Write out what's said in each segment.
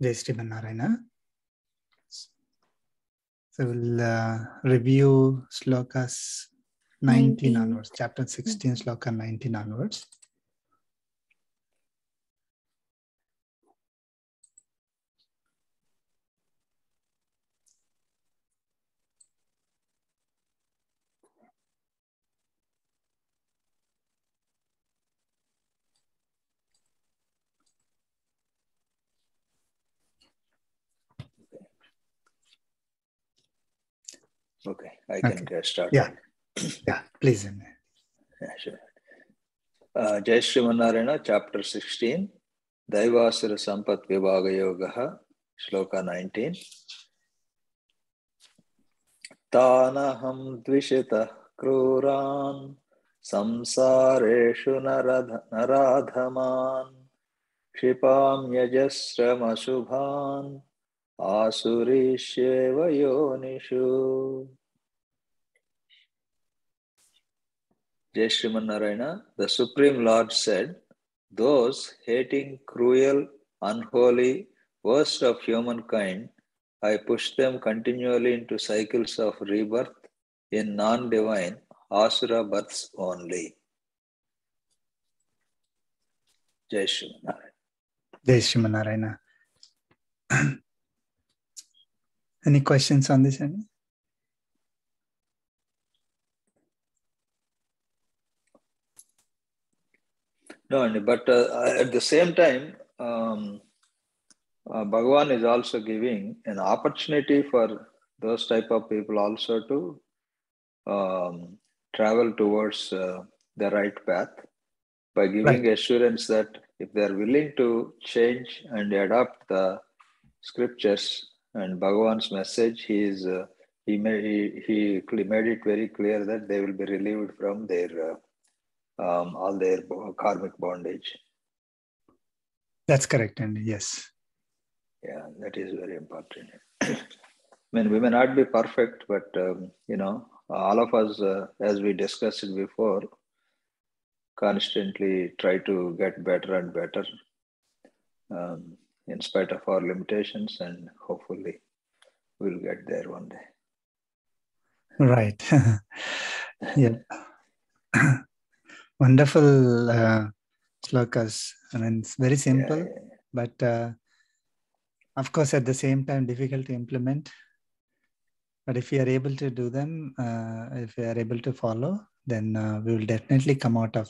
Jai Shri Narayana. So we'll review slokas 19 onwards, chapter 16, sloka 19 onwards. Okay, I can get started. Yeah, please. Yeah, sure. Jai Shri Narayana, chapter 16, Daivasura Sampat Vibhaga Yogaha, Shloka 19. Tanaham dvishita kruran samsareshu naradhaman kshipam yajasram ashubhan asurisheva yonishu. Jai Shriman Narayana, the Supreme Lord said, those hating cruel, unholy, worst of humankind, I push them continually into cycles of rebirth in non-divine asura births only. Jai Shriman Narayana. Jai Shriman Narayana. Any questions on this? No, but at the same time, Bhagavan is also giving an opportunity for those type of people also to travel towards the right path by giving assurance that if they are willing to change and adopt the scriptures and Bhagavan's message, he made it very clear that they will be relieved from their all their karmic bondage. That's correct, and yes. Yeah, that is very important. I mean, we may not be perfect, but all of us, as we discussed it before, constantly try to get better and better in spite of our limitations, and hopefully we'll get there one day. Right. Yeah. Wonderful slokas. I mean, it's very simple, but of course, at the same time, difficult to implement. But if we are able to do them, if we are able to follow, then we will definitely come out of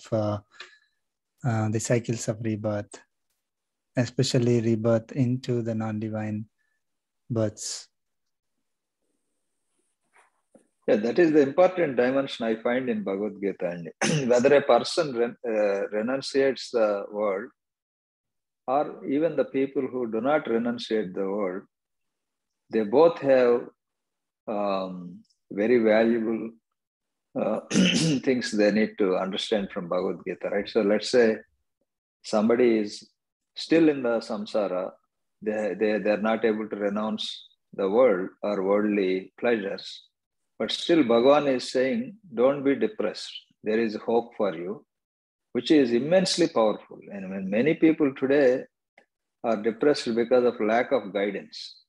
the cycles of rebirth, especially rebirth into the non-divine births. Yeah, that is the important dimension I find in Bhagavad Gita. And whether a person renunciates the world, or even the people who do not renunciate the world, they both have very valuable things they need to understand from Bhagavad Gita, right? So let's say somebody is still in the samsara, they're not able to renounce the world or worldly pleasures. But still Bhagavan is saying, don't be depressed. There is hope for you, which is immensely powerful. And when many people today are depressed because of lack of guidance,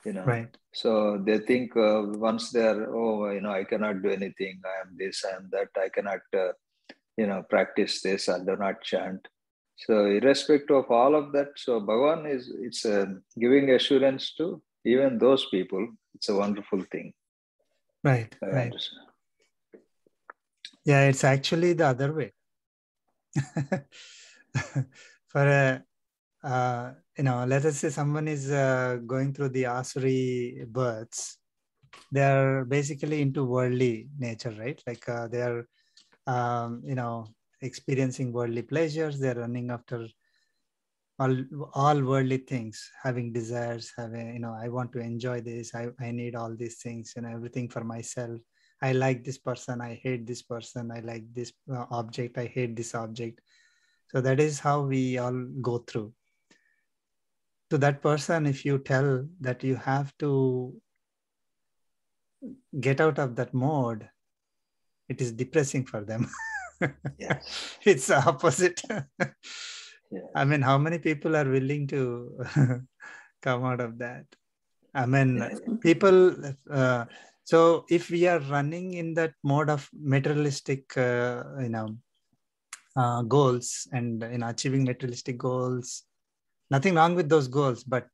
Right. So they think once they're, I cannot do anything. I am this, I am that. I cannot, practice this. I do not chant. So irrespective of all of that, so Bhagavan it's giving assurance to even those people. It's a wonderful thing. Right. Right. Yeah, it's actually the other way. For let us say someone is going through the Asuri births. They are basically into worldly nature, right? Like they are, experiencing worldly pleasures. They're running after all worldly things, having desires, having, I want to enjoy this. I need all these things, everything for myself. I like this person. I hate this person. I like this object. I hate this object. So that is how we all go through. To that person, if you tell that you have to get out of that mode, it is depressing for them. Yes. It's the opposite. Yeah. I mean, how many people are willing to come out of that. I mean, people, so if we are running in that mode of materialistic, goals and achieving materialistic goals, nothing wrong with those goals, but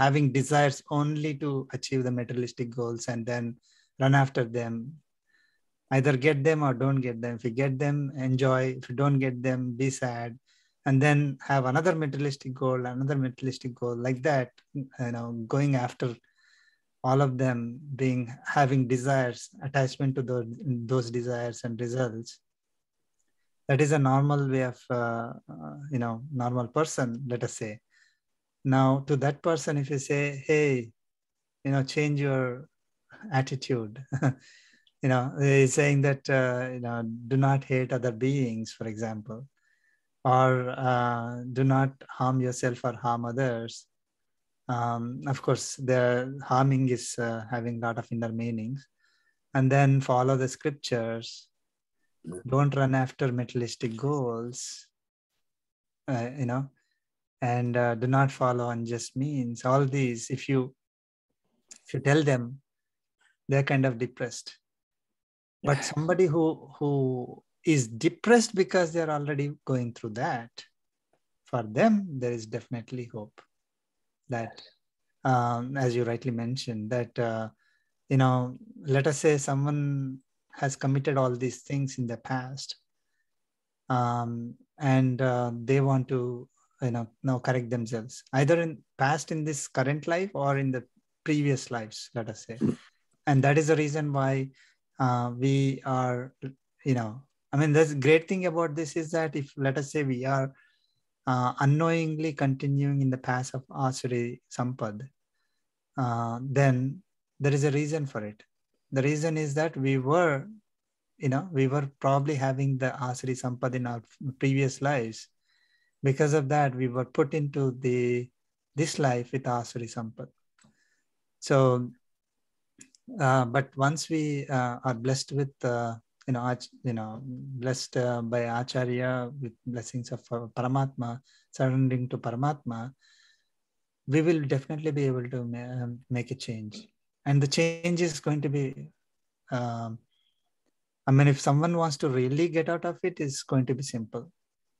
having desires only to achieve the materialistic goals and then run after them, either get them or don't get them. If you get them, enjoy. If you don't get them, be sad, and then have another materialistic goal, like that, going after all of them, having desires, attachment to those desires and results. That is a normal way of normal person, let us say. Now to that person, if you say, hey, change your attitude, he's saying that do not hate other beings, for example, or do not harm yourself or harm others. Of course, the harming is having a lot of inner meanings. And then follow the scriptures. Don't run after materialistic goals, and do not follow unjust means. All these, if you tell them, they're kind of depressed. But somebody who is depressed because they're already going through that, for them, there is definitely hope. That, as you rightly mentioned, that, let us say someone has committed all these things in the past, and they want to, now correct themselves, either in past, in this current life, or in the previous lives, let us say. And that is the reason why we are, the great thing about this is that if, let us say, we are unknowingly continuing in the path of Asuri Sampad, then there is a reason for it. The reason is that we were probably having the Asuri Sampad in our previous lives. Because of that, we were put into this life with Asuri Sampad. So, but once we are blessed with, blessed by Acharya with blessings of Paramatma, surrendering to Paramatma, we will definitely be able to make a change. And the change is going to be, if someone wants to really get out of it, it's going to be simple.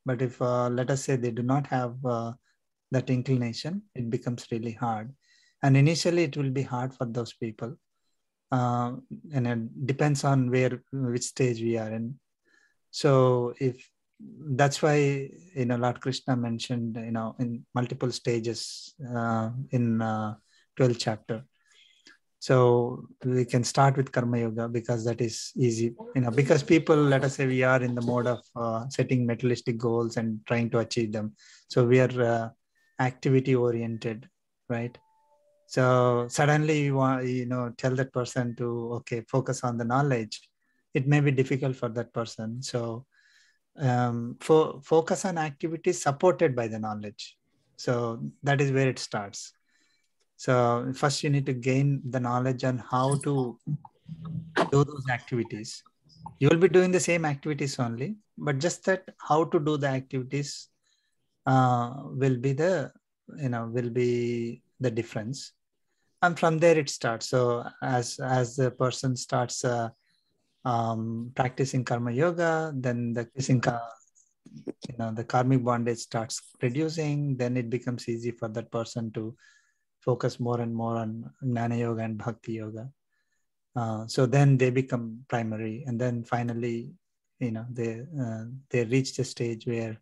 But if, let us say, they do not have that inclination, it becomes really hard. And initially, it will be hard for those people. And it depends on which stage we are in. So that's why, Lord Krishna mentioned, in multiple stages in 12th chapter. So we can start with Karma Yoga because that is easy, because people, let us say, we are in the mode of setting materialistic goals and trying to achieve them. So we are activity oriented, right? So suddenly you want, tell that person to, okay, focus on the knowledge. It may be difficult for that person. So focus on activities supported by the knowledge. So that is where it starts. So first you need to gain the knowledge on how to do those activities. You will be doing the same activities only, but just that how to do the activities will be the difference. And from there it starts. So as the person starts practicing Karma Yoga, then the karmic bondage starts reducing. Then it becomes easy for that person to focus more and more on Jnana Yoga and Bhakti Yoga. So then they become primary, and then finally, they reach the stage where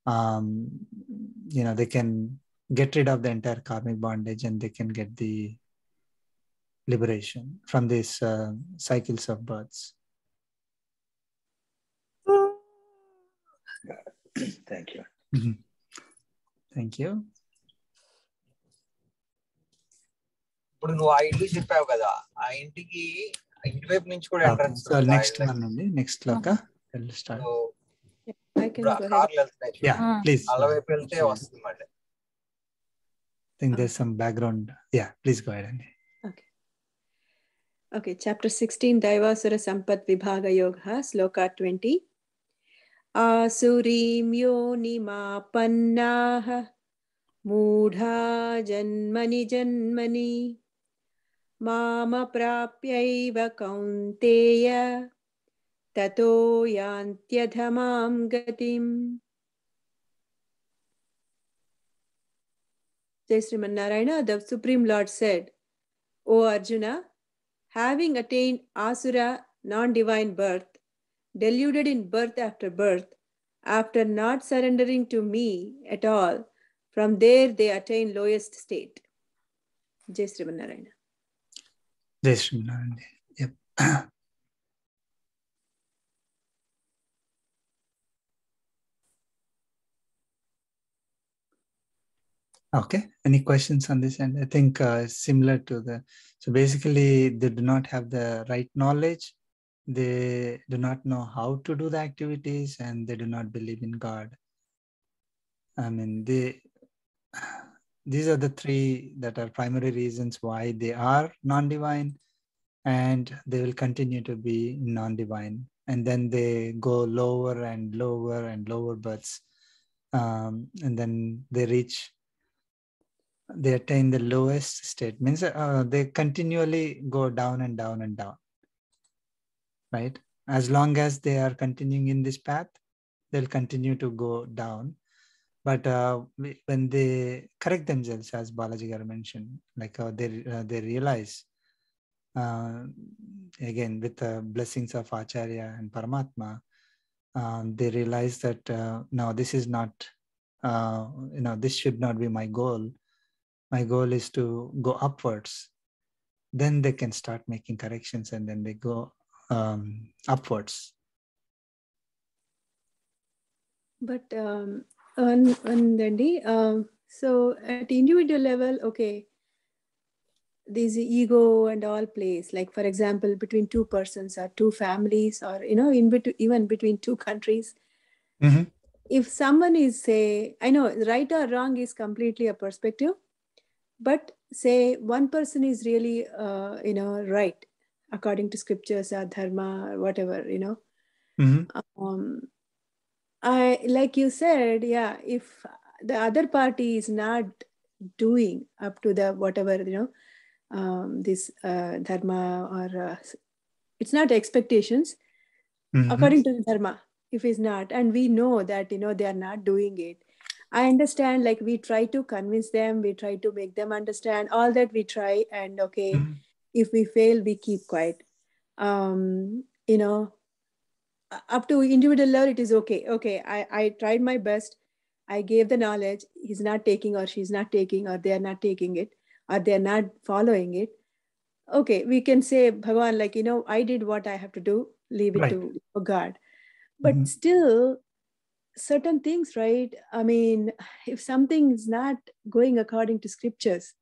they can get rid of the entire karmic bondage, and they can get the liberation from these cycles of births. Thank you. Thank you. ఇప్పుడు నువ్వు ఆ ఇల్లు చెప్పావు కదా, ఆ ఇంటికి ఇటువైపు నుంచి కూడా ఎంట్రన్స్. సో నెక్స్ట్ వన్ అండి, నెక్స్ట్ లోక స్టార్ట్. కార్లు వెళ్తున్నాయి, ప్లీజ్ అలా వైపు వెళ్తే వస్తుంది మళ్ళీ. I think there's some background. Yeah, please go ahead. Okay, chapter 16, Daivasura Sampat Vibhaga Yoga, sloka 20. Asurim yonimapannah Moodha janmani janmani mama prapyaiva kaunteya tato yantyadhamam gatim. Jai Sriman Narayana, the Supreme Lord said, O Arjuna, having attained Asura non-divine birth, deluded in birth, after not surrendering to me at all, from there they attain lowest state. Jai Sriman Narayana. Jai Sriman Narayana. Yep. Okay. Any questions on this? And I think similar to the, so basically they do not have the right knowledge. They do not know how to do the activities, and they do not believe in God. I mean, these are the three that are primary reasons why they are non-divine, and they will continue to be non-divine. And then they go lower and lower and lower births. And then they attain the lowest state. Means they continually go down and down and down, right? As long as they are continuing in this path, they'll continue to go down. But when they correct themselves, as Balaji Garu mentioned, like they realize, again, with the blessings of Acharya and Paramatma, they realize that no, this is not, this should not be my goal. My goal is to go upwards. Then they can start making corrections, and then they go upwards. But Dandy, so at individual level, okay, this ego and all plays. Like for example, between two persons or two families, or even between two countries. Mm-hmm. If someone is, say, I know right or wrong is completely a perspective, but say one person is really right according to scriptures or dharma or whatever, Mm-hmm. I, like you said, yeah, if the other party is not doing up to the whatever, this dharma, or it's not expectations, Mm-hmm. according to the dharma, if it's not, and we know that they are not doing it, I understand, like we try to convince them, we try to make them understand, all that we try, and okay, Mm-hmm. if we fail, we keep quiet. Up to individual level, it is okay, I tried my best, I gave the knowledge, he's not taking, or she's not taking, or they are not taking it, or they are not following it. Okay, we can say, Bhagavan, like, I did what I have to do, leave it Right. to God. But Mm-hmm. still, certain things, right? I mean, if something is not going according to scriptures,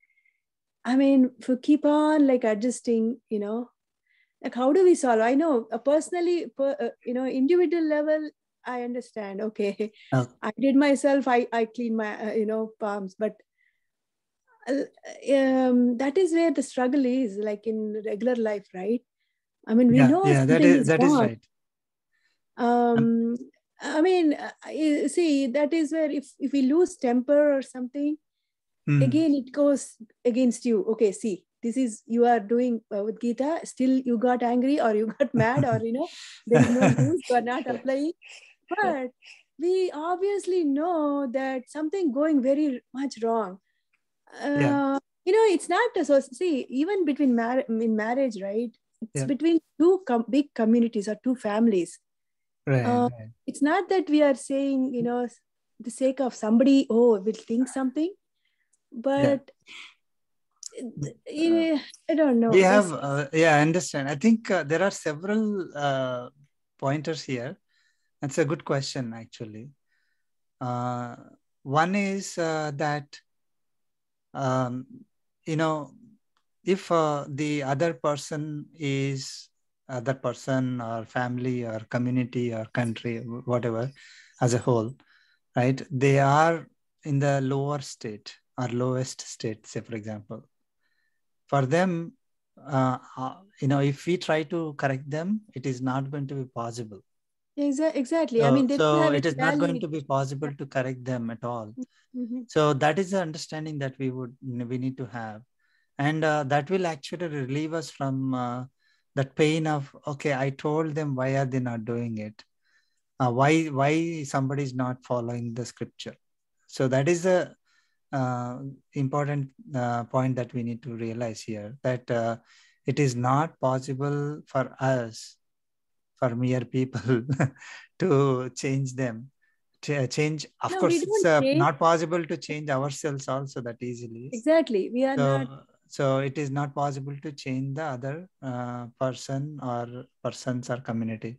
I mean, for keep on like adjusting, like how do we solve? I know personally, individual level, I understand. Okay, I did myself. I clean my palms, but that is where the struggle is. Like in regular life, right? I mean, we know something is that is wrong. right. I mean, see, that is where if we lose temper or something, again it goes against you. Okay, see, this is you are doing with Gita, still you got angry or you got mad, or there is no use, you are not applying. But we obviously know that something going very much wrong. It's not so, see, even between in marriage, right? It's between two big communities or two families. Right. It's not that we are saying, the sake of somebody, will think something, but I don't know. We have, I understand. I think there are several pointers here. That's a good question, actually. One is that, if the other person is other person or family or community or country, whatever, as a whole, right? They are in the lower state or lowest state, say, for example. For them, if we try to correct them, it is not going to be possible. Exactly. I So, mean, they don't have it any is not going value. to be possible to correct them at all. Mm-hmm. So that is the understanding that we need to have, and that will actually relieve us from that pain of, okay, I told them, why are they not doing it? Why somebody is not following the scripture? So that is the important point that we need to realize here, that it is not possible for us, for mere people, to change them. Change, of No, we course, it's don't change. not possible to change ourselves also that easily. Exactly. We are not. So it is not possible to change the other person or persons or community.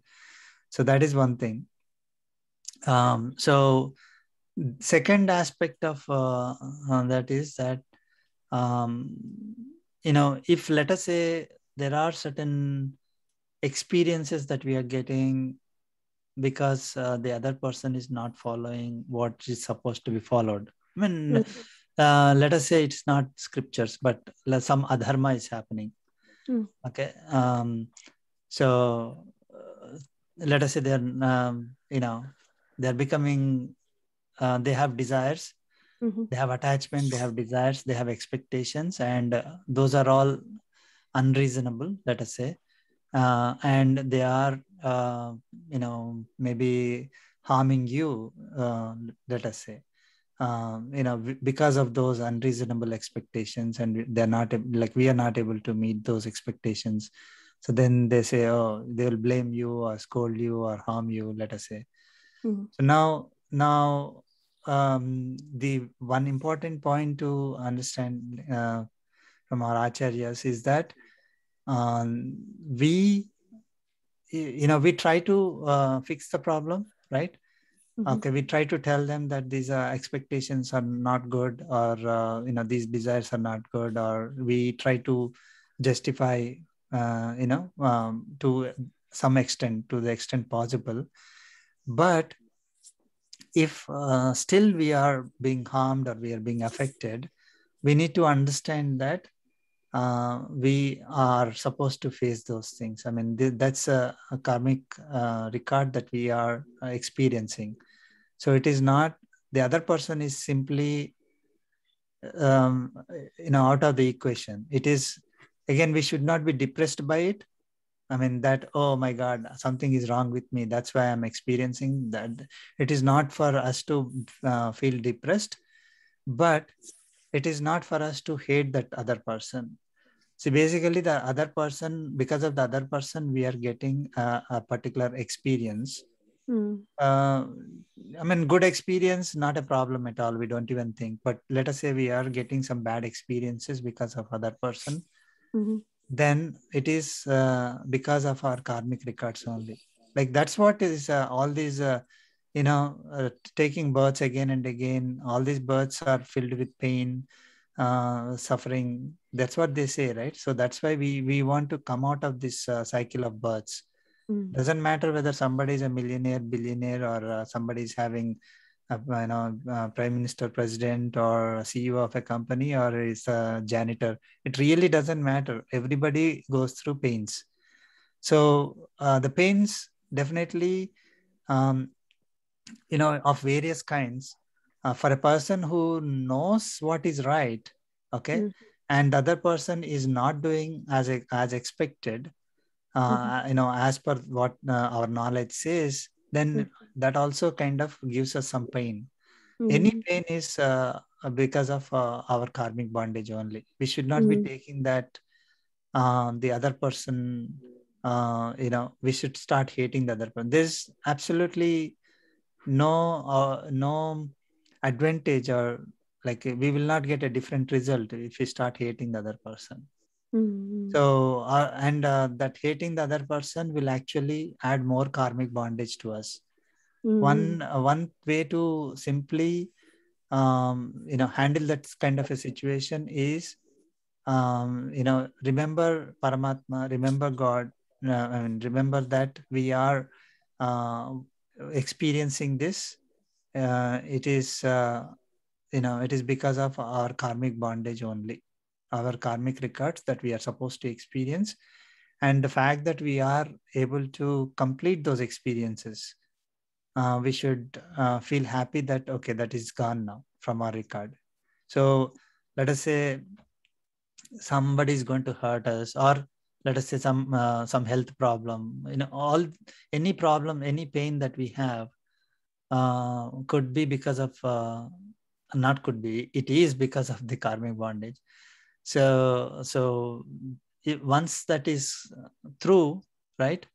So that is one thing. So second aspect of that is that, um, if, let us say, there are certain experiences that we are getting because the other person is not following what is supposed to be followed. I mean, let us say it's not scriptures, but some adharma is happening. Okay. So let us say they're becoming, they have desires, they have attachment, they have desires, they have expectations, and those are all unreasonable, let us say. And they are, maybe harming you, let us say, because of those unreasonable expectations, and they're not like, we are not able to meet those expectations. So then they say, oh, they will blame you or scold you or harm you, let us say. So now the one important point to understand from our acharyas is that we try to fix the problem, right? Okay, we try to tell them that these expectations are not good, or these desires are not good, or we try to justify to some extent, to the extent possible. But if still we are being harmed or we are being affected, we need to understand that we are supposed to face those things. I mean, that's a karmic record that we are experiencing. So it is not the other person is simply out of the equation. It is, again, we should not be depressed by it. I mean, that, oh my God, something is wrong with me, that's why I'm experiencing that. It is not for us to feel depressed, but it is not for us to hate that other person. See, basically, the other person, because of the other person, we are getting a particular experience. I mean, good experience, not a problem at all. We don't even think. But let us say we are getting some bad experiences because of other person. Then it is because of our karmic records only. Like, that's what is all these, taking births again and again. All these births are filled with pain, suffering. That's what they say, right? So that's why we want to come out of this cycle of births. Doesn't matter whether somebody is a millionaire, billionaire, or somebody is having prime minister, president, or CEO of a company, or is a janitor. It really doesn't matter. Everybody goes through pains. So the pains definitely, of various kinds. For a person who knows what is right, okay, and the other person is not doing as expected, as per what our knowledge says, then that also kind of gives us some pain. Any pain is because of our karmic bondage only. We should not be taking that the other person, we should start hating the other person. There's absolutely no advantage, or like, we will not get a different result if we start hating the other person. So that hating the other person will actually add more karmic bondage to us. One way to simply handle that kind of a situation is, remember Paramatma, remember God, and remember that we are experiencing this. It is it is because of our karmic bondage only, our karmic records that we are supposed to experience. And the fact that we are able to complete those experiences, we should feel happy that, okay, that is gone now from our record. So let us say somebody is going to hurt us, or let us say some health problem, any problem, any pain that we have could be because of not could be, it is because of the karmic bondage. So once that is true, right,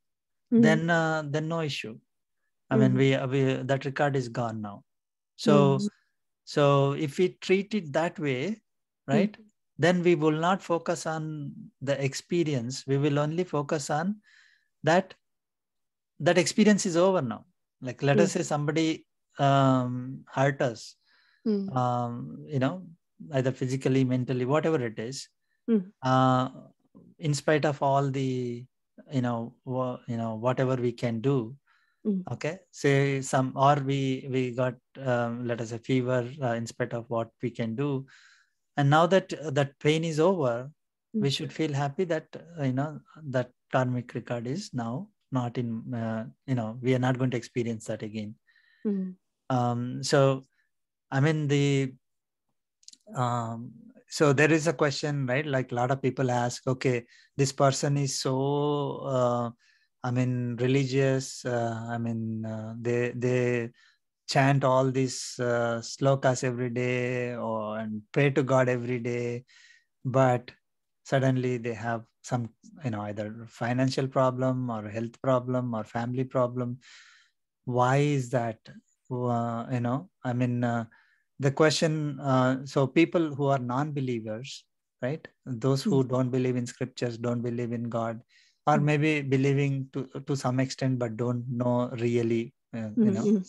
then no issue. I mean, we that record is gone now. So if we treat it that way, right, then we will not focus on the experience. We will only focus on that experience is over now. Like, let us say somebody hurt us, either physically, mentally, whatever it is, in spite of all the, whatever we can do. Okay, say or we got, let us say, fever, in spite of what we can do. And now that that pain is over, we should feel happy that, that karmic record is now not in, we are not going to experience that again. So, I mean, so there is a question, right? Like, a lot of people ask, okay, this person is so, religious. They chant all these slokas every day, and pray to God every day, but suddenly they have some, either financial problem or health problem or family problem. Why is that? The question, so people who are non-believers, right? Those who don't believe in scriptures, don't believe in God, or maybe believing to some extent, but don't know really, everything,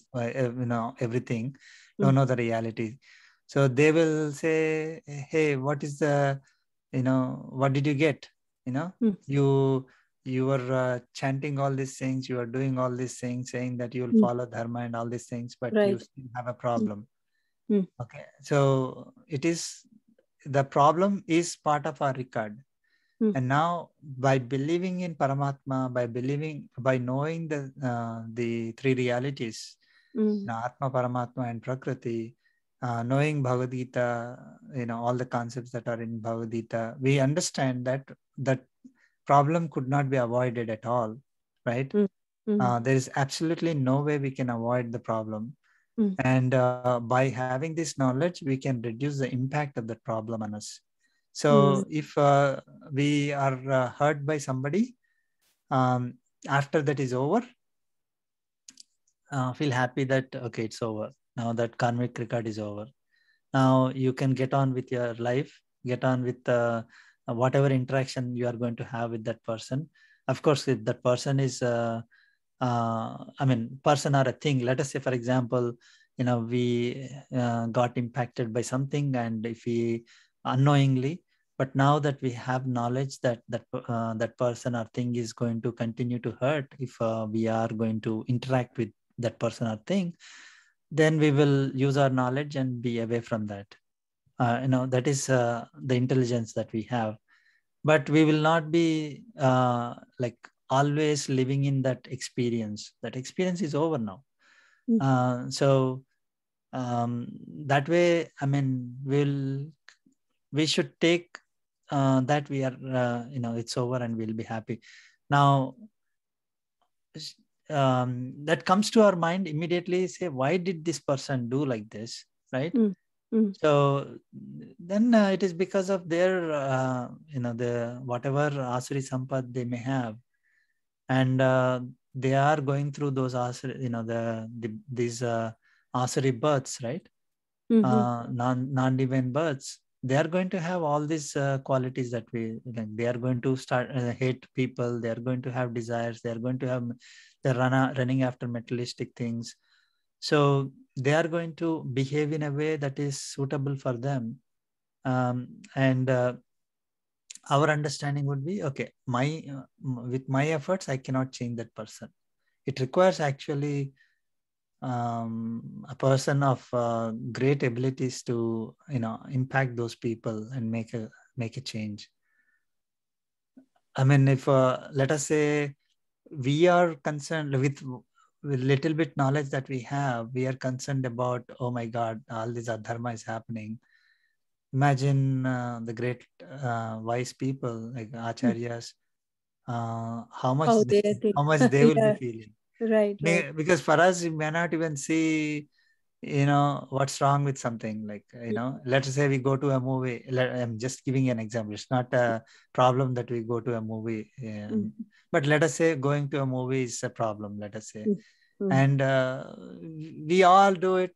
don't know the reality. So they will say, hey, what is the, what did you get? You were chanting all these things, you are doing all these things, saying that you will follow dharma and all these things, but you still have a problem. Okay, so the problem is part of our record. And now, by believing in Paramatma, by knowing the three realities, Atma, Paramatma, and Prakriti, knowing Bhagavad Gita, all the concepts that are in Bhagavad Gita, we understand that problem could not be avoided at all, right? There is absolutely no way we can avoid the problem. And by having this knowledge, we can reduce the impact of that problem on us. So if we are hurt by somebody, after that is over, feel happy that, okay, it's over. Now that karmic record is over. Now you can get on with your life, get on with whatever interaction you are going to have with that person. Of course, if that person is, person or a thing, let us say, for example, we got impacted by something, and if we unknowingly, but now that we have knowledge that that person or thing is going to continue to hurt, if we are going to interact with that person or thing, then we will use our knowledge and be away from that. That is the intelligence that we have. But we will not be like always living in that experience. That experience is over now. So that way, we should take that we are, it's over and we'll be happy. Now, that comes to our mind immediately, say, why did this person do like this, right? So then it is because of their, the whatever asuri sampad they may have, and they are going through those asuri, these asuri births, right? Non-divine births. They are going to have all these qualities that we like. They are going to start hate people. They are going to have desires. They are going to have, they're running after materialistic things. So they are going to behave in a way that is suitable for them. And our understanding would be, okay, with my efforts, I cannot change that person. It requires actually a person of great abilities to, impact those people and make a change. I mean, if let us say we are concerned with little bit knowledge that we have, we are concerned about, oh my God, all this adharma is happening. Imagine the great wise people like acharyas, how much Oh, they, they think. how much they will be Yeah, feeling. right, right. Because for us, we may not even see, what's wrong with something. Like, let's say we go to a movie. I'm just giving an example. It's not a problem that we go to a movie. But let us say going to a movie is a problem, let us say. And we all do it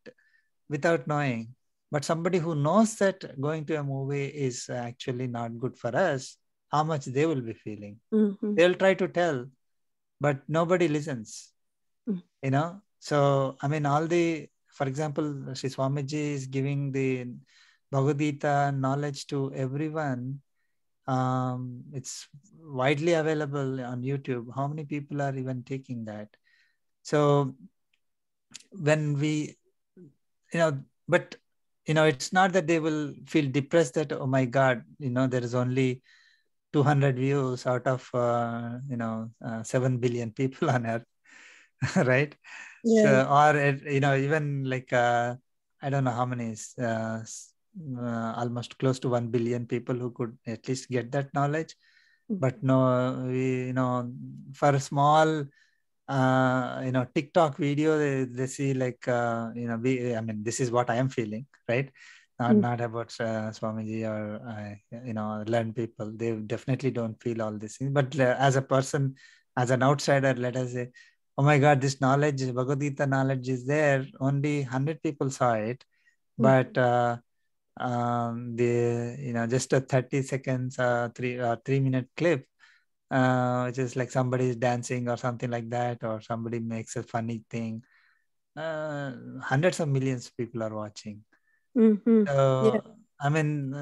without knowing. But somebody who knows that going to a movie is actually not good for us, how much they will be feeling. They'll try to tell, but nobody listens. So I mean, for example, Sri Swamiji is giving the Bhagavad Gita knowledge to everyone. It's widely available on YouTube. How many people are even taking that? So when we, but it's not that they will feel depressed that, oh my God, there is only 200 views out of 7 billion people on earth. Right? Yeah. So, or even like I don't know how many, almost close to 1 billion people who could at least get that knowledge. But no, for a small TikTok video, they see like I mean, this is what I am feeling, right? Not about Swamiji or learned people. They definitely don't feel all these things. But as a person, as an outsider, let us say, oh my God, this knowledge, Bhagavad Gita knowledge is there. Only 100 people saw it, but just a 30 seconds, 3-minute clip, which is like somebody is dancing or something like that, or somebody makes a funny thing. Hundreds of millions of people are watching. Yeah. I mean,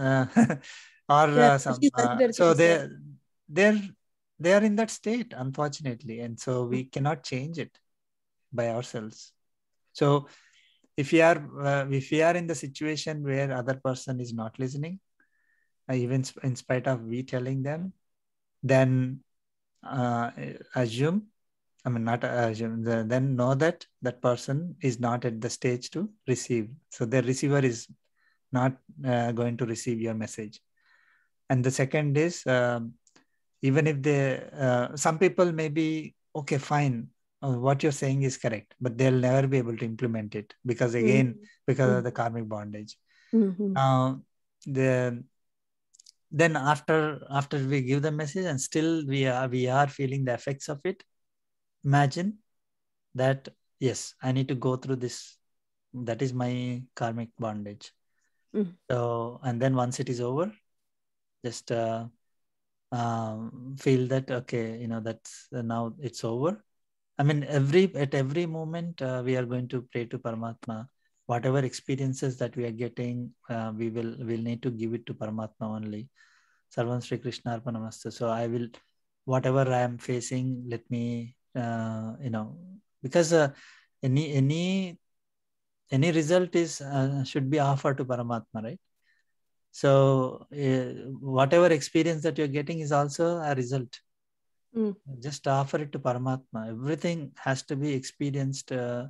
Yeah, so they are in that state, unfortunately, and so we cannot change it by ourselves. So if we are in the situation where other person is not listening, even in spite of we telling them, then assume, I mean, not assume, then know that that person is not at the stage to receive. So the receiver is not going to receive your message. And the second is, even if some people may be, okay, fine, what you're saying is correct, but they'll never be able to implement it because of the karmic bondage. Now, then after we give the message and still we are feeling the effects of it, imagine that, yes, I need to go through this. That is my karmic bondage. So, and then once it is over, just feel that, okay, that's now it's over. I mean, at every moment, we are going to pray to Paramatma. Whatever experiences that we are getting, we'll need to give it to Paramatma only. Sarvam Shri Krishna Arpanamastu. So I will, whatever I am facing, let me, because any result is should be offered to Paramatma, right? So whatever experience that you're getting is also a result. Just offer it to Paramatma. Everything has to be experienced. I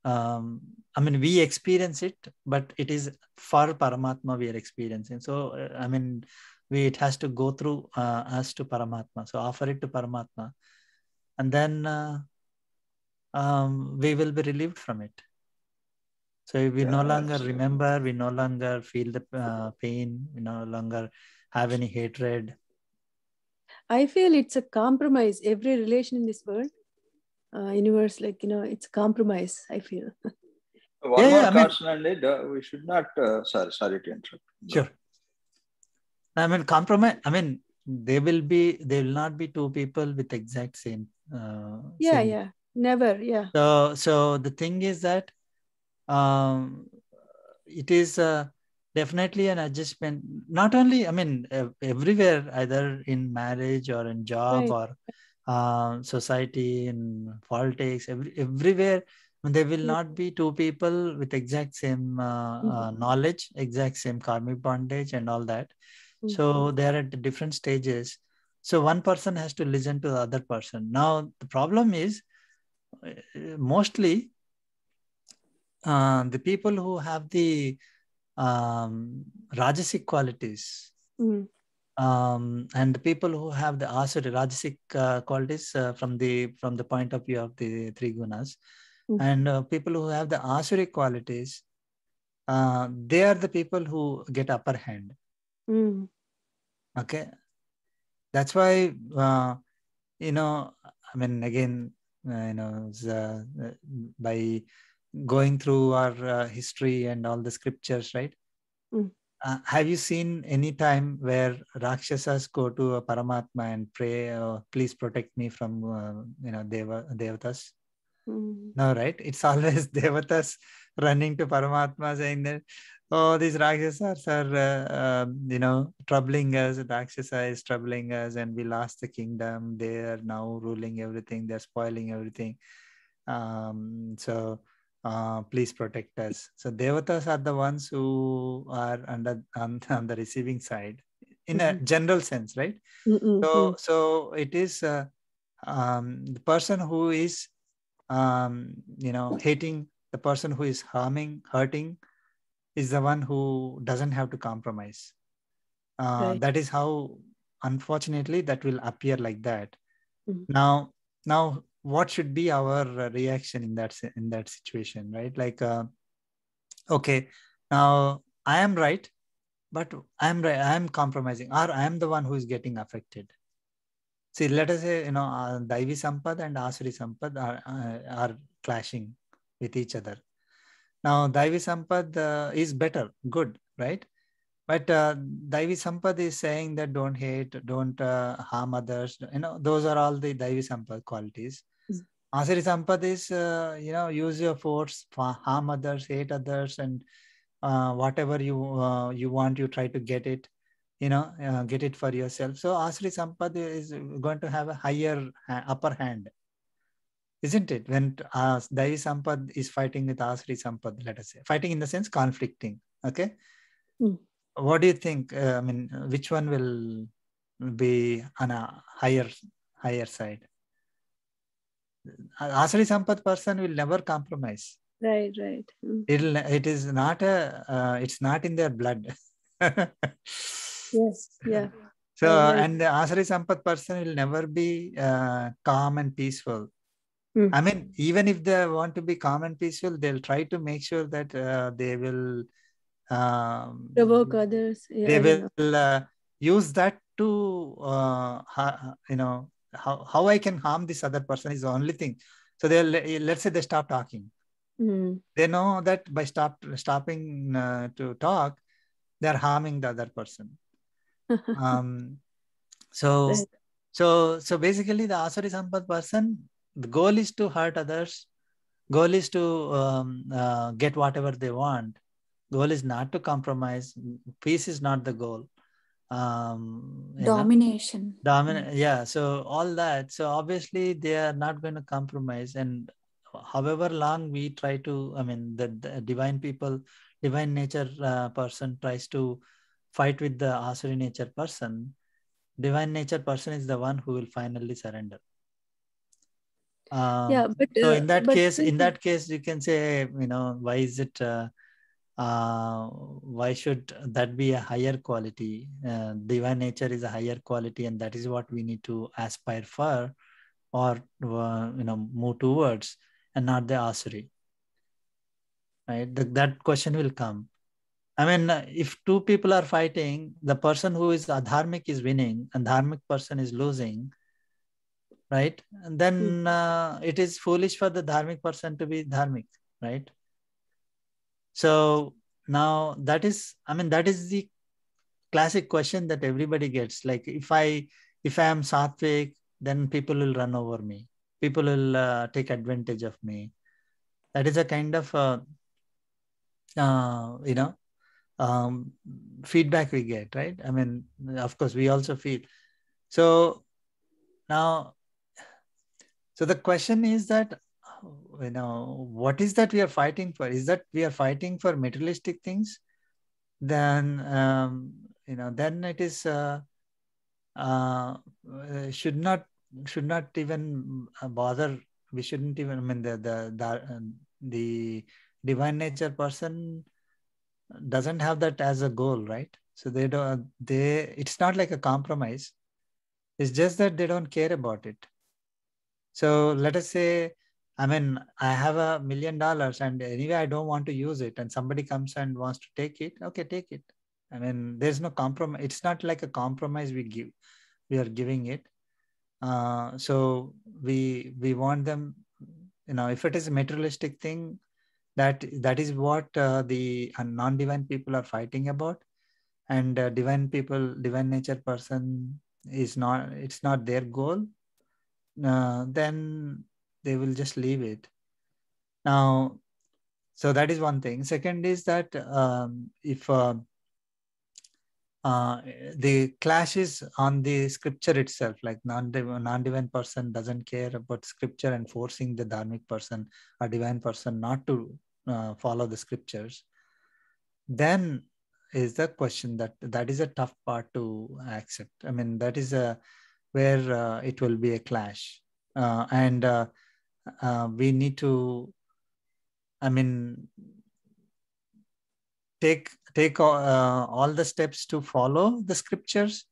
mean, we experience it, but it is for Paramatma we are experiencing. So, I mean, it has to go through us to Paramatma. So offer it to Paramatma. And then we will be relieved from it. So we no longer remember, we no longer feel the pain, we no longer have any hatred. I feel it's a compromise. Every relation in this world, universe, like, it's a compromise, I feel. One more caution, and we should not, sorry to interrupt. Sure. I mean, compromise, I mean, they will not be two people with exact same. Yeah. Never, yeah. So the thing is that it is definitely an adjustment. Not only, I mean, everywhere, either in marriage or in job, right, or society, in politics, everywhere, there will not be two people with exact same knowledge, exact same karmic bondage and all that. So they are at different stages. So one person has to listen to the other person. Now the problem is mostly the people who have the rajasic qualities, and the people who have the asuri rajasic qualities from the point of view of the three gunas, and people who have the asuri qualities, they are the people who get upper hand. Okay, that's why I mean, again, by going through our history and all the scriptures, right? Have you seen any time where Rakshasas go to a Paramatma and pray, please protect me from, Devatas? No, right? It's always Devatas running to Paramatma saying that, oh, these Rakshasas are, troubling us. Rakshasa is troubling us and we lost the kingdom. They are now ruling everything. They're spoiling everything. So please protect us. So Devatas are the ones who are on the receiving side in a general sense, right? So it is the person who is hating, the person who is hurting is the one who doesn't have to compromise. Right. That is how, unfortunately, that will appear like that. Now, what should be our reaction in that situation, right? Like, okay, now I am right, but I am compromising, or I am the one who is getting affected. See, let us say, Daivi Sampad and Asuri Sampad are clashing with each other. Now, Daivi Sampad is better, good, right? But Daivi Sampad is saying that don't hate, don't harm others. Those are all the Daivi Sampad qualities. Asuri Sampad is, use your force, harm others, hate others, and whatever you want, you try to get it. Get it for yourself. So Asuri Sampad is going to have a higher upper hand, isn't it? When Daivi Sampad is fighting with Asuri Sampad, let us say, fighting in the sense conflicting. Okay. What do you think? I mean, which one will be on a higher side? Asuri Sampad person will never compromise. Right. It is not it's not in their blood. Yes. Yeah. So, and the Asari Sampad person will never be calm and peaceful. I mean, even if they want to be calm and peaceful, they'll try to make sure that they will provoke others. Yeah, they will use that to, how I can harm this other person is the only thing. So let's say they stop talking. They know that by stopping to talk, they're harming the other person. So basically, the Asuri Sampad person, the goal is to hurt others. Goal is to get whatever they want. Goal is not to compromise. Peace is not the goal. Domination. Yeah. So all that. So obviously, they are not going to compromise. And however long we try to, I mean, the divine nature person tries to fight with the Asuri nature person. Divine nature person is the one who will finally surrender. But so in that case, you can say, why is it? Why should that be a higher quality? Divine nature is a higher quality, and that is what we need to aspire for, or move towards, and not the Asuri. Right? That question will come. I mean, if two people are fighting, the person who is adharmic is winning and dharmic person is losing, right? And then it is foolish for the dharmic person to be dharmic, right? So now that is the classic question that everybody gets. Like, if I am sattvic, then people will run over me. People will take advantage of me. That is a kind of feedback we get, right? I mean, of course, we also feel. So now, so the question is that, what is that we are fighting for? Is that we are fighting for materialistic things? Then, then it is, should not even bother. We shouldn't even, I mean, the divine nature person doesn't have that as a goal, right? So it's not like a compromise. It's just that they don't care about it. So let us say, I mean, I have $1 million and anyway, I don't want to use it. And somebody comes and wants to take it. Okay, take it. I mean, there's no compromise. It's not like a compromise we are giving it. So we want them, if it is a materialistic thing, that is what the non-divine people are fighting about. And divine nature person it's not their goal. Then they will just leave it. Now, so that is one thing. Second is that if the clashes on the scripture itself, like non-divine person doesn't care about scripture and forcing the dharmic person or divine person not to follow the scriptures, then is the question that is a tough part to accept. I mean, that is where it will be a clash. And we need to, I mean, take all the steps to follow the scriptures,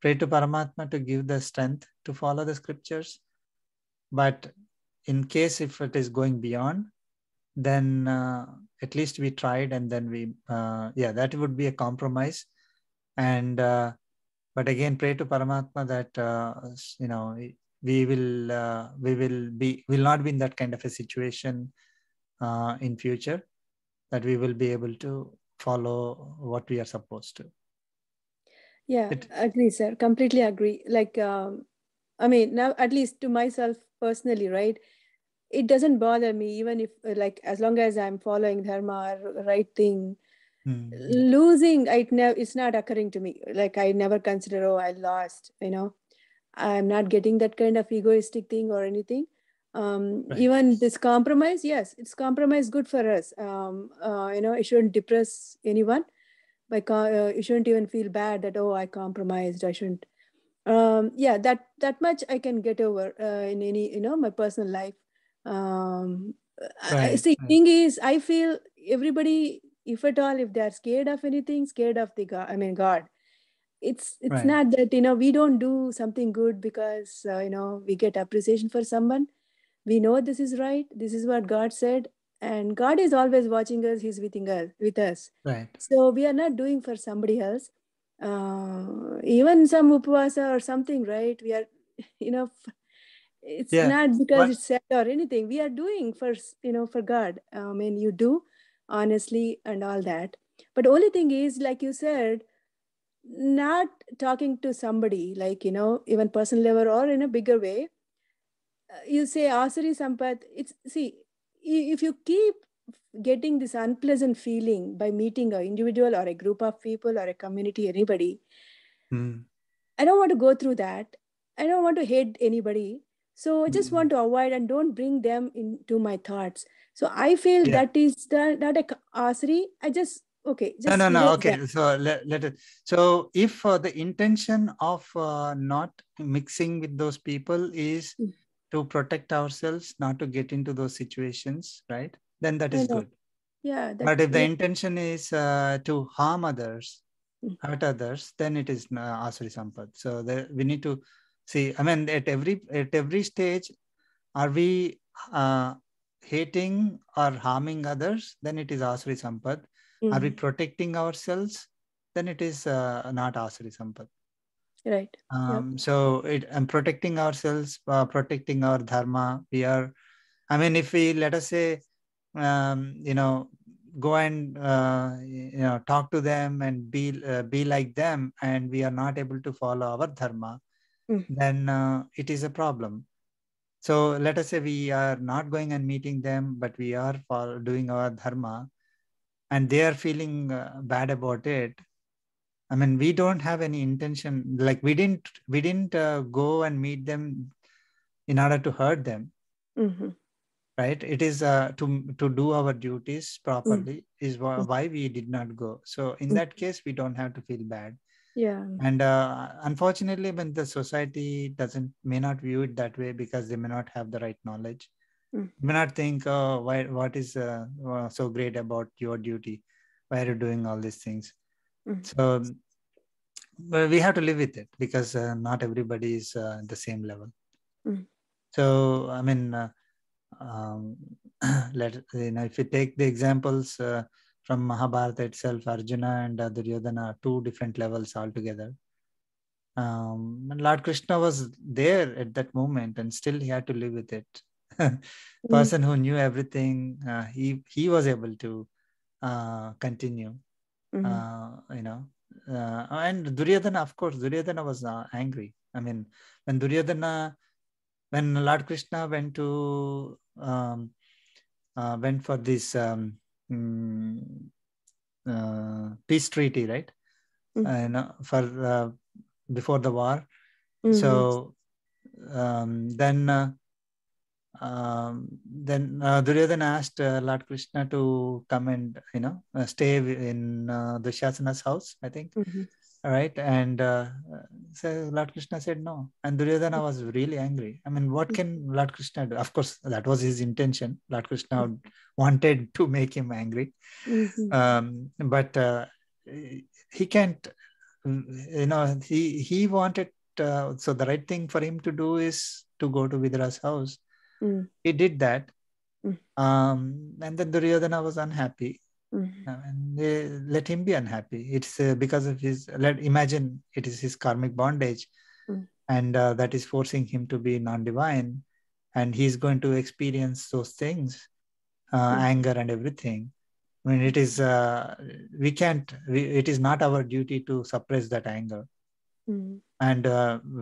pray to Paramatma to give the strength to follow the scriptures. But in case if it is going beyond, then at least we tried, and then that would be a compromise. And but again, pray to Paramatma that we will not be in that kind of a situation in future, that we will be able to follow what we are supposed to. Yeah, agree, sir. Completely agree. Like, I mean, now at least to myself personally, right? It doesn't bother me, even if, like, as long as I'm following dharma or right thing. Losing, it's not occurring to me. Like, I never consider, oh, I lost. I'm not getting that kind of egoistic thing or anything. Right. Even this compromise, yes, it's compromise good for us. It shouldn't depress anyone. You shouldn't even feel bad that, oh, I compromised. I shouldn't. That much I can get over in any, my personal life. Right. Thing is, I feel everybody, if at all, if they're scared of anything, scared of the God. I mean, God. It's right. Not that we don't do something good because we get appreciation for someone. We know this is right. This is what God said, and God is always watching us. He's with us. Right. So we are not doing for somebody else. Even some upvasa or something, right? We are, it's not because it's sad or anything. We are doing for God. I mean, you do honestly and all that. But only thing is, like you said, not talking to somebody like, even personal level or in a bigger way. You say Asari Sampath, if you keep getting this unpleasant feeling by meeting an individual or a group of people or a community, anybody, I don't want to go through that. I don't want to hate anybody. So I just want to avoid and don't bring them into my thoughts. So I feel that is not a Asari. I just, okay. Just no. Okay. That. So let it. So if the intention of not mixing with those people is to protect ourselves, not to get into those situations, right? Then that is good. Yeah. But if the intention is to harm others, hurt others, then it is Asuri Sampath. So we need to see. I mean, at every stage, are we hating or harming others? Then it is Asuri Sampath. Are we protecting ourselves? Then it is not Asuri Sampath. Right. So and protecting ourselves, protecting our dharma. We are. I mean, if we let us say, go and talk to them and be like them, and we are not able to follow our dharma, then it is a problem. So let us say we are not going and meeting them, but we are doing our dharma, and they are feeling bad about it. I mean, we don't have any intention. Like we didn't go and meet them in order to hurt them. Right? It is to do our duties properly is why we did not go. So in that case, we don't have to feel bad. Yeah. And unfortunately, when the society may not view it that way, because they may not have the right knowledge, may not think, oh, what is so great about your duty? Why are you doing all these things? So but we have to live with it, because not everybody is the same level. So I mean, if you take the examples from Mahabharata itself, Arjuna and Duryodhana are two different levels altogether. And Lord Krishna was there at that moment, and still he had to live with it. Person who knew everything, he was able to continue. And Duryodhana, of course, Duryodhana was angry. I mean, when Lord Krishna went for this peace treaty, right? For before the war. So then Duryodhana asked Lord Krishna to come and stay in Dushasana's house, I think. All right, and so Lord Krishna said no, and Duryodhana was really angry. I mean, what can Lord Krishna do? Of course, that was his intention. Lord Krishna wanted to make him angry, but he can't. He wanted. So the right thing for him to do is to go to Vidra's house. He did that, and then Duryodhana was unhappy. And let him be unhappy. It's because of his. Imagine it is his karmic bondage, and that is forcing him to be non-divine, and he's going to experience those things, anger and everything. I mean, it is it is not our duty to suppress that anger and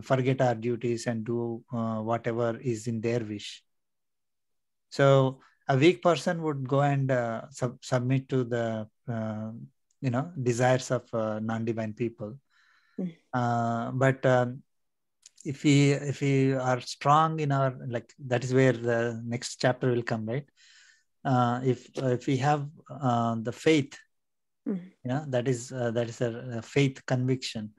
forget our duties and do whatever is in their wish. So a weak person would go and submit to the desires of non-divine people. But if we are strong in our, like, that is where the next chapter will come, right? If we have the faith, that is a faith conviction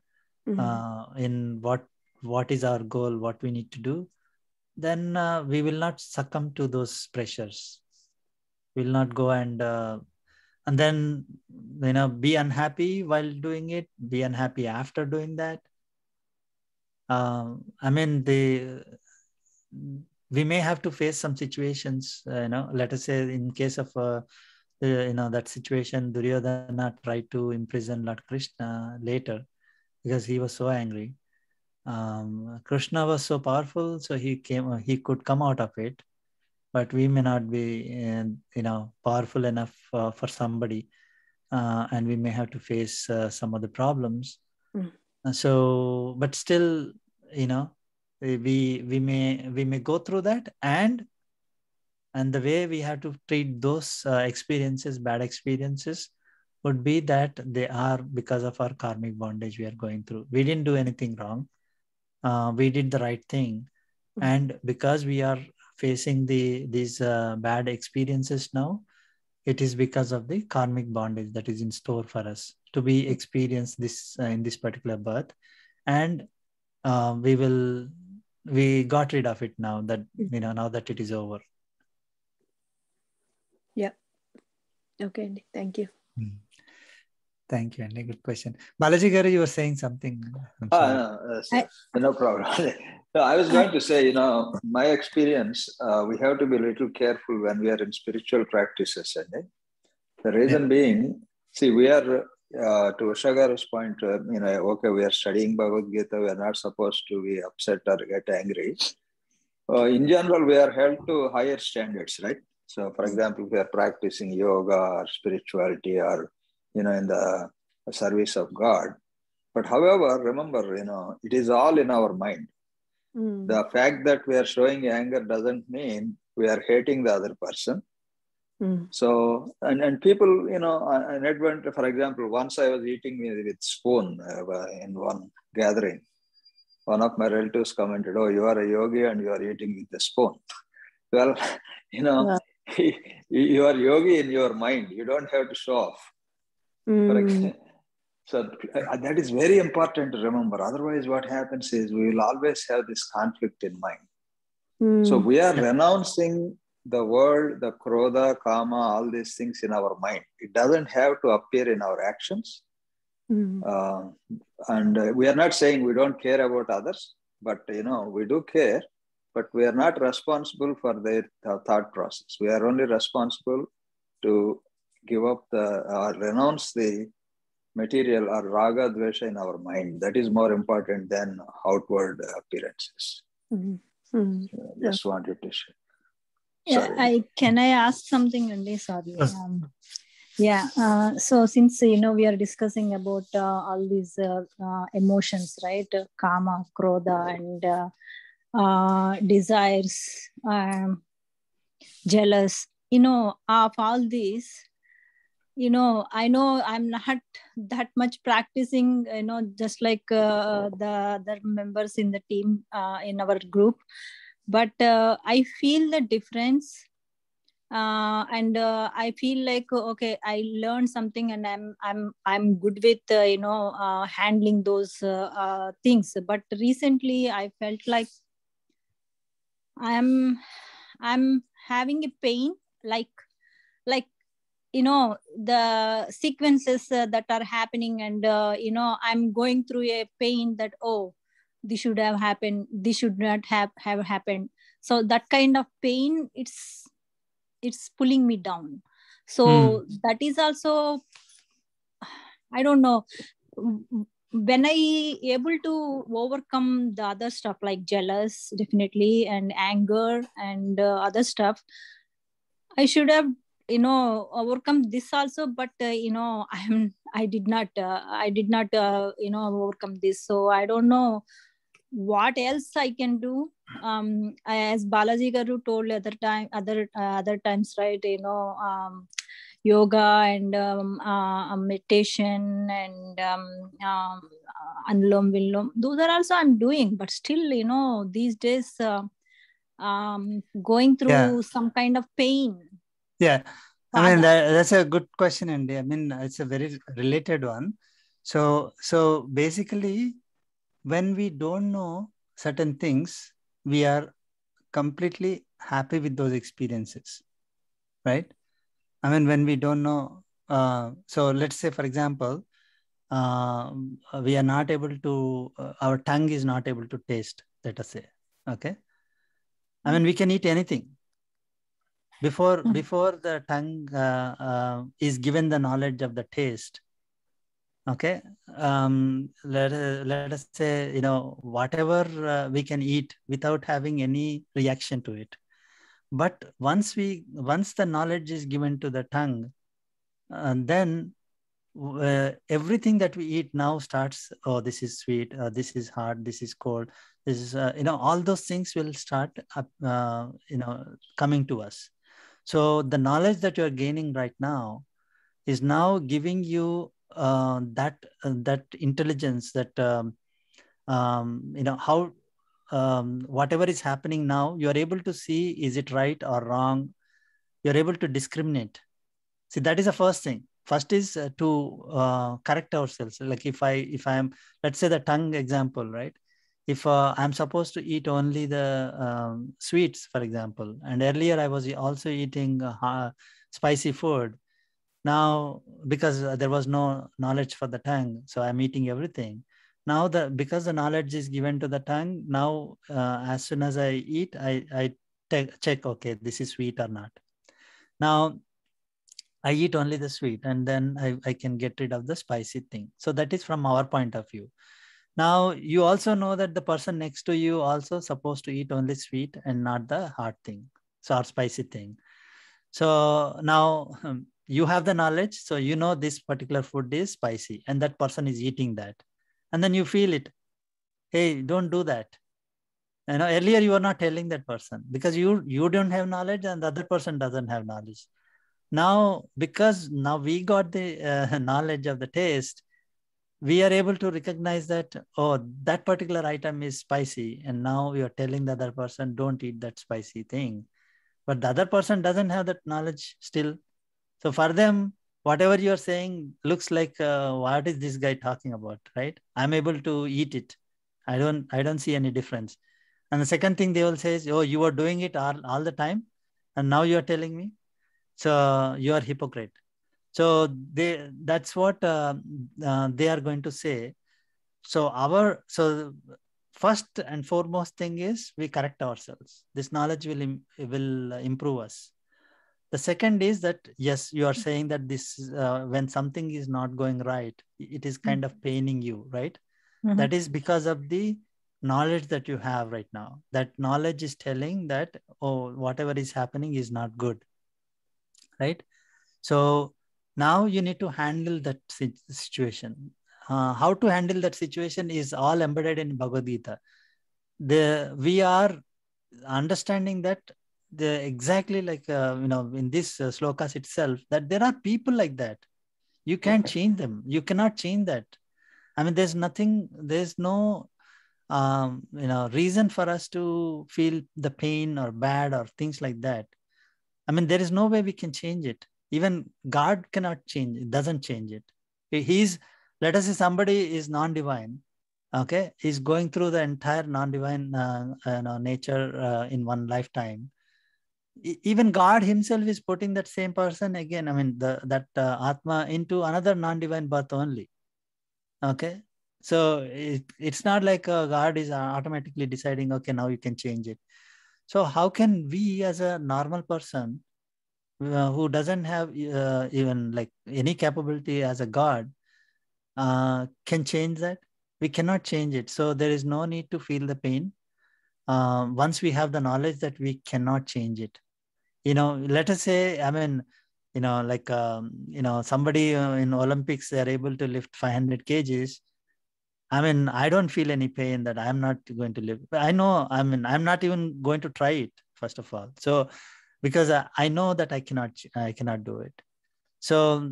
in what is our goal, what we need to do, then we will not succumb to those pressures. We'll not go and then be unhappy while doing it, be unhappy after doing that. I mean, we may have to face some situations, let us say in case of that situation, Duryodhana tried to imprison Lord Krishna later because he was so angry. Krishna was so powerful, so he could come out of it, but we may not be powerful enough for somebody, and we may have to face some of the problems. So but still, we may go through that, and the way we have to treat those experiences, bad experiences, would be that they are because of our karmic bondage we are going through. We didn't do anything wrong. We did the right thing. And because we are facing these bad experiences now, it is because of the karmic bondage that is in store for us to be experienced this in this particular birth. And we got rid of it now that, now that it is over. Yeah. Okay, Andy. Thank you. Thank you, Andy. Good question. Balaji Garu, you were saying something. No problem. No, I was going to say, my experience, we have to be a little careful when we are in spiritual practices. The reason being, see, we are, to Ushagaru's point, okay, we are studying Bhagavad Gita, we are not supposed to be upset or get angry. In general, we are held to higher standards, right? So, for example, we are practicing yoga or spirituality or, in the service of God. But however, remember, it is all in our mind. The fact that we are showing anger doesn't mean we are hating the other person. So, and people, for example, once I was eating with spoon in one gathering. One of my relatives commented, "Oh, you are a yogi and you are eating with a spoon." Well, you are yogi in your mind. You don't have to show off. So that is very important to remember. Otherwise, what happens is we will always have this conflict in mind. So we are renouncing the world, the krodha, kama, all these things in our mind. It doesn't have to appear in our actions. And we are not saying we don't care about others, but we do care, but we are not responsible for their thought process. We are only responsible to give up renounce the material or raga dvesha in our mind. That is more important than outward appearances. Just wanted to share. Sorry. Can I ask something, Andy? Sorry. So since we are discussing about all these emotions, right? Kama, krodha, and desires, jealous. Of all these, I know I'm not that much practicing. Just like the other members in the team in our group, but I feel the difference. And I feel like okay, I learned something, and I'm good with handling those things. But recently, I felt like I'm having a pain, like the sequences that are happening, and I'm going through a pain that this should have happened, this should not have happened. So that kind of pain, it's pulling me down. So that is also, I don't know, when I able to overcome the other stuff like jealous, definitely, and anger and other stuff, I should have overcome this also, but I did not overcome this. So I don't know what else I can do. As Balaji Garu told other times, right? Yoga and meditation and Anulom Vilom. Those are also I'm doing, but still, these days going through some kind of pain. Yeah, I mean that's a good question, Andy. I mean it's a very related one. So basically, when we don't know certain things, we are completely happy with those experiences, right? I mean, when we don't know, so let's say, for example, we are not able to, our tongue is not able to taste, let us say, okay? I mean, we can eat anything. Before the tongue is given the knowledge of the taste, okay? Let us say, whatever we can eat without having any reaction to it. But once the knowledge is given to the tongue, then everything that we eat now starts, this is sweet, this is hot, this is cold, this is, all those things will start coming to us. So the knowledge that you're gaining right now is now giving you that intelligence, that how whatever is happening now, you're able to see, is it right or wrong? You're able to discriminate. See, that is the first thing. First is to correct ourselves. Like if I'm, let's say the tongue example, right? If I'm supposed to eat only the sweets, for example, and earlier I was also eating spicy food. Now, because there was no knowledge for the tongue, so I'm eating everything. Now, because the knowledge is given to the tongue, now as soon as I eat, I check, okay, this is sweet or not. Now, I eat only the sweet, and then I can get rid of the spicy thing. So that is from our point of view. Now, you also know that the person next to you also supposed to eat only sweet and not the hot thing, so or spicy thing. So now you have the knowledge, so you know this particular food is spicy, and that person is eating that, and then you feel it. Hey, don't do that. Earlier you were not telling that person because you don't have knowledge, and the other person doesn't have knowledge. Now, because now we got the knowledge of the taste, we are able to recognize that, that particular item is spicy. And now you're telling the other person, don't eat that spicy thing. But the other person doesn't have that knowledge still. So for them, whatever you're saying looks like, what is this guy talking about, right? I'm able to eat it. I don't see any difference. And the second thing they will say is, oh, you were doing it all the time, and now you're telling me. So you are hypocrite. So that's what they are going to say. So first and foremost thing is we correct ourselves. This knowledge will improve us. The second is that, yes, you are saying that this when something is not going right, it is kind of paining you, right? Mhm. That is because of the knowledge that you have right now. That knowledge is telling that, oh, whatever is happening is not good, right? So now you need to handle that situation. How to handle that situation is all embedded in Bhagavad Gita. We are understanding that exactly like in this slokas itself, that there are people like that. You can't change them. You cannot change that. I mean, there's no reason for us to feel the pain or bad or things like that. I mean, there is no way we can change it. Even God cannot change it, doesn't change it. Let us say somebody is non-divine, okay, he's going through the entire non-divine nature in one lifetime. Even God himself is putting that same person again, I mean, that Atma into another non-divine birth only. Okay. So it's not like God is automatically deciding, okay, now you can change it. So how can we as a normal person who doesn't have even like any capability as a God can change that? We cannot change it. So there is no need to feel the pain. Once we have the knowledge that we cannot change it. Let us say, I mean, like, somebody in Olympics, they're able to lift 500 kgs. I mean, I don't feel any pain that I'm not going to live. I know, I mean, I'm not even going to try it, first of all. So, because I know that I cannot do it. So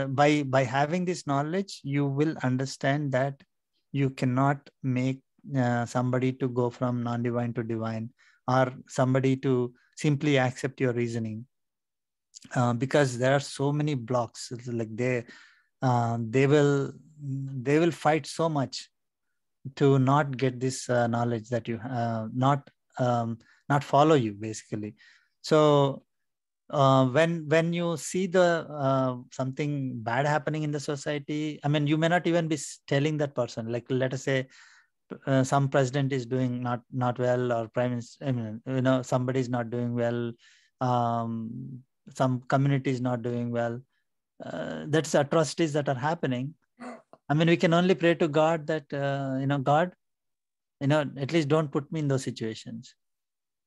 by having this knowledge, you will understand that you cannot make somebody to go from non-divine to divine, or somebody to simply accept your reasoning, because there are so many blocks. It's like they will fight so much to not get this knowledge that you not follow you, basically. So when you see the something bad happening in the society, I mean, you may not even be telling that person. Like, let us say some president is doing not well, or prime minister, I mean, somebody is not doing well, some community is not doing well. That's atrocities that are happening. I mean, we can only pray to God that God, at least don't put me in those situations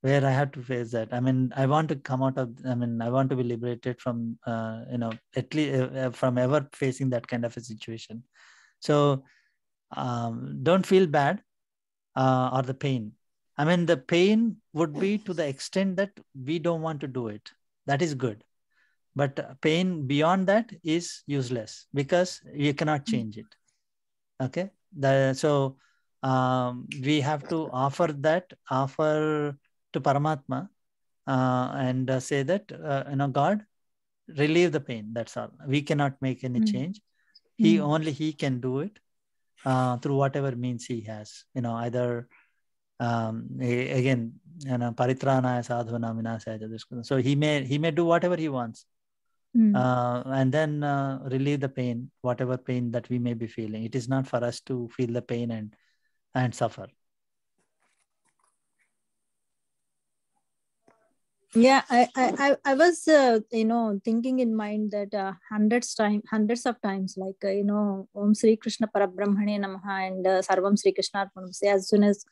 where I have to face that. I mean, I want to come out of, I mean, I want to be liberated from, at least from ever facing that kind of a situation. So don't feel bad or the pain. I mean, the pain would be to the extent that we don't want to do it. That is good. But pain beyond that is useless because you cannot change it. Okay. So we have to offer to Paramatma and say that, God, relieve the pain. That's all. We cannot make any change. Only he can do it through whatever means he has. Either again, paritranaya sadhuna vinasaya. So he may do whatever he wants. And then relieve the pain, whatever pain that we may be feeling. It is not for us to feel the pain and suffer. Yeah, I was thinking in mind that hundreds of times, like Om Sri Krishna Parabrahmane Namaha and Sarvam Sri Krishna Arpanam. As soon as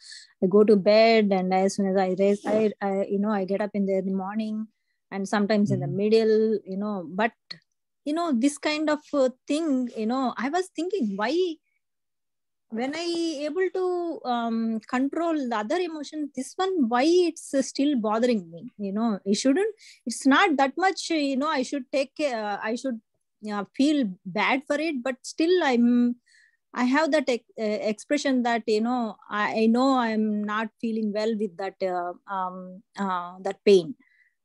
I go to bed and as soon as I raise, I get up in the morning and sometimes in the middle, but this kind of thing, I was thinking, why when I able to control the other emotion, this one, why it's still bothering me? It shouldn't. It's not that much. I should I should feel bad for it, but still I have that expression that I know I'm not feeling well with that that pain.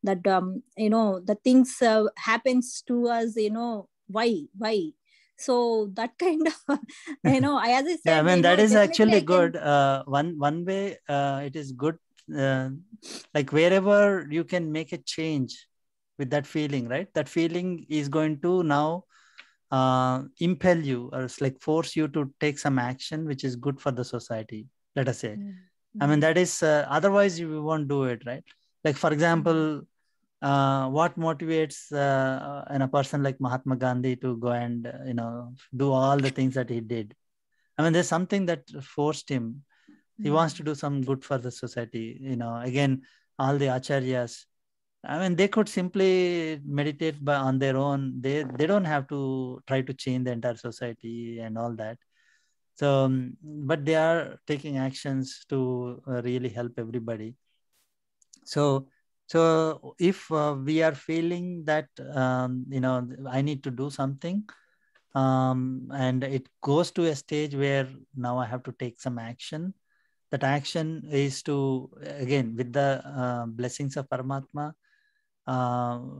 that the things happens to us, why. So that kind of as I said, yeah, I mean, that is definitely actually good. One way it is good, like wherever you can make a change with that feeling, right? That feeling is going to now impel you, or it's like force you to take some action which is good for the society, let us say. I mean, that is otherwise you won't do it, right? Like, for example, what motivates a person like Mahatma Gandhi to go and do all the things that he did? I mean, there's something that forced him. He wants to do some good for the society. Again, all the acharyas, I mean, they could simply meditate on their own. They don't have to try to change the entire society and all that. So, but they are taking actions to really help everybody. So if we are feeling that I need to do something, and it goes to a stage where now I have to take some action. That action is to, again, with the blessings of Paramatma,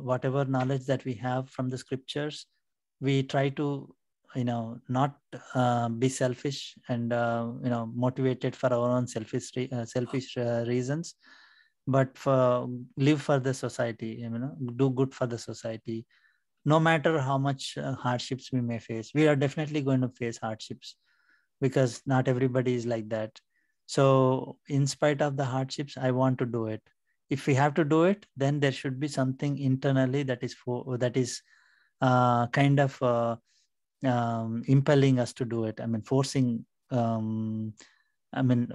whatever knowledge that we have from the scriptures, we try to not be selfish and motivated for our own selfish reasons, but live for the society, do good for the society. No matter how much hardships we may face, we are definitely going to face hardships, because not everybody is like that. So in spite of the hardships, I want to do it. If we have to do it, then there should be something internally that is kind of impelling us to do it. I mean, forcing. I mean,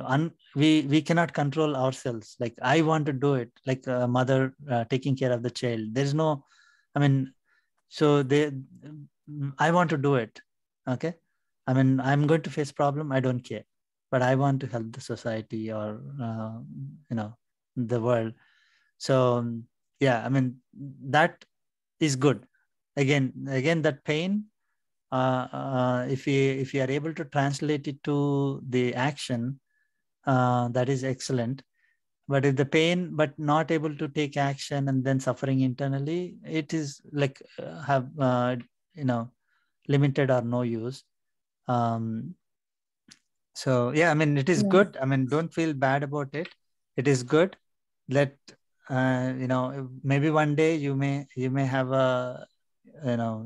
we cannot control ourselves. Like, I want to do it, like a mother taking care of the child. There's no, I mean, so I want to do it. Okay. I mean, I'm going to face problem. I don't care, but I want to help the society or, the world. So yeah, I mean, that is good. Again, that pain, if we are able to translate it to the action, that is excellent. But if the pain, but not able to take action and then suffering internally, it is like have limited or no use. So yeah, I mean, it is good. I mean, don't feel bad about it. It is good. Let maybe one day you may have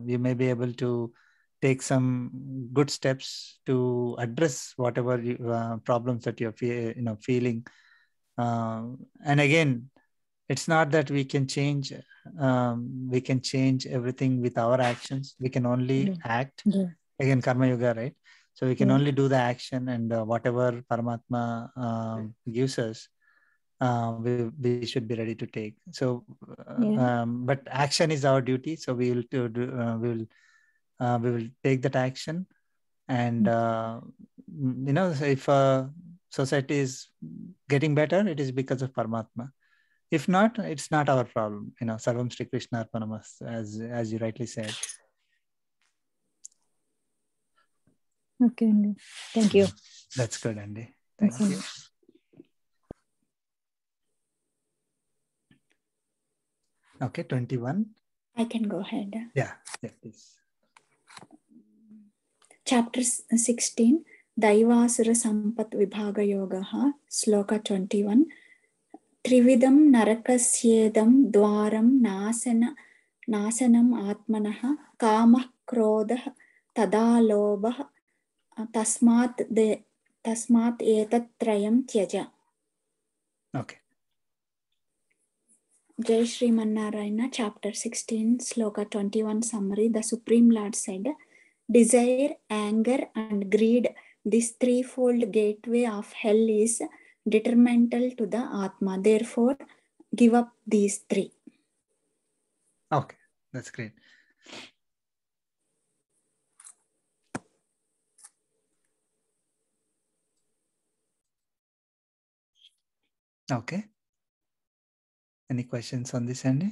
you may be able to take some good steps to address whatever problems that you're feeling. And again, it's not that we can change everything with our actions. We can only act. Again, karma yoga, right? So we can only do the action, and whatever Paramatma gives us, we should be ready to take. So but action is our duty, so we will take that action. And if society is getting better, it is because of Paramatma. If not, it's not our problem. Sarvam Shri Krishna Arpanamas, as you rightly said. Okay, Andy. Thank you. That's good, Andy. Thank you. Okay, 21. I can go ahead. Yeah, please. Chapter 16, Daivasura Sampat Vibhaga Yogaha, Sloka 21. Trividam Narakasyedam Dwaram Nasanam Atmanaha Kamah Krodha Tadalobah Tasmat Etatrayam Tyaja. Okay. Jai Shri Mannarayana, chapter 16, sloka 21 summary. The Supreme Lord said, desire, anger, and greed, this threefold gateway of hell is detrimental to the Atma. Therefore, give up these three. Okay, that's great. Okay. Any questions on this, Andy?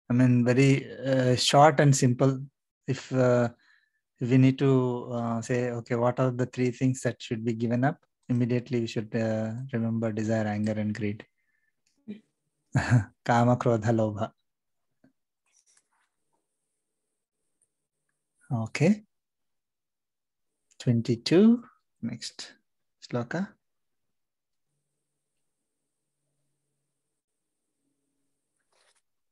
I mean, very short and simple. If we need to say, okay, what are the three things that should be given up? immediately we should remember desire, anger, and greed. Kama, Krodha, Lobha. Okay. 22. Next sloka.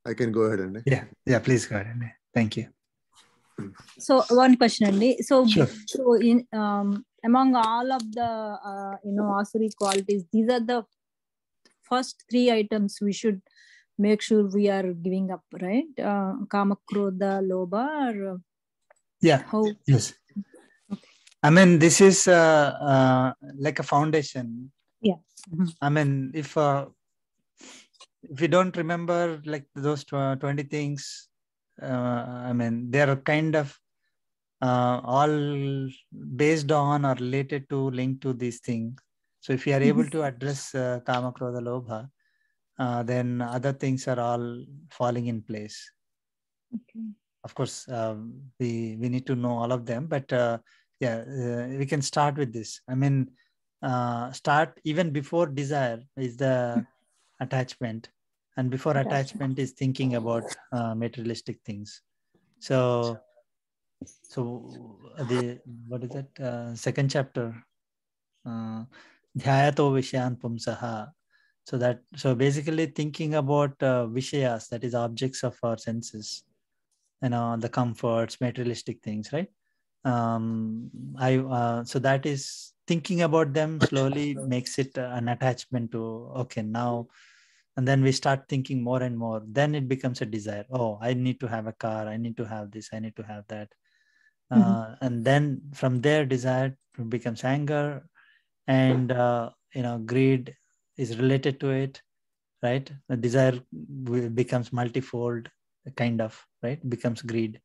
I can go ahead and yeah, please go ahead. Thank you. So one question only. So Sure. so in among all of the asuri qualities, these are the first three items we should make sure we are giving up, right? Kama, Krodha, Lobha, or Yeah. how? Yes. Okay. I mean, this is like a foundation. Yeah. I mean, if you don't remember like those 20 things, I mean, they are kind of all based on or related to, linked to these things. So if you are able to address Kama, Krodha, Lobha, then other things are all falling in place. Okay. Of course, we need to know all of them, but we can start with this. I mean, start even before desire is the attachment, and before attachment is thinking about materialistic things. So the what is that? Second chapter, Dhyayato Vishayan Pumsaha. So basically thinking about Vishayas, that is objects of our senses, the comforts, materialistic things, right? So that is thinking about them slowly makes it an attachment to, okay, now, and then we start thinking more and more. Then it becomes a desire. Oh, I need to have a car. I need to have this. I need to have that. And then from there, desire becomes anger, and greed is related to it, right? The desire becomes multifold, kind of, right? Becomes greed.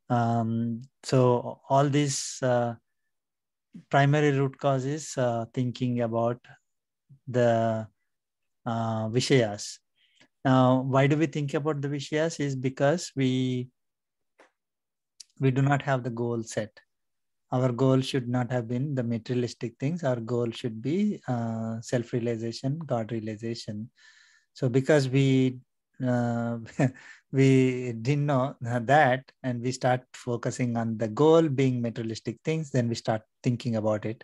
So all these primary root causes thinking about the Vishayas. Now, why do we think about the Vishayas? Is because we do not have the goal set. Our goal should not have been the materialistic things. Our goal should be self-realization, God realization. So because we we didn't know that, and we start focusing on the goal being materialistic things, then we start thinking about it.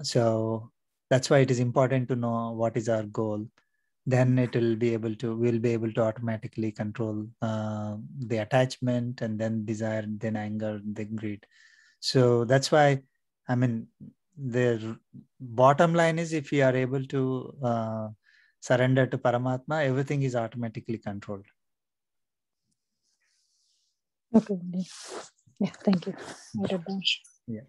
So that's why it is important to know what is our goal. Then we'll be able to automatically control the attachment, and then desire, then anger, then greed. So that's why, I mean, the bottom line is, if you are able to surrender to Paramatma, everything is automatically controlled. Okay. Yeah, thank you. Yeah.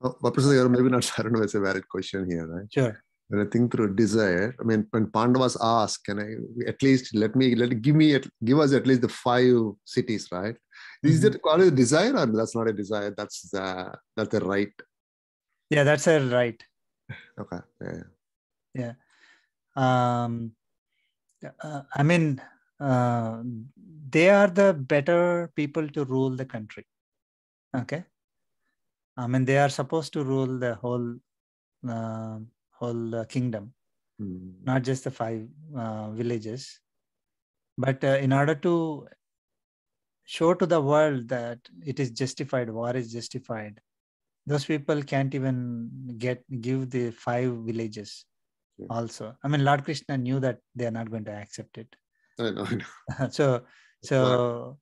Professor, maybe not Sarana, it's a valid question here, right? Sure. When I think through desire, I mean, when Pandavas ask, can I at least give us at least the 5 cities, right? Is that called a desire, or that's not a desire? That's a right. Yeah, that's a right. Okay. Yeah. I mean, they are the better people to rule the country. Okay. I mean, they are supposed to rule the whole kingdom, not just the 5 villages. But in order to show to the world that it is justified, war is justified, those people can't even give the 5 villages. Also, I mean, Lord Krishna knew that they are not going to accept it. I know. So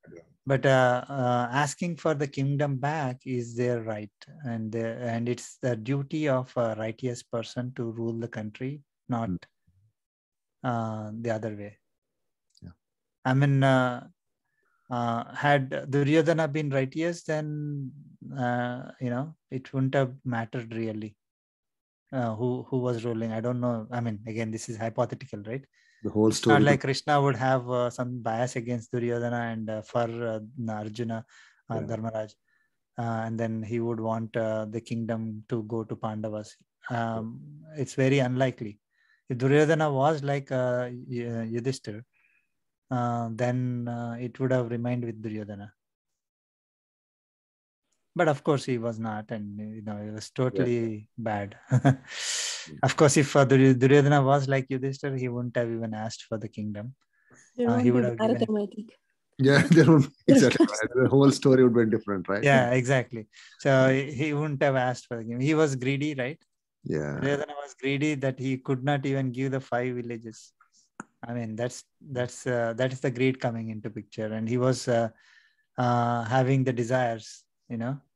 but asking for the kingdom back is their right, and it's the duty of a righteous person to rule the country, not the other way. Yeah. I mean, had Duryodhana been righteous, then it wouldn't have mattered really who was ruling. I don't know. I mean, again, this is hypothetical, right? The whole story. Not like Krishna would have some bias against Duryodhana and for Arjuna, Dharmaraj, and then he would want the kingdom to go to Pandavas. It's very unlikely. If Duryodhana was like Yudhishthir, then it would have remained with Duryodhana. But of course, he was not, and it was totally bad. Of course, if Duryodhana was like Yudhishthira, he wouldn't have even asked for the kingdom. There He won't would be have given it. Bharatam, I think. Yeah, there would exactly right. The whole story would be different, right? Yeah, exactly. So he wouldn't have asked for the kingdom. He was greedy, right? Yeah. Duryodhana was greedy that he could not even give the 5 villages. I mean, that is the greed coming into picture, and he was having the desires,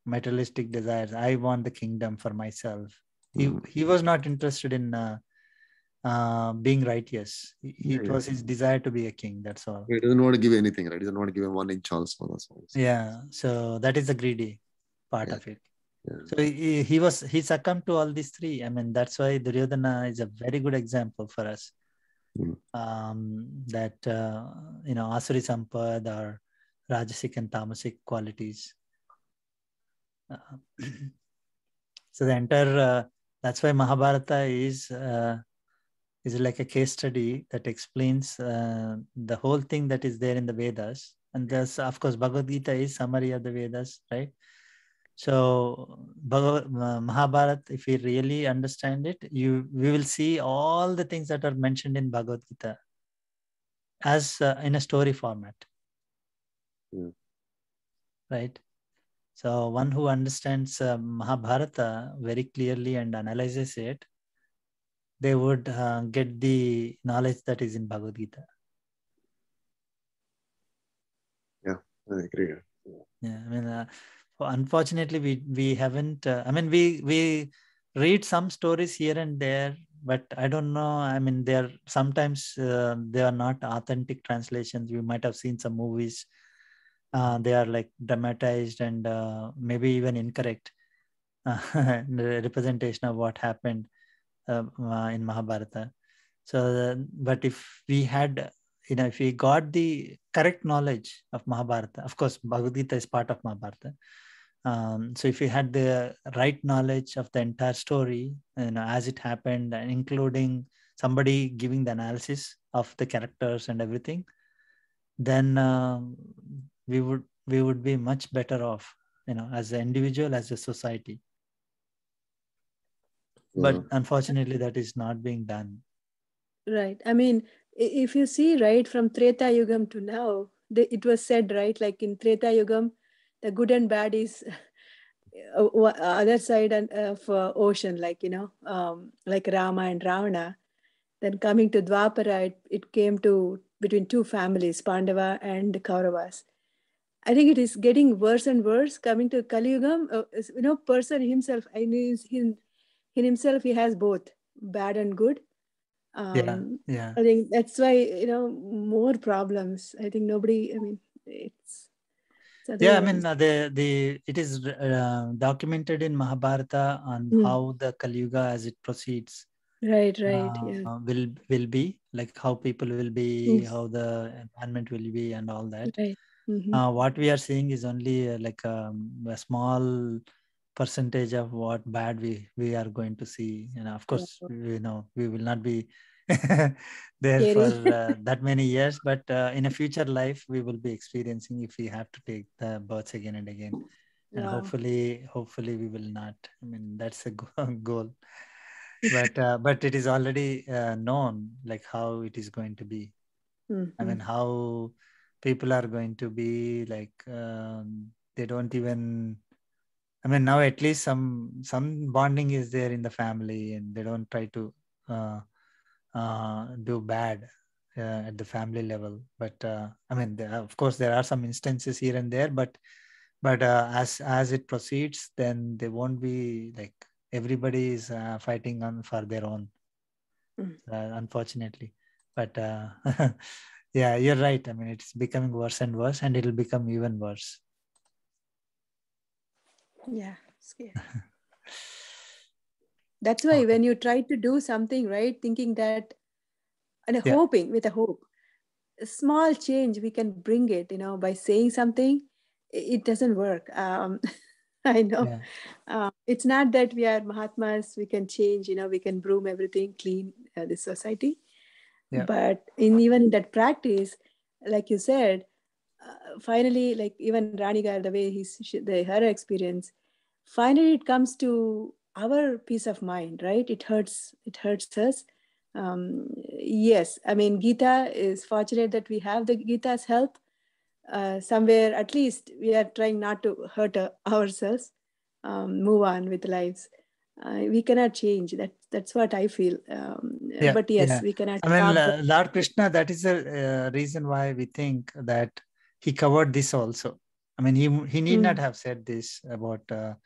materialistic desires. I want the kingdom for myself. He was not interested in being righteous. It was his desire to be a king. That's all. He doesn't want to give anything, right? He doesn't want to give him 1 inch also. Yeah. So that is the greedy part of it. Yeah. So he succumbed to all these 3. I mean, that's why Duryodhana is a very good example for us. That Asuri Sampad or Rajasic and Tamasic qualities. So the entire that's why Mahabharata is like a case study that explains the whole thing that is there in the Vedas. And there's, of course, Bhagavad Gita is summary of the Vedas, right? So Mahabharata, if we really understand it, we will see all the things that are mentioned in Bhagavad Gita as in a story format, right? So one who understands Mahabharata very clearly and analyzes it, they would get the knowledge that is in Bhagavad Gita. Yeah, I agree. Yeah, I mean, unfortunately, we haven't. I mean, we read some stories here and there, but I don't know. I mean, they are sometimes they are not authentic translations. You might have seen some movies. They are like dramatized and maybe even incorrect the representation of what happened in Mahabharata. So, but if we had, if we got the correct knowledge of Mahabharata, of course, Bhagavad Gita is part of Mahabharata. So if we had the right knowledge of the entire story, as it happened, including somebody giving the analysis of the characters and everything, then we would be much better off, as an individual, as a society. But unfortunately, that is not being done. Right. I mean, if you see, right, from Treta Yugam to now, it was said, right, like in Treta Yugam, the good and bad is other side of ocean, like, like Rama and Ravana. Then coming to Dwapara, it came to between 2 families, Pandava and Kauravas. I think it is getting worse and worse. Coming to Kali Yugam, person himself, in himself, he has both bad and good. Yeah. I think that's why, more problems. I think nobody, I mean, it's yeah, I mean, it is documented in Mahabharata on how the Kali Yuga as it proceeds. Right. Yeah. Will be like how people will be, how the environment will be, and all that. Right. What we are seeing is only like a small percentage of what bad we are going to see. Of course, we will not be there for that many years, but in a future life we will be experiencing if we have to take the births again and again. And hopefully we will not. I mean, that's a goal. But it is already known like how it is going to be. I mean, how people are going to be like they don't even. I mean, now at least some bonding is there in the family, and they don't try to do bad at the family level. But I mean, of course, there are some instances here and there, but as it proceeds, then they won't be like everybody is fighting for their own, unfortunately. But yeah, you're right. I mean, it's becoming worse and worse, and it'll become even worse. Yeah, scary. That's why when you try to do something, right, thinking that and hoping with a hope, a small change we can bring it, by saying something, it doesn't work. I know. It's not that we are Mahatmas, we can change, we can broom everything, clean this society. But even in that practice, like you said, finally, like even Ranigar, the way her experience, finally it comes to our peace of mind, right? It hurts us. Yes, I mean, Gita is fortunate that we have the Gita's help. Somewhere, at least, we are trying not to hurt ourselves, move on with lives. We cannot change. That's what I feel. But yes, we cannot. I mean, Lord Krishna, that is the reason why we think that he covered this also. I mean, he need not have said this about the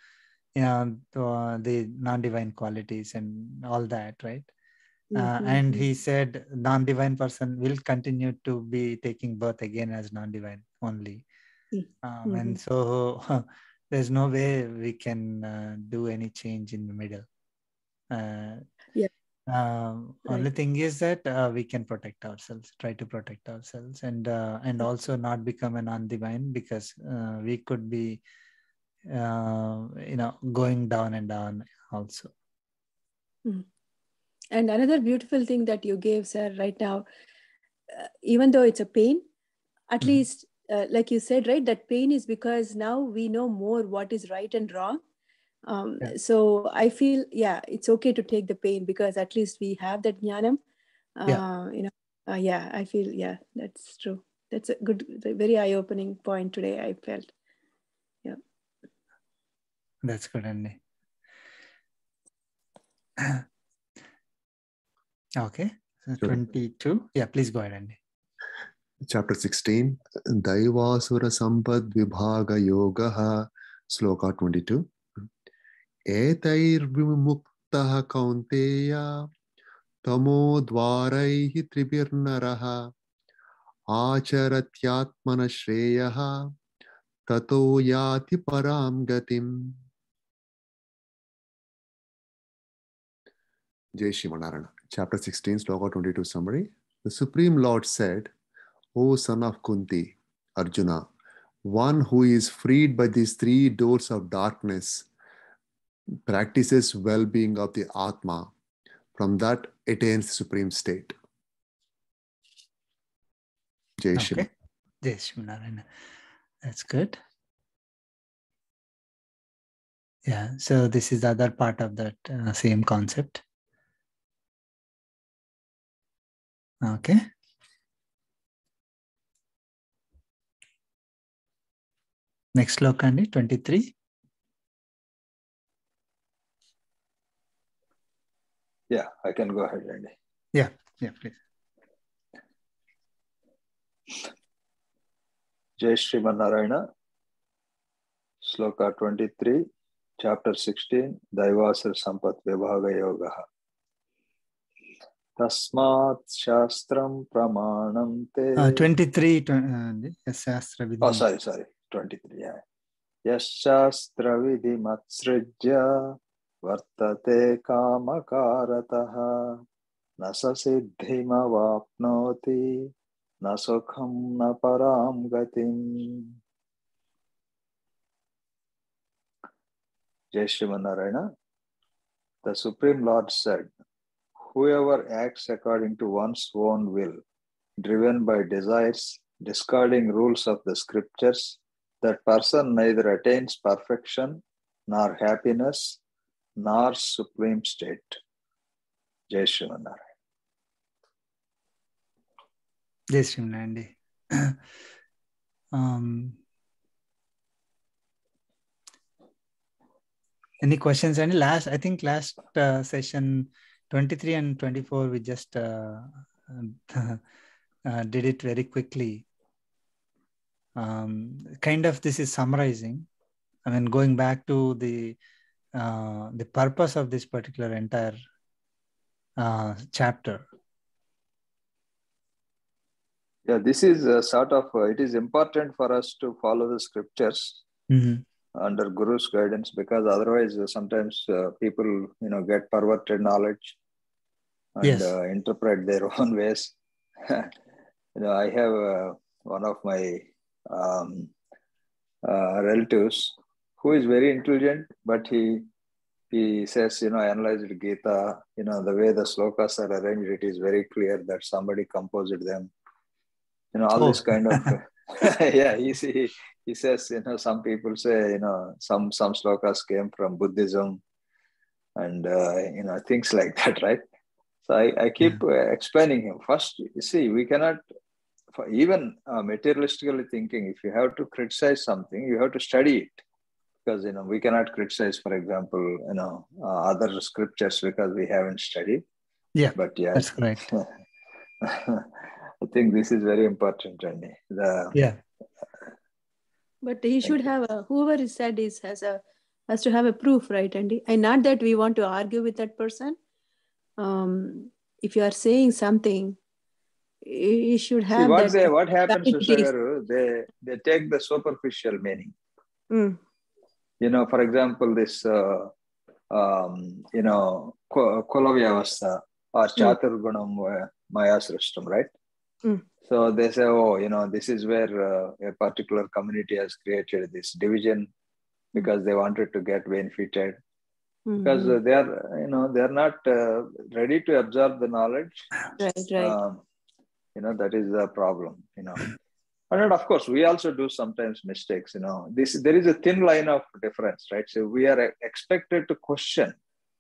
non-divine qualities and all that, right? And he said non-divine person will continue to be taking birth again as non-divine only. And so there's no way we can do any change in the middle. Only thing is that we can protect ourselves, try to protect ourselves, and also not become a non-divine, because we could be going down and down also. And another beautiful thing that you gave, sir, right now, even though it's a pain, at least like you said, right, that pain is because now we know more what is right and wrong. So I feel, it's okay to take the pain, because at least we have that jnanam. I feel, that's true. That's a good, very eye-opening point today, I felt. Yeah. That's good, Andy. Okay. So 22. Yeah, please go ahead, Andy. Chapter 16, Daivasura Sampad Vibhaga Yogaha, Sloka 22. Etair Vimuktaha Kaunteya Tamo Dvaraihi Tribirnaraha Acharatyatmana Shreyaha Tato Yati Param Gatim. Jai Shivanarana. Chapter 16, Sloka 22 summary. The Supreme Lord said, O son of Kunti, Arjuna, one who is freed by these three doors of darkness practices well-being of the Atma. From that attains the supreme state. Jai Shiva. Jai Shivanarana. That's good. Yeah, so this is the other part of that same concept. Okay. Next sloka, Andy, 23. Yeah, I can go ahead, Andy. Yeah, please. Jai Sriman Narayana, Sloka 23, Chapter 16, Daivasar Sampat Vibhaga Yogaha. Tasmat Shastram Pramanam Te. 23. Shastra Vidhi. Oh, sorry. 23, yeah. Yash Shastra Vidhi Matsrijya Vartate Kamakarataha Nasa Siddhima Vapnoti Nasukham Na Param Gatim. Jai Sriman Narayana. The Supreme Lord said, whoever acts according to one's own will, driven by desires, discarding rules of the scriptures, that person neither attains perfection, nor happiness, nor supreme state. Jai Sriman Narayana. Jai Sriman Andy. Any questions? Any last session 23 and 24, we just did it very quickly. Kind of this is summarizing. I mean, going back to the purpose of this particular entire chapter. Yeah, this is a sort of, it is important for us to follow the scriptures under Guru's guidance, because otherwise sometimes people, get perverted knowledge and interpret their own ways. I have one of my relatives who is very intelligent, but he says, I analyzed Gita, the way the slokas are arranged, it is very clear that somebody composed them. All this kind of Yeah, he says, some people say, some slokas came from Buddhism and, things like that, right? So I keep explaining him. First, you see, we cannot, even materialistically thinking, if you have to criticize something, you have to study it. Because, we cannot criticize, for example, other scriptures because we haven't studied. Yeah, but yeah, that's correct. I think this is very important, Randy. Yeah. But he should have whoever is said has to have a proof, right, Andy? And not that we want to argue with that person. If you are saying something, you should have what happens is they take the superficial meaning. For example, this Kulavyavastha or Chaturgunam Maya system, right? So they say, this is where a particular community has created this division because they wanted to get benefited. Because they are not ready to absorb the knowledge. Right. That is the problem. And of course, we also do sometimes mistakes. There is a thin line of difference, right? So we are expected to question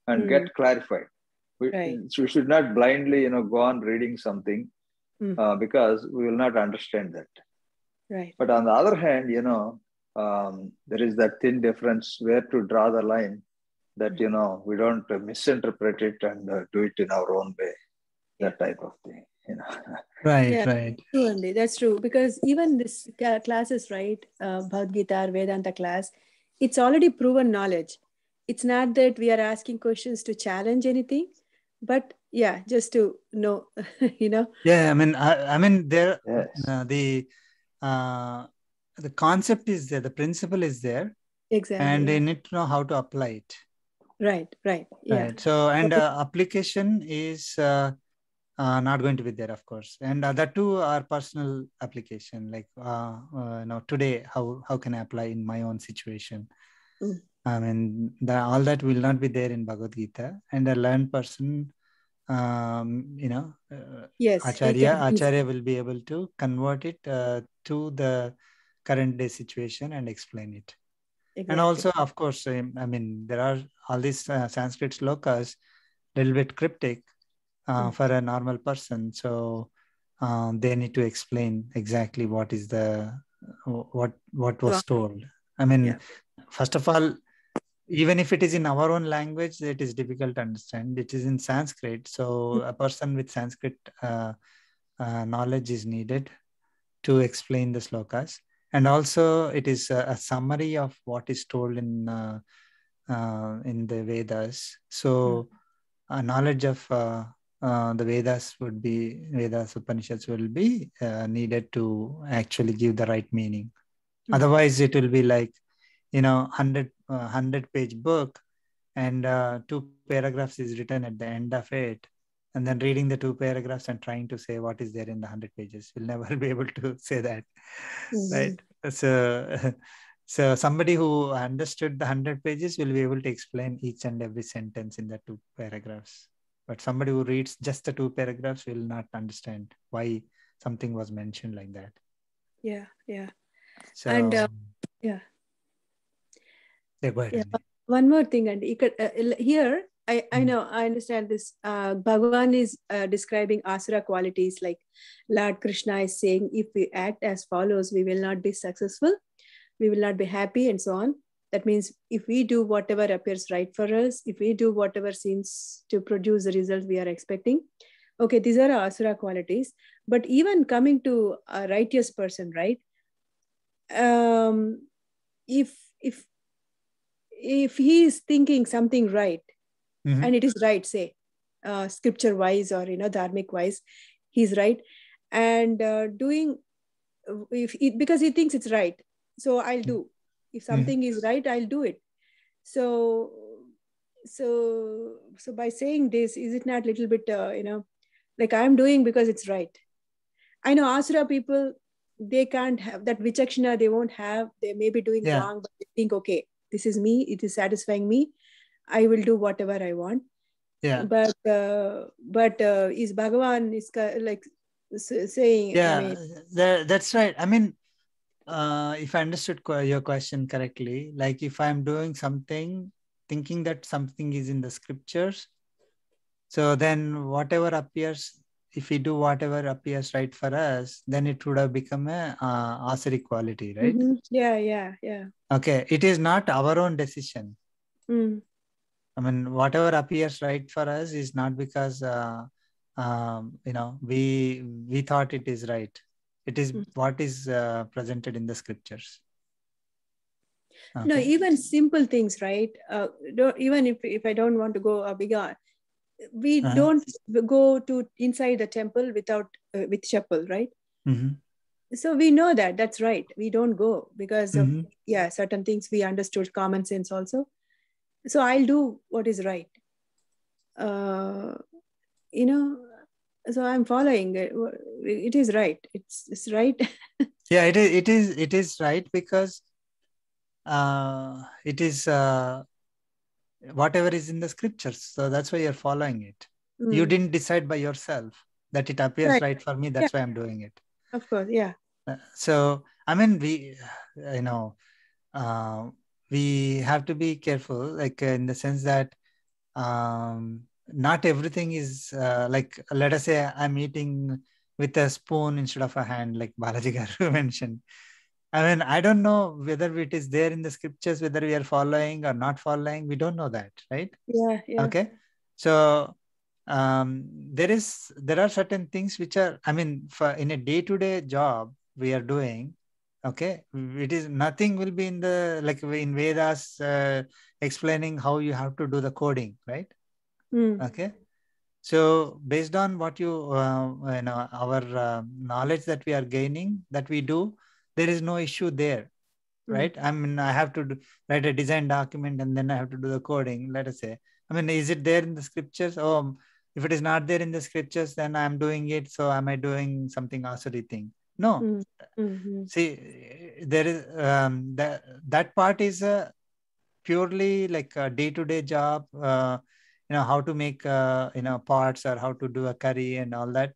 and get clarified. We should not blindly, go on reading something because we will not understand that. Right. But on the other hand, there is that thin difference where to draw the line that, we don't misinterpret it and do it in our own way, that type of thing. Right. True, Andy. That's true. Because even this classes, right, Bhagavad Gita or Vedanta class, it's already proven knowledge. It's not that we are asking questions to challenge anything, but just to know, Yeah, I mean, there, the concept is there, the principle is there. Exactly. And they need to know how to apply it. Right. Yeah. Right. So, and application is not going to be there, of course. And that too are personal application. Like, today, how can I apply in my own situation? I mean, all that will not be there in Bhagavad Gita. And a learned person, yes, Acharya will be able to convert it to the current day situation and explain it. Exactly. And also, of course, I mean, there are all these Sanskrit slokas, little bit cryptic for a normal person. So they need to explain exactly what is what was told. I mean, first of all, even if it is in our own language, it is difficult to understand. It is in Sanskrit. So a person with Sanskrit knowledge is needed to explain the slokas. And also, it is a summary of what is told in the Vedas. So, knowledge of the Vedas Upanishads will be needed to actually give the right meaning. Otherwise, it will be like 100-page book, and 2 paragraphs is written at the end of it. And then reading the 2 paragraphs and trying to say what is there in the 100 pages. We'll never be able to say that, right? So somebody who understood the 100 pages will be able to explain each and every sentence in the 2 paragraphs. But somebody who reads just the 2 paragraphs will not understand why something was mentioned like that. Yeah. So, and go ahead. One more thing, and here I know, I understand this. Bhagavan is describing asura qualities, like Lord Krishna is saying, if we act as follows, we will not be successful, we will not be happy, and so on. That means if we do whatever appears right for us, if we do whatever seems to produce the result we are expecting, okay, these are asura qualities. But even coming to a righteous person, right? If he is thinking something right, and it is right, say scripture wise or dharmic wise, he's right, and doing because he thinks it's right, so I'll do. If something is right, I'll do it. So by saying this, is it not a little bit like I'm doing because it's right? I know asura people, they can't have that vichakshana, they won't have, they may be doing wrong, but they think, okay, this is me, it is satisfying me, I will do whatever I want. But is Bhagavan is like saying, that's right. I mean, if I understood your question correctly, like if I'm doing something, thinking that something is in the scriptures, so then whatever appears, if we do whatever appears right for us, then it would have become a asuric quality, right? Yeah. Okay, it is not our own decision. Mm. I mean, whatever appears right for us is not because we thought it is right. It is what is presented in the scriptures. Okay. No, even simple things, right? Even if I don't want to go bigger, we don't go to inside the temple without with chappal, right? Mm-hmm. So we know that that's right. We don't go because of certain things we understood, common sense also. So I'll do what is right. So I'm following it. It is right. It's right. Yeah, it is right because it is whatever is in the scriptures. So that's why you're following it. You didn't decide by yourself that it appears right for me. That's why I'm doing it. Of course, yeah. So I mean, we have to be careful, like in the sense that not everything is like, let us say I'm eating with a spoon instead of a hand, like Balaji Garu mentioned. I mean, I don't know whether it is there in the scriptures, whether we are following or not following. We don't know that, right? Yeah. Okay. So there are certain things which are, I mean, in a day-to-day job we are doing, okay, it is nothing will be in the, like in Vedas explaining how you have to do the coding, right? Okay. So based on what our knowledge that we are gaining, that we do, there is no issue there, right? I mean, I have to write a design document and then I have to do the coding, let us say. I mean, is it there in the scriptures? Oh, if it is not there in the scriptures, then I'm doing it. So am I doing something asuri thing? No. See, there is that part is purely like a day-to-day job. How to make pots, or how to do a curry and all that.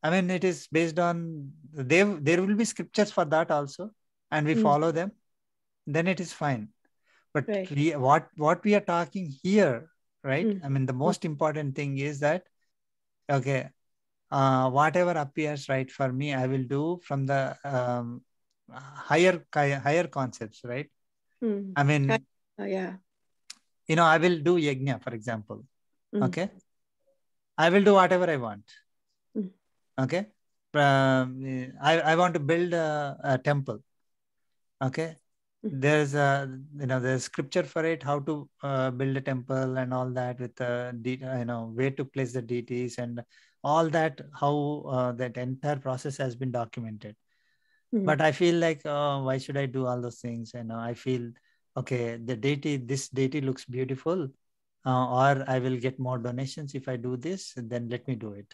I mean, it is based on there will be scriptures for that also, and we follow them, then it is fine. But what we are talking here, right? I mean, the most important thing is that, okay, whatever appears right for me, I will do from the higher concepts, right? I mean, I will do yajna, for example. Okay, I will do whatever I want. Okay, I want to build a temple. Okay, there's there's scripture for it, how to build a temple and all that, with where to place the deities and all that, how that entire process has been documented. But I feel like, why should I do all those things? I feel, okay, this deity looks beautiful, or I will get more donations if I do this, then let me do it.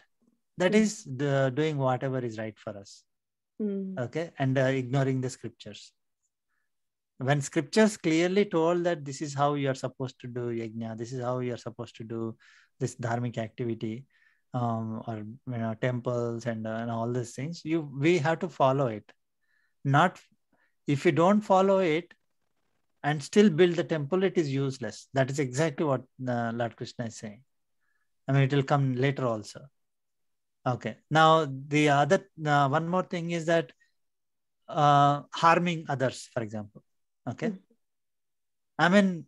That is doing whatever is right for us. Okay, and ignoring the scriptures. When scriptures clearly told that this is how you are supposed to do yajna, this is how you are supposed to do this dharmic activity, or temples and all these things, we have to follow it. Not if you don't follow it and still build the temple, it is useless. That is exactly what Lord Krishna is saying. I mean, it will come later also. Okay. Now the other one more thing is that harming others, for example. Okay. I mean,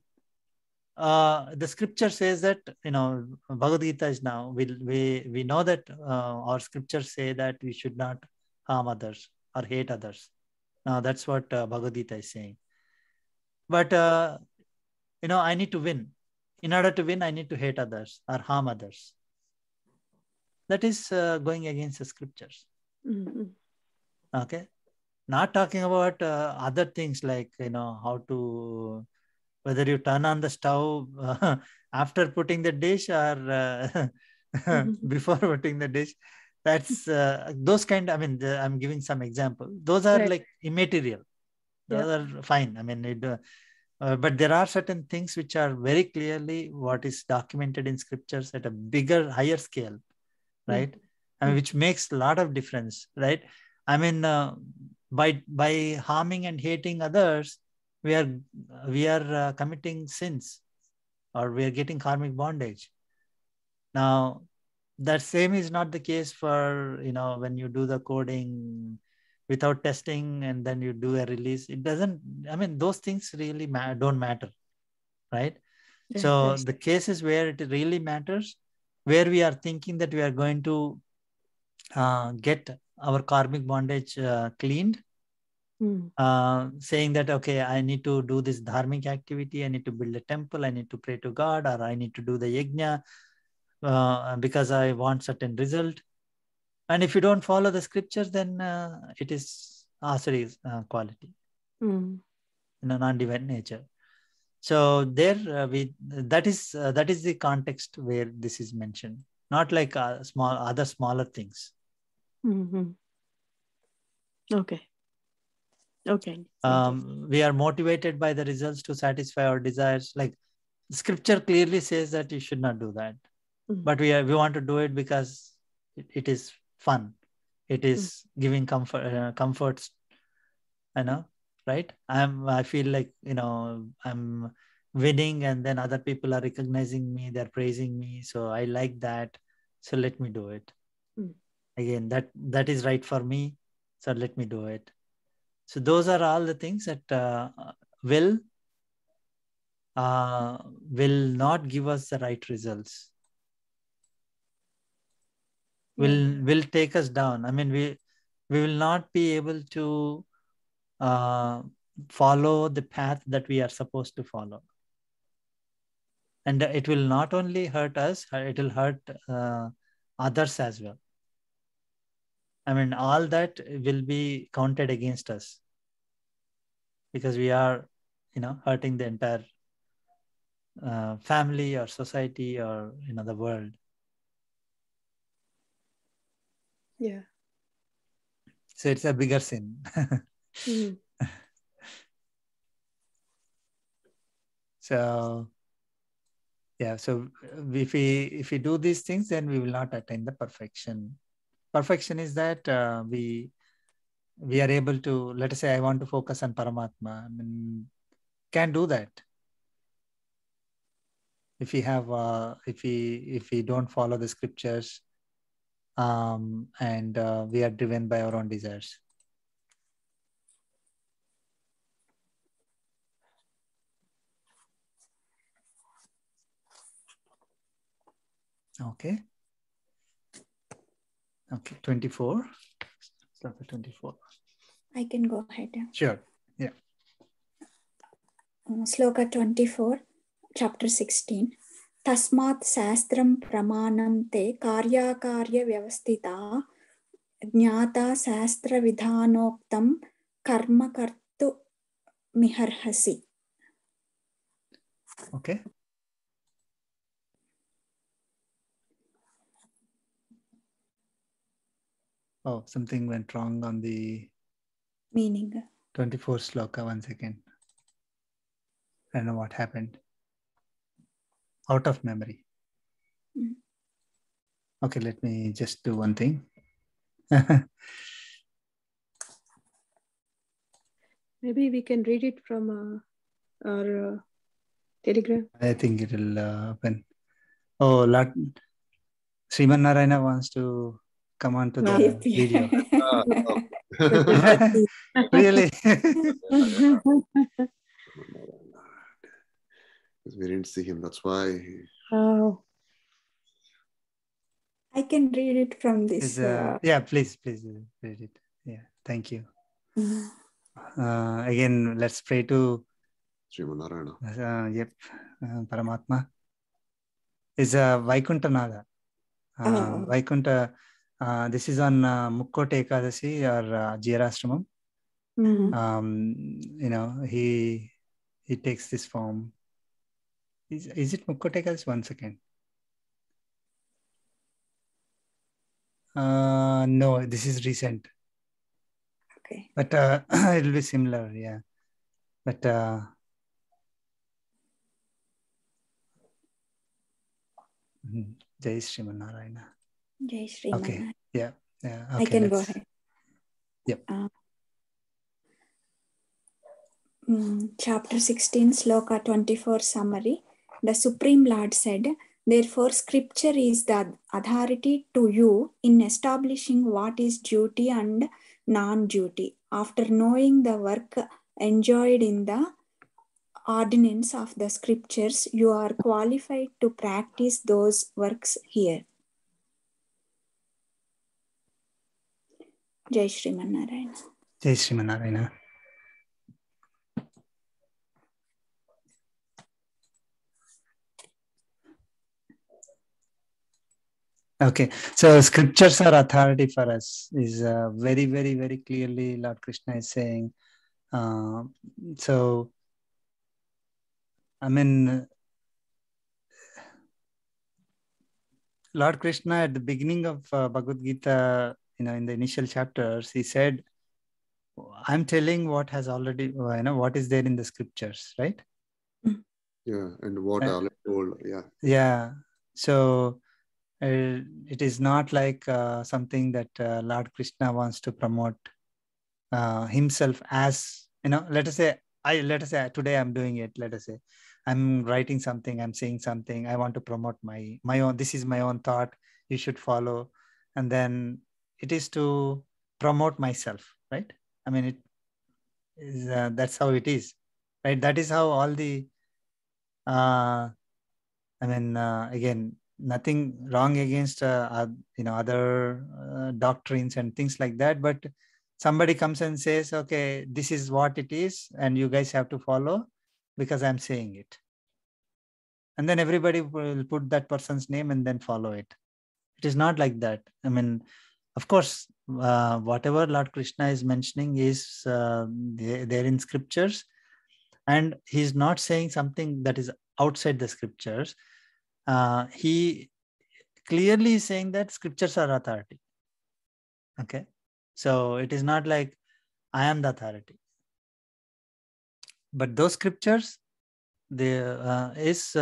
the scripture says that, Bhagavad Gita is now, we know that our scriptures say that we should not harm others or hate others. Now that's what Bhagavad Gita is saying. But, I need to win. In order to win, I need to hate others or harm others. That is going against the scriptures. Okay. Not talking about other things like, how to, whether you turn on the stove after putting the dish or before putting the dish. That's those kind. I mean, I'm giving some example. Those are like immaterial. Those are fine. I mean, but there are certain things which are very clearly what is documented in scriptures at a bigger, higher scale, right? I mean, which makes a lot of difference, right? I mean, by harming and hating others, we are committing sins, or we are getting karmic bondage. Now, that same is not the case for, when you do the coding without testing and then you do a release. It doesn't, those things really don't matter, right? So the cases where it really matters, where we are thinking that we are going to get our karmic bondage cleaned, saying that, okay, I need to do this dharmic activity, I need to build a temple, I need to pray to God, or I need to do the yajna because I want certain result. And if you don't follow the scriptures, then it is asuri quality, non-divine nature. So there, that is the context where this is mentioned, not like other smaller things. Okay. We are motivated by the results to satisfy our desires. Like scripture clearly says that you should not do that, but we want to do it because it is fun. It is giving comforts. Right? I feel like I'm winning, and then other people are recognizing me, they're praising me, so I like that, so let me do it. Again, that is right for me, so let me do it. So those are all the things that will not give us the right results, will take us down. We will not be able to follow the path that we are supposed to follow. And it will not only hurt us, it will hurt others as well. All that will be counted against us, because we are, hurting the entire family or society or, the world. Yeah. So it's a bigger sin. So, yeah. So if we do these things, then we will not attain the perfection. Perfection is that we are able to, let us say, I want to focus on Paramatma. Can do that. If we have, if we don't follow the scriptures, and we are driven by our own desires. Okay. 24. Chapter 24. I can go ahead. Sure. Yeah. Sloka 24, chapter 16. Tasmat sastram pramanam te karya vyavastita jnata sastra vidhanoktam karma kartu miharhasi. Okay. Oh, something went wrong on the meaning. 24 sloka. 1 second. I don't know what happened. Out of memory. Okay, let me just do one thing. Maybe we can read it from our Telegram. I think it will open. Oh, Sriman Narayana wants to come on to the video. Really? We didn't see him, that's why. Oh. I can read it from this. Yeah, please read it. Yeah, thank you. Again, let's pray to Sriman Narayana. Paramatma. Is Vaikuntha Nada. Vaikuntha, this is on Mukkote Ekadasi or Jiyarashramam. He takes this form. Is it Mukkote Ekadasi? 1 second. No, this is recent. Okay. But it will be similar, yeah. But Jai Sriman Narayana. Jai Sriman Okay. Narayana. Yeah. Okay, I can go ahead. Yep. Chapter 16, Sloka 24 summary. The Supreme Lord said, therefore, scripture is the authority to you in establishing what is duty and non-duty. After knowing the work enjoyed in the ordinance of the scriptures, you are qualified to practice those works here. Jai Shriman Narayana. Jai Shriman Narayana. Okay, so scriptures are authority for us is very, very, very clearly Lord Krishna is saying. So, I mean, Lord Krishna at the beginning of Bhagavad Gita, in the initial chapters, he said, I'm telling what has already, what is there in the scriptures, right? Yeah, and what I already told, yeah. Yeah, so it is not like something that Lord Krishna wants to promote himself as, let us say today I'm doing it. Let us say I'm writing something, I'm saying something, I want to promote my own, this is my own thought, you should follow. And then it is to promote myself, right? I mean, it is, that's how it is, right? That is how all the, again, nothing wrong against, other doctrines and things like that. But somebody comes and says, okay, this is what it is, and you guys have to follow because I'm saying it. And then everybody will put that person's name and then follow it. It is not like that. I mean, of course, whatever Lord Krishna is mentioning is there in scriptures. And he's not saying something that is outside the scriptures. He clearly is saying that scriptures are authority. Okay. So it is not like I am the authority. But those scriptures, is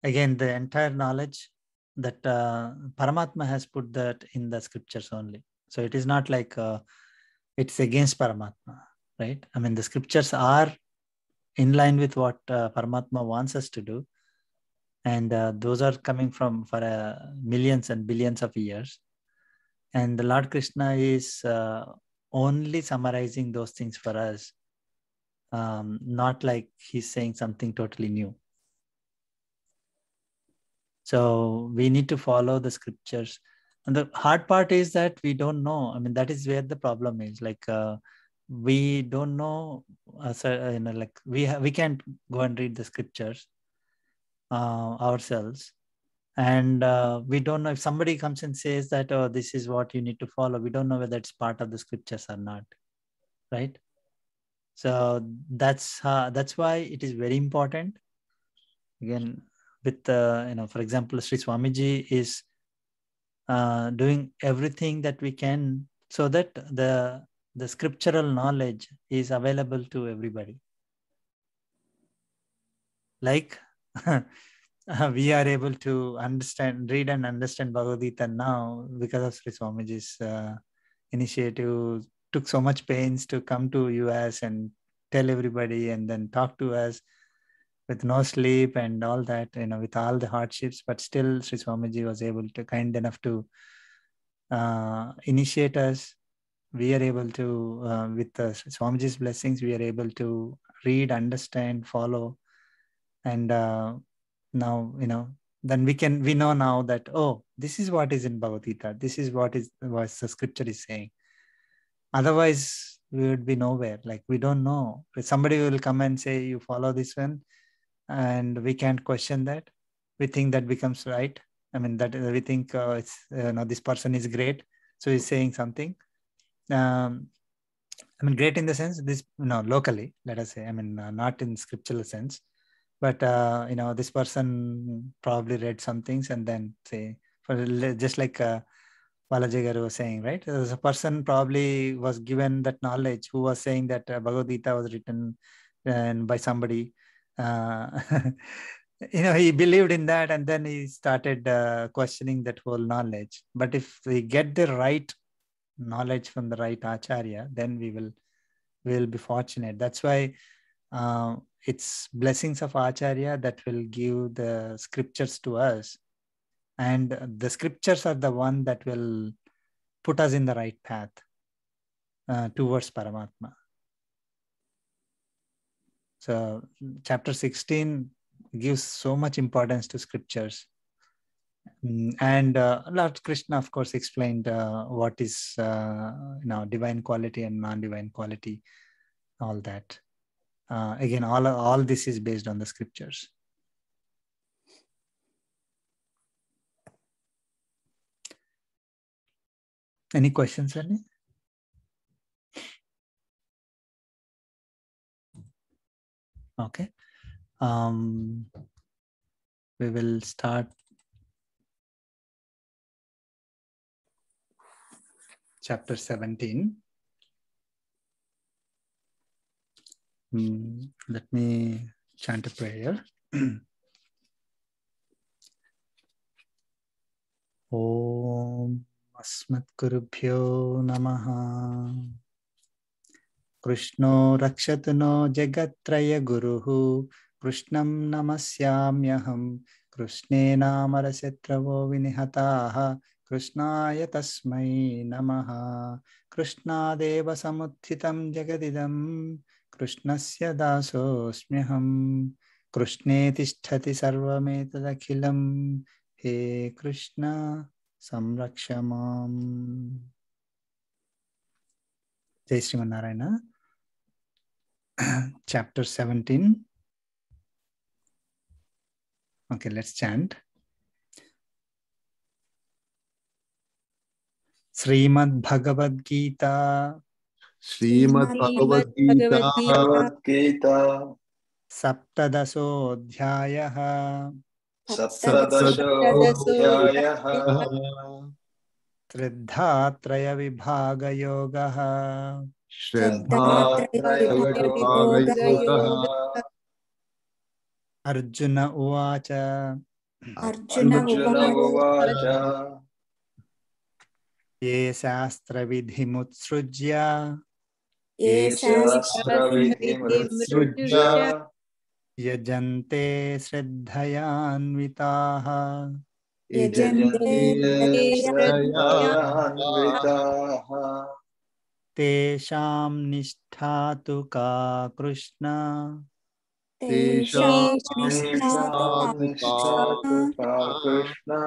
again the entire knowledge that Paramatma has put that in the scriptures only. So it is not like it's against Paramatma, right? I mean, the scriptures are in line with what Paramatma wants us to do. And those are coming from for millions and billions of years. And the Lord Krishna is only summarizing those things for us. Not like he's saying something totally new. So we need to follow the scriptures. And the hard part is that we don't know. I mean, that is where the problem is. Like, we don't know, like we can't go and read the scriptures ourselves. And we don't know if somebody comes and says that, oh, this is what you need to follow. We don't know whether it's part of the scriptures or not, right? So that's why it is very important. Again, with for example, Sri Swamiji is doing everything that we can so that the scriptural knowledge is available to everybody. Like we are able to read and understand Bhagavad Gita now because of Sri Swamiji's initiative. Took so much pains to come to US and tell everybody and then talk to us with no sleep and all that, with all the hardships, but still Sri Swamiji was able to, kind enough to initiate us. We are able to, with Swamiji's blessings, we are able to read, understand, follow. And now, then we know now that, oh, this is what is in Bhagavad Gita. This is what the scripture is saying. Otherwise, we would be nowhere. Like, we don't know. Somebody will come and say, you follow this one, and we can't question that. We think that becomes right. I mean, that we think it's this person is great, so he's saying something. I mean, great in the sense this, locally, let us say. I mean, not in scriptural sense, but this person probably read some things and then say, just like Balaji Garu was saying, right? There's a person probably was given that knowledge who was saying that Bhagavad Gita was written by somebody. He believed in that, and then he started questioning that whole knowledge. But if we get the right knowledge from the right acharya, then we will be fortunate. That's why it's blessings of Acharya that will give the scriptures to us. And the scriptures are the one that will put us in the right path towards Paramatma. So chapter 16 gives so much importance to scriptures. And Lord Krishna, of course, explained what is divine quality and non-divine quality, all that. Again, all this is based on the scriptures. Any questions, Annie? Okay. We will start chapter 17. Let me chant a prayer. Om Asmat Gurubhyo Namaha. Krishno Rakshatano Jagatraya Guruhu. Krishnam Namasyamyaham. Krishne Namarasetravo Vinihataha. Krishnaya Tasmai Namaha. Krishna Deva Samuthitam Jagadidam. Krishnasya Dasosmyaham. Krishne Tisthati Sarvametadakhilam. He Krishna Samrakshamam. Jai Sriman Narayana. Chapter 17. Okay, let's chant. Srimad Bhagavad Gita. Srimad Bhagavad Gita. Saptadasodhyayaha. Saptadasodhyayaha. Shraddhatraya Vibhaga Yogaha. Shraddhatraya Vibhaga. Arjuna Uvacha. Arjuna Uvacha. Ye Shastra Vidhimutsrujya. Ye Shastra Vidhimutsrujya. Yajante Shraddhayanvitaha. Yajante Shraddhayanvitaha. Tesham Nisthatu Ka Krishna. Tesham Nishtatu Ka Krishna.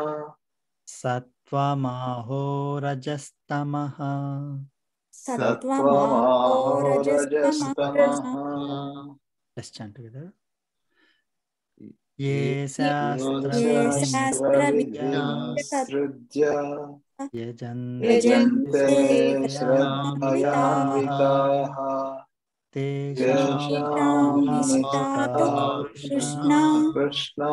Sattvamaho Rajastamaha. Sattvamaho Rajastamaha. Let's chant together. Ye Shastra Vidhimutsrujya. Yajante Yajante Shraddhayanvitaha. Shraddhayanvitaha. Tesham Nisthatu Krishna. Krishna.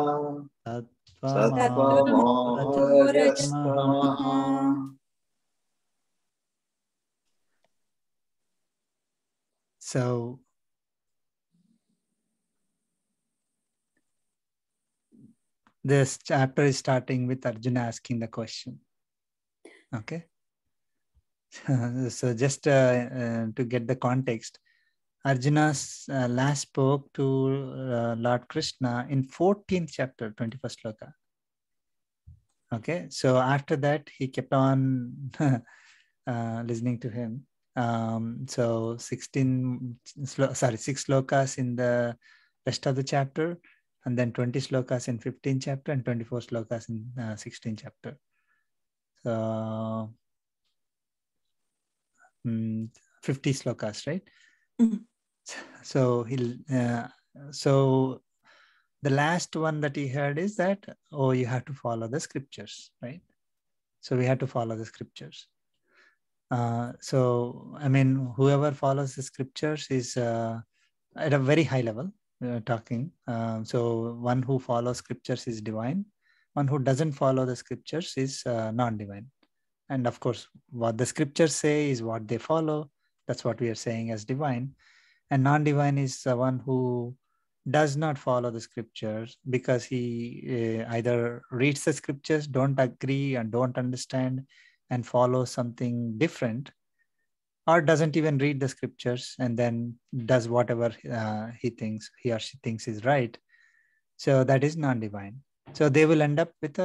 Sattvamaho Sattvamaho Rajastamaha. So this chapter is starting with Arjuna asking the question. Okay. So just to get the context, Arjuna last spoke to Lord Krishna in 14th chapter, 21st sloka. Okay. So after that, he kept on listening to him. So 6 slokas in the rest of the chapter, and then 20 slokas in 15th chapter and 24 slokas in 16th chapter. So 50 slokas, right? Mm-hmm. So so the last one that he heard is that, oh, you have to follow the scriptures, right? So we have to follow the scriptures. So I mean, whoever follows the scriptures is at a very high level talking. So one who follows scriptures is divine. One who doesn't follow the scriptures is non-divine. And of course, what the scriptures say is what they follow. That's what we are saying as divine. And non-divine is the one who does not follow the scriptures because he either reads the scriptures, don't agree and don't understand, and follow something different, or doesn't even read the scriptures and then does whatever he or she thinks is right. So that is non-divine. So they will end up with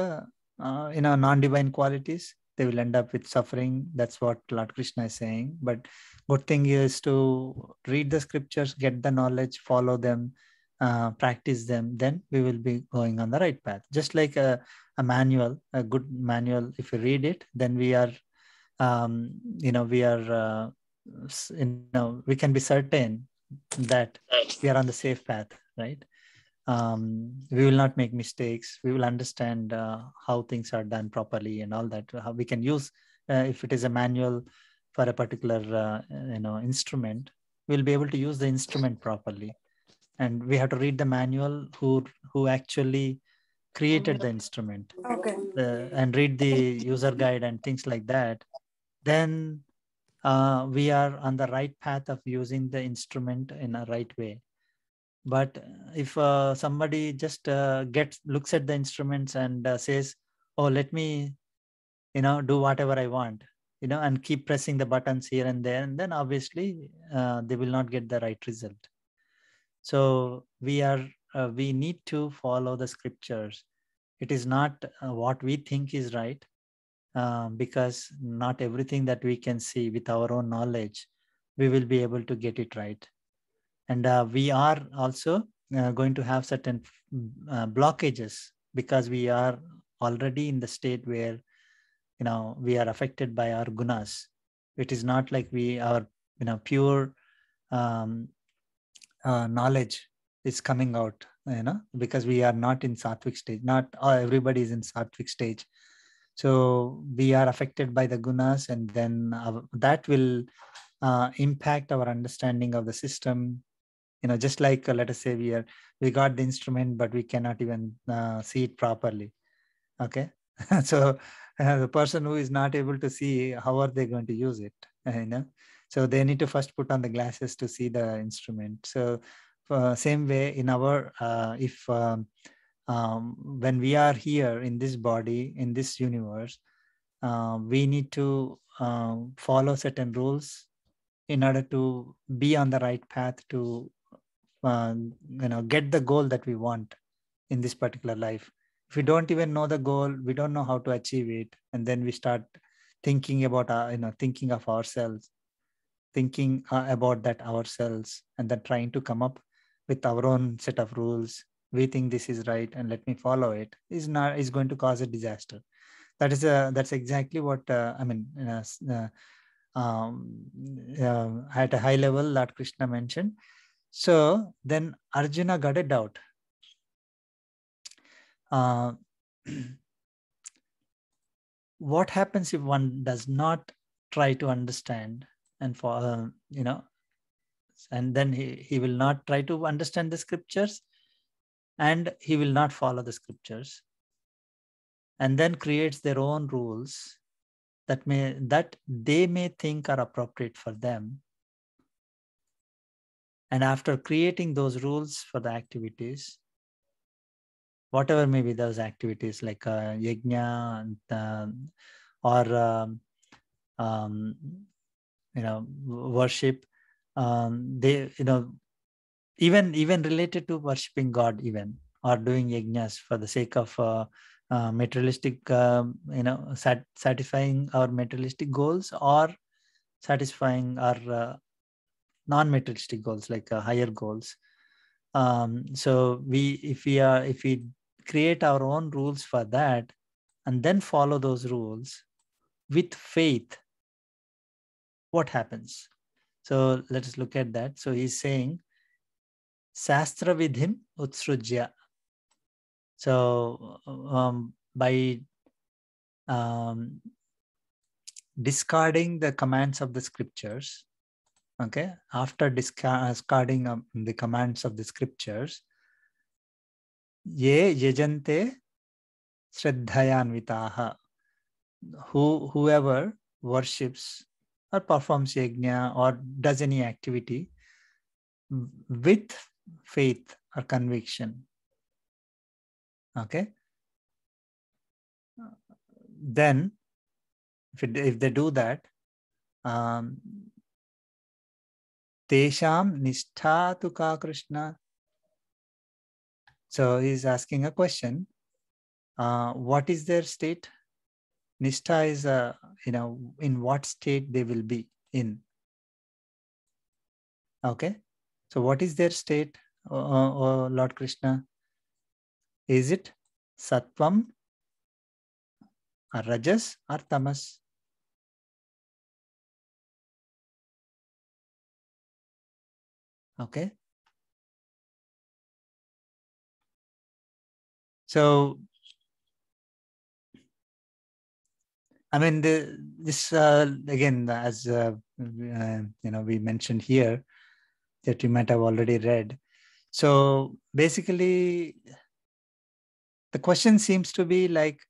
non-divine qualities. They will end up with suffering. That's what Lord Krishna is saying. But good thing is to read the scriptures, get the knowledge, follow them, practice them. Then we will be going on the right path. Just like a manual, a good manual. If you read it, then we are, we can be certain that we are on the safe path, right? We will not make mistakes. We will understand how things are done properly and all that. How we can use, if it is a manual for a particular instrument, we'll be able to use the instrument properly. And we have to read the manual who actually created the instrument, and read the user guide and things like that. Then we are on the right path of using the instrument in a right way. But if somebody just looks at the instruments and says, oh, let me do whatever I want, and keep pressing the buttons here and there, and then obviously they will not get the right result. So we need to follow the scriptures. It is not what we think is right, because not everything that we can see with our own knowledge, we will be able to get it right. And we are also going to have certain blockages, because we are already in the state where we are affected by our gunas. It is not like our pure knowledge is coming out, because we are not in sattvic stage. Not everybody is in sattvic stage. So we are affected by the gunas, and then that will impact our understanding of the system. Just like let us say we got the instrument, but we cannot even see it properly. Okay. So the person who is not able to see, how are they going to use it? So they need to first put on the glasses to see the instrument. So same way in our when we are here in this body, in this universe, we need to follow certain rules in order to be on the right path to get the goal that we want in this particular life. If we don't even know the goal, we don't know how to achieve it, and then we start thinking about thinking of ourselves, thinking about that ourselves, and then trying to come up with our own set of rules. We think this is right and let me follow it, is going to cause a disaster. That's exactly what I mean. At a high level, Lord Krishna mentioned. So then Arjuna got a doubt. What happens if one does not try to understand and follow, and then he will not try to understand the scriptures, and he will not follow the scriptures, and then creates their own rules that they may think are appropriate for them. And after creating those rules for the activities, whatever may be those activities, like yajna or worship, they even related to worshipping God, even, or doing yajnas for the sake of materialistic, satisfying our materialistic goals, or satisfying our non-materialistic goals, like higher goals. So if we create our own rules for that, and then follow those rules with faith, what happens? So let us look at that. So he's saying, Sastra vidhim utsrujya. So by discarding the commands of the scriptures, okay, after discarding the commands of the scriptures, ye yajante shraddhayanvitaha, whoever worships or performs yajna or does any activity with faith or conviction, okay, then if they do that, Tesham nishtha tu ka Krishna. So he's asking a question. What is their state? Nishtha is, in what state they will be in. Okay. So what is their state, Lord Krishna? Is it Sattvam, or Rajas, or Tamas? Okay. So, I mean, this again, as we mentioned here, that you might have already read. So basically, the question seems to be like,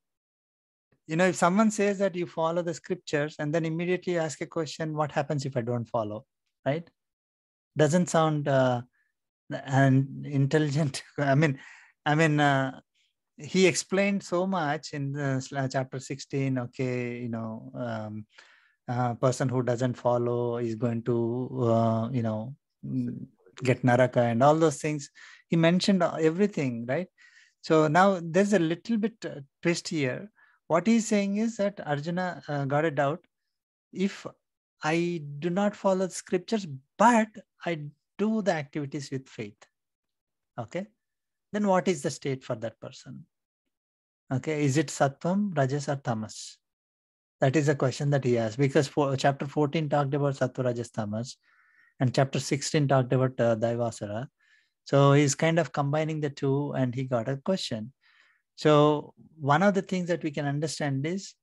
if someone says that you follow the scriptures and then immediately ask a question, what happens if I don't follow, right? Doesn't sound and intelligent. I mean, he explained so much in the chapter 16. Okay, person who doesn't follow is going to, get naraka and all those things. He mentioned everything, right? So now there's a little bit twist here. What he's saying is that Arjuna got a doubt. If I do not follow the scriptures, but I do the activities with faith, okay, then what is the state for that person? Okay, is it Sattvam, Rajas, or Tamas? That is a question that he asked, because chapter 14 talked about Sattva, Rajas, Tamas, and chapter 16 talked about Daivasara. So he's kind of combining the two, and he got a question. So one of the things that we can understand is,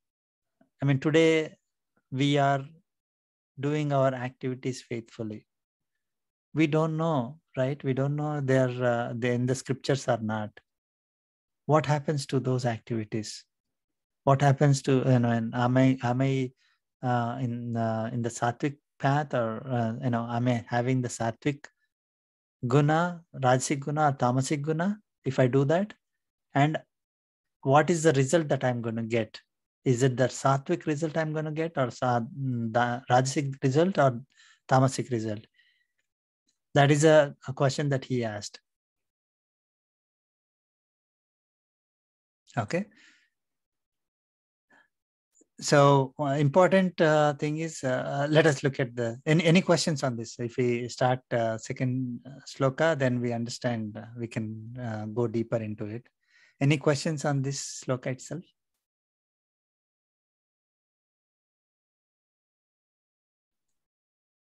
today we are doing our activities faithfully. We don't know, right? We don't know they're in the scriptures or not. What happens to those activities? What happens to, am I in the sattvic path, or am I having the sattvic guna, rajasic guna, or tamasic guna if I do that? And what is the result that I'm going to get? Is it the sattvic result I'm going to get, or the rajasic result, or tamasic result? That is a question that he asked. Okay. So important thing is, let us look at any questions on this. If we start second sloka, then we understand, we can go deeper into it. Any questions on this sloka itself?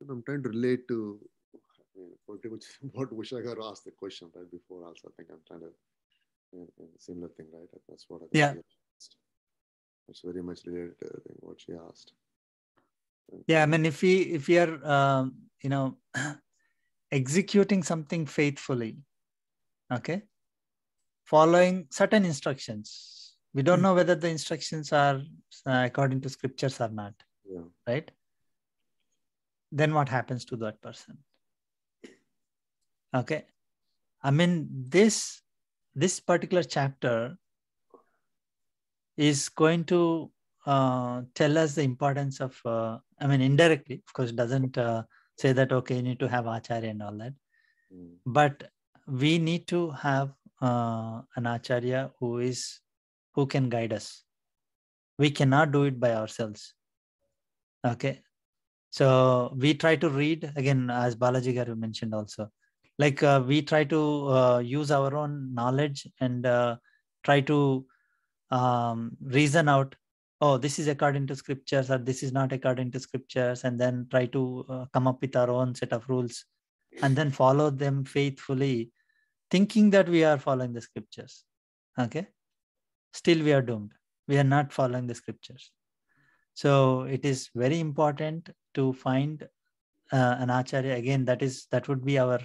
I'm trying to relate to pretty much what Vishakar asked the question right before. Also, I think I'm trying to similar thing, right? That's what I think. Yeah. It's very much related to what she asked. Yeah, if we are executing something faithfully, okay, following certain instructions, we don't know whether the instructions are according to scriptures or not. Yeah. Right? Then what happens to that person? Okay. This particular chapter is going to tell us the importance of, indirectly, of course, doesn't say that, okay, you need to have acharya and all that. But we need to have an acharya who can guide us. We cannot do it by ourselves. Okay. So we try to read, again, as Balaji Garu mentioned also, like we try to use our own knowledge and try to reason out, oh, this is according to scriptures, or this is not according to scriptures, and then try to come up with our own set of rules and then follow them faithfully, thinking that we are following the scriptures. Okay. Still we are doomed. We are not following the scriptures. So it is very important to find an acharya. Again, that would be our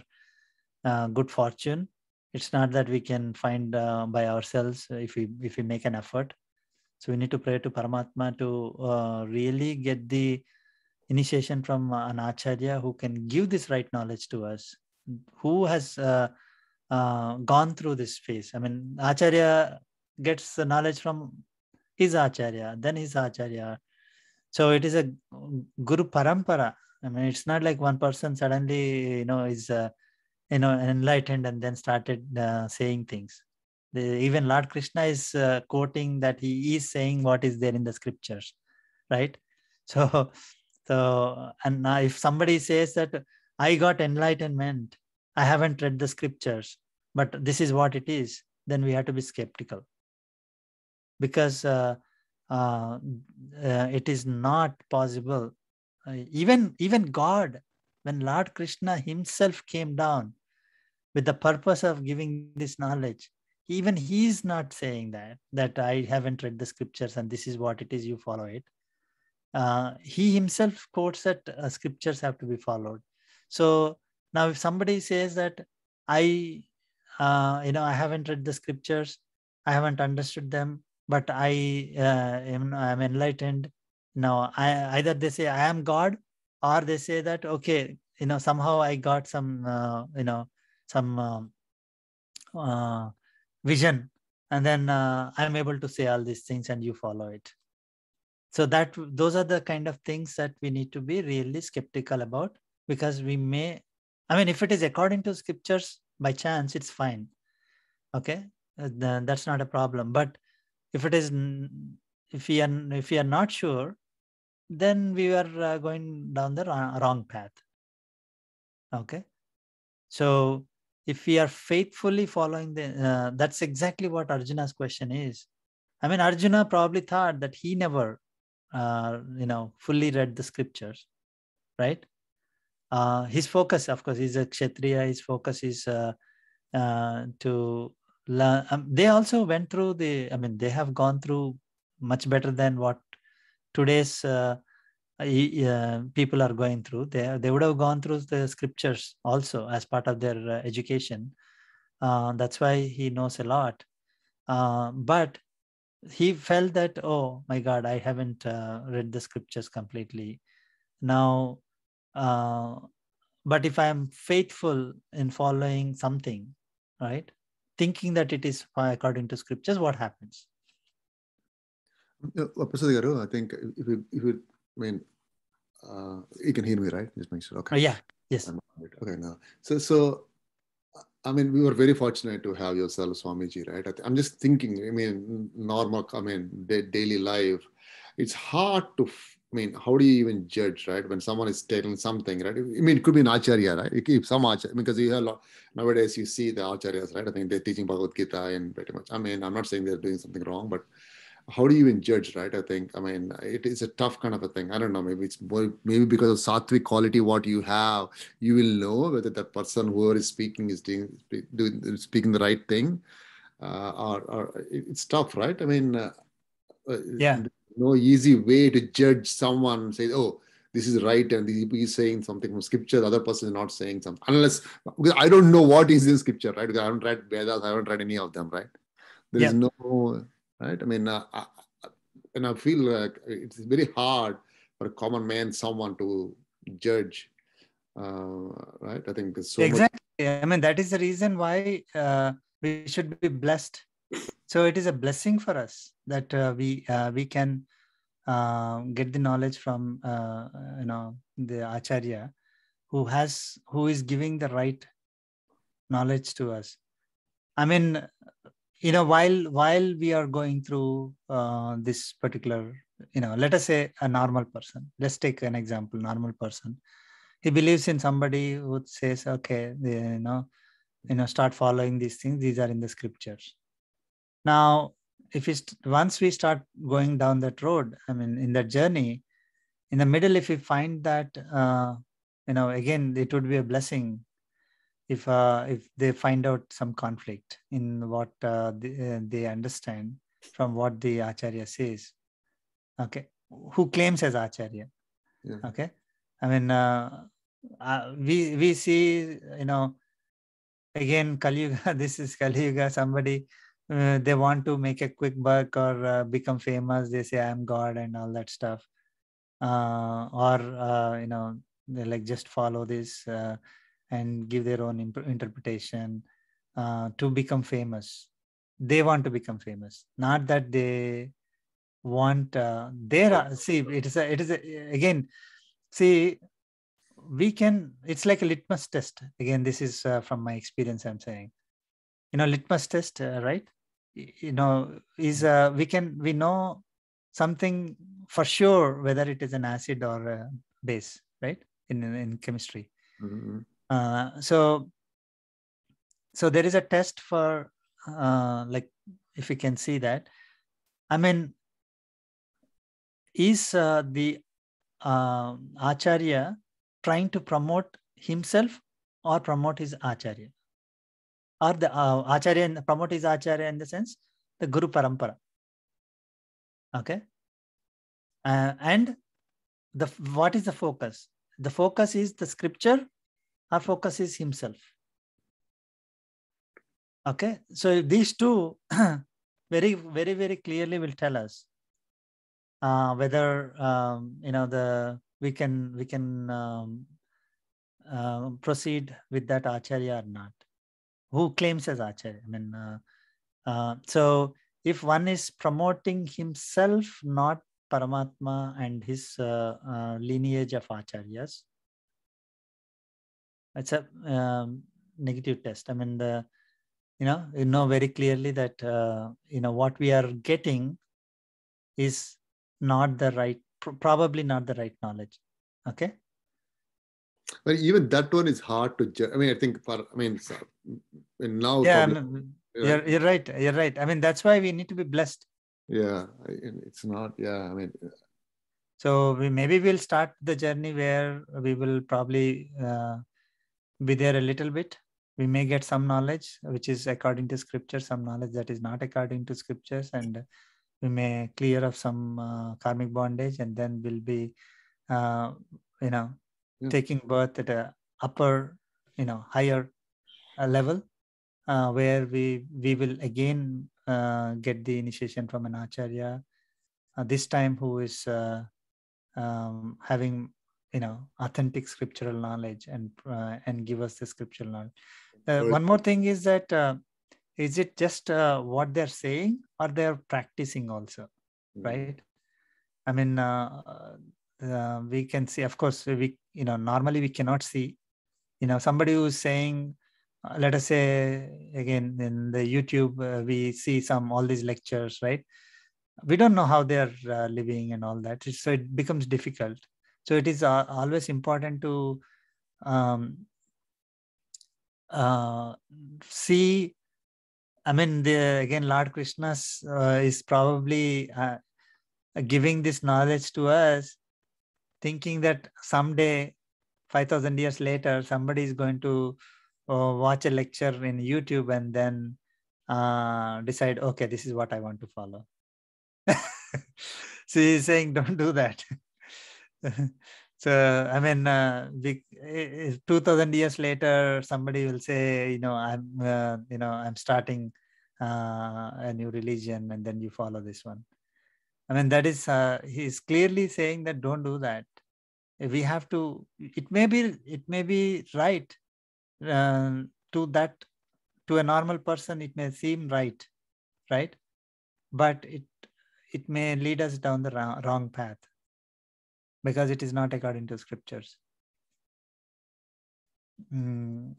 good fortune. It's not that we can find by ourselves if we make an effort. So we need to pray to Paramatma to really get the initiation from an acharya who can give this right knowledge to us, who has gone through this phase. Acharya gets the knowledge from his acharya, then his acharya. So it is a guru parampara. I mean, it's not like one person suddenly, is, enlightened and then started saying things. Even Lord Krishna is quoting that he is saying what is there in the scriptures, right? So, and now if somebody says that I got enlightenment, I haven't read the scriptures, but this is what it is, then we have to be skeptical, because it is not possible. Even God, when Lord Krishna himself came down with the purpose of giving this knowledge, even he is not saying that I haven't read the scriptures and this is what it is, you follow it. He himself quotes that scriptures have to be followed. So now if somebody says that I haven't read the scriptures, I haven't understood them, but I'm enlightened. Now, either they say I am God, or they say that, okay, somehow I got some, some vision, and then I'm able to say all these things and you follow it. So those are the kind of things that we need to be really skeptical about, because we may, if it is according to scriptures by chance, it's fine. Okay, that's not a problem. But if it is, if we are not sure, then we are going down the wrong path. Okay, so if we are faithfully following that's exactly what Arjuna's question is. Arjuna probably thought that he never fully read the scriptures, right? His focus, of course, he's a Kshatriya. His focus is to learn. They also went through they have gone through much better than what today's people are going through. They would have gone through the scriptures also as part of their education. That's why he knows a lot. But he felt that, oh my God, I haven't read the scriptures completely. Now, but if I am faithful in following something, right, thinking that it is according to scriptures, what happens? Prasad Garu, I think if you you can hear me, right? Just make sure. Okay. Oh, yeah. Yes. Okay. Now, so we were very fortunate to have yourself, Swamiji, right? I'm just thinking, normal, daily life, it's hard to, how do you even judge, right? When someone is telling something, right? It could be an acharya, right? You keep some acharya, because you have nowadays you see the acharyas, right? I think they're teaching Bhagavad Gita and pretty much, I'm not saying they're doing something wrong, but how do you even judge, right? I think, it is a tough kind of a thing. I don't know, maybe it's more, maybe because of sattvic quality, what you have, you will know whether that person who is speaking is speaking the right thing, or it's tough, right? Yeah. No easy way to judge someone, say, oh, this is right, and he's saying something from scripture, the other person is not saying something, unless, because I don't know what is in scripture, right? Because I haven't read Vedas, I haven't read any of them, right? There is no, right? And I feel like it's very hard for a common man, someone to judge, right? I think there's so exactly much. That is the reason why we should be blessed. So it is a blessing for us that we can get the knowledge from the acharya who is giving the right knowledge to us. While we are going through this particular, let us say a normal person. Let's take an example. Normal person, he believes in somebody who says, okay, start following these things. These are in the scriptures. Now, once we start going down that road, in that journey, in the middle, if we find that, again, it would be a blessing if they find out some conflict in what they understand from what the acharya says. Okay, who claims as acharya? Yeah. Okay, we see, again, Kali Yuga. This is Kali Yuga. Somebody they want to make a quick buck or become famous. They say I am God and all that stuff, or they like just follow this and give their own interpretation to become famous. They want to become famous, not that they want see. It is again, see, we can, it's like a litmus test. Again, this is from my experience, I'm saying, litmus test, right? Is we know something for sure, whether it is an acid or a base, right? In chemistry. So there is a test for like, if you can see that, I mean, is the Acharya trying to promote himself or promote his Acharya? Or the Acharya, and promote his Acharya in the sense, the Guru Parampara. Okay. And what is the focus? The focus is the scripture, or focus is himself. Okay. So these two very, very, very clearly will tell us whether we can proceed with that Acharya or not. Who claims as Acharya? I mean, so if one is promoting himself, not Paramatma and his lineage of Acharyas, it's a negative test. I mean, you know very clearly that what we are getting is not the right, probably not the right knowledge. Okay. But even that one is hard to judge. I mean, I think now. Yeah, you're right. You're right. I mean, that's why we need to be blessed. Yeah, it's not. Yeah, I mean. So maybe we'll start the journey where we will probably be there a little bit. We may get some knowledge which is according to scripture, some knowledge that is not according to scriptures, and we may clear of some karmic bondage, and then we'll be, taking birth at a upper, higher level, where we will again get the initiation from an Acharya, this time who is having authentic scriptural knowledge and give us the scriptural knowledge. One more thing is that is it just what they're saying, or they're practicing also, right? I mean, we can see, of course, we normally we cannot see somebody who's saying, let us say again in the YouTube, we see all these lectures, right? We don't know how they're living and all that, so it becomes difficult. So it is always important to see. I mean, again, Lord Krishna is probably giving this knowledge to us, thinking that someday, 5,000 years later, somebody is going to watch a lecture in YouTube and then decide, okay, this is what I want to follow. So he's saying, don't do that. So, I mean, 2,000 years later, somebody will say, I'm starting a new religion, and then you follow this one. I mean, that is, he's clearly saying that don't do that. We have to, it may be right to a normal person, it may seem right? But it may lead us down the wrong path, because it is not according to scriptures.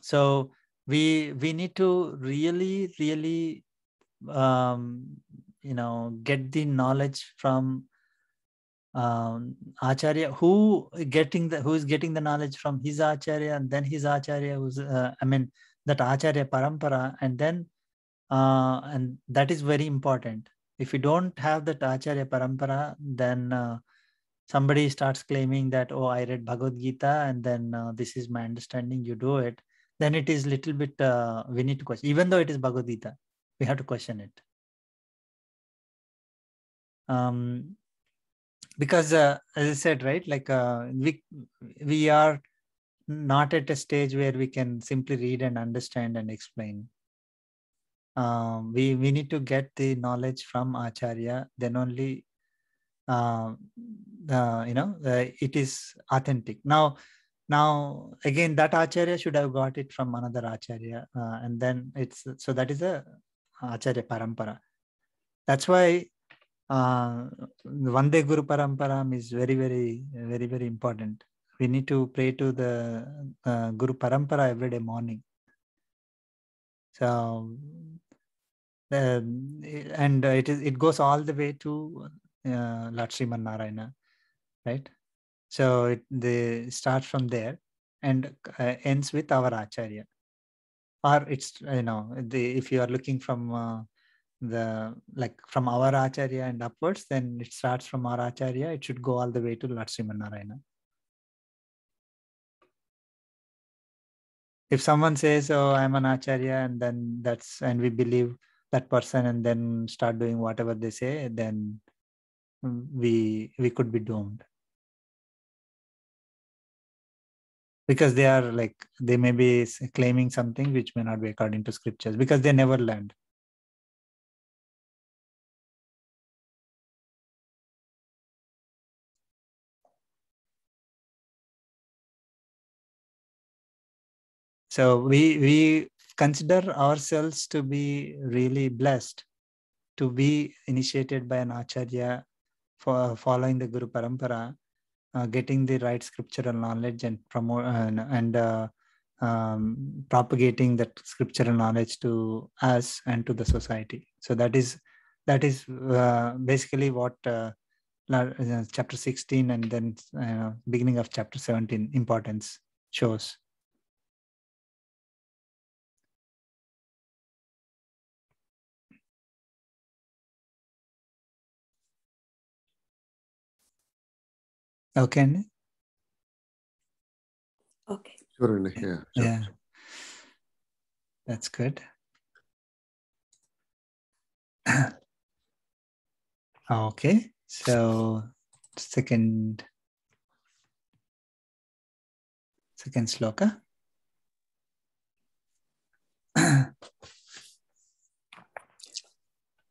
So we need to really, really, get the knowledge from Acharya, who is getting the knowledge from his Acharya, and then his Acharya who's, that Acharya Parampara, and then and that is very important. If you don't have that Acharya Parampara, then somebody starts claiming that, oh, I read Bhagavad Gita and then this is my understanding, you do it, then it is little bit, we need to question. Even though it is Bhagavad Gita, we have to question it. Because as I said, right, like we are not at a stage where we can simply read and understand and explain. We need to get the knowledge from Acharya, then only it is authentic. Now again, that Acharya should have got it from another Acharya, and then so that is a Acharya Parampara. That's why Vande Guru Paramparam is very, very, very, very important we need to pray to the Guru Parampara every day morning. So, and it goes all the way to Lord Sriman Narayana, right? So they start from there and ends with our Acharya. Or it's, if you are looking from from our Acharya and upwards, then it starts from our Acharya. It should go all the way to Lord Sriman Narayana. If someone says, "Oh, I'm an Acharya," and then and we believe that person, and then start doing whatever they say, then we could be doomed. Because they may be claiming something which may not be according to scriptures, because they never learned. So we consider ourselves to be really blessed to be initiated by an Acharya, for following the Guru Parampara, getting the right scriptural knowledge and promote propagating that scriptural knowledge to us and to the society. So that is basically what chapter 16 and then beginning of chapter 17 importance shows. Okay. Okay. Sure, yeah. Sure. Yeah. That's good. Okay. So second sloka.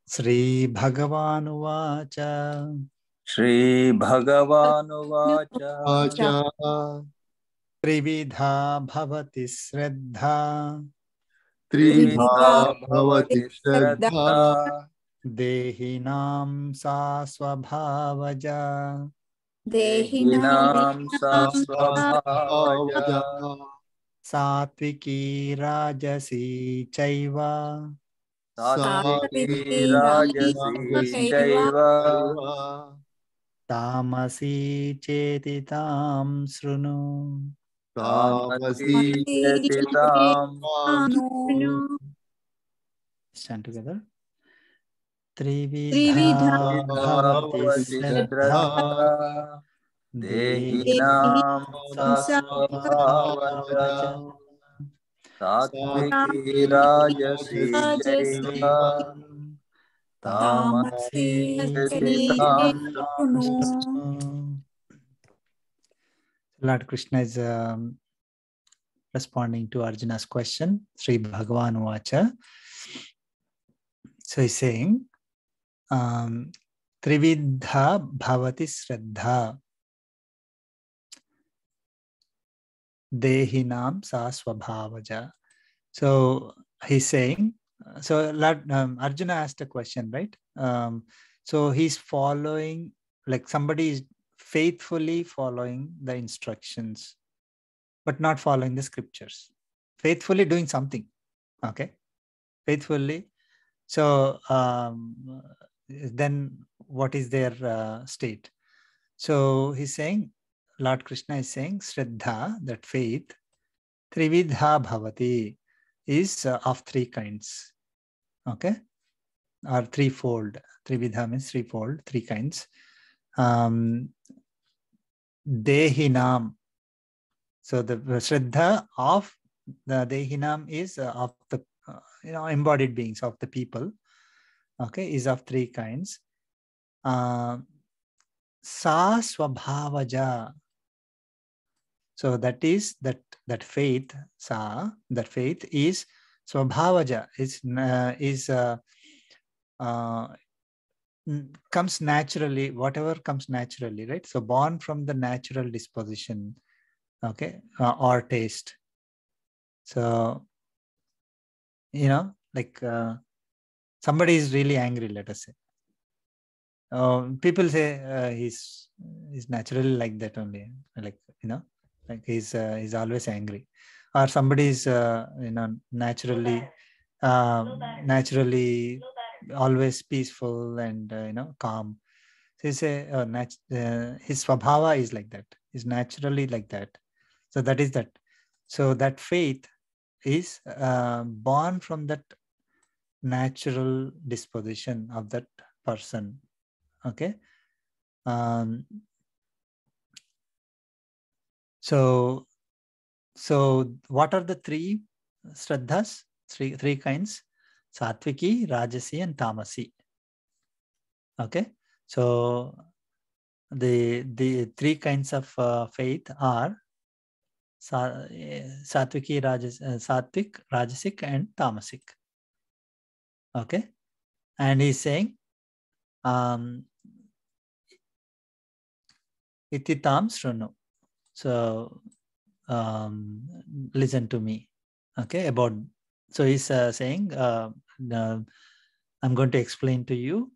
Sri Bhagavan Uvacha. Shri Bhagavan Uvacha. Trividha bhavati shraddha. Trividha bhavati shraddha. Dehinam sa swabhavaja. Dehinam sa swabhavaja. Satviki rajasi chaiva. Satviki rajasi chaiva. Tamasi chetitam srunu. Tamasi chetitam Srunu. Stand together. Trividha bhavati shraddha. Dehinam sasvabhavaja. Satviki rajasi chaiva. Tamasi chetitam Srunu. Lord Krishna is responding to Arjuna's question. Sri Bhagavan Uvacha. So he's saying, Trividha bhavati shraddha. Dehinam sa swabhavaja. So he's saying, so Lord, Arjuna asked a question, right? So he's following, like somebody is faithfully following the instructions, but not following the scriptures. Faithfully doing something, okay? Faithfully. So then what is their state? So he's saying, Lord Krishna is saying, Shraddha, that faith, Trividha bhavati, is of three kinds, okay? Or threefold. Trividha means threefold, three kinds. Dehinam. So the Shraddha of the Dehinam is of the embodied beings, of the people, okay, is of three kinds. Sa swabhavaja. So that is that faith, that faith is swabhavaja, comes naturally, whatever comes naturally, right? So born from the natural disposition, okay, or taste. So, like somebody is really angry, let us say. People say he's naturally like that only, like, Like he's always angry, or somebody is naturally always peaceful and calm. So his svabhava is like that. Is naturally like that. So that is that. So that faith is born from that natural disposition of that person. Okay. So what are the three Shraddhas? Three kinds: Satviki, Rajasi, and Tamasi. Okay. So the three kinds of faith are Satviki, Satvik, Rajasic, and Tamasic. Okay. And he's saying, Ititam Shrunu. So listen to me. Okay. So he's saying, I'm going to explain to you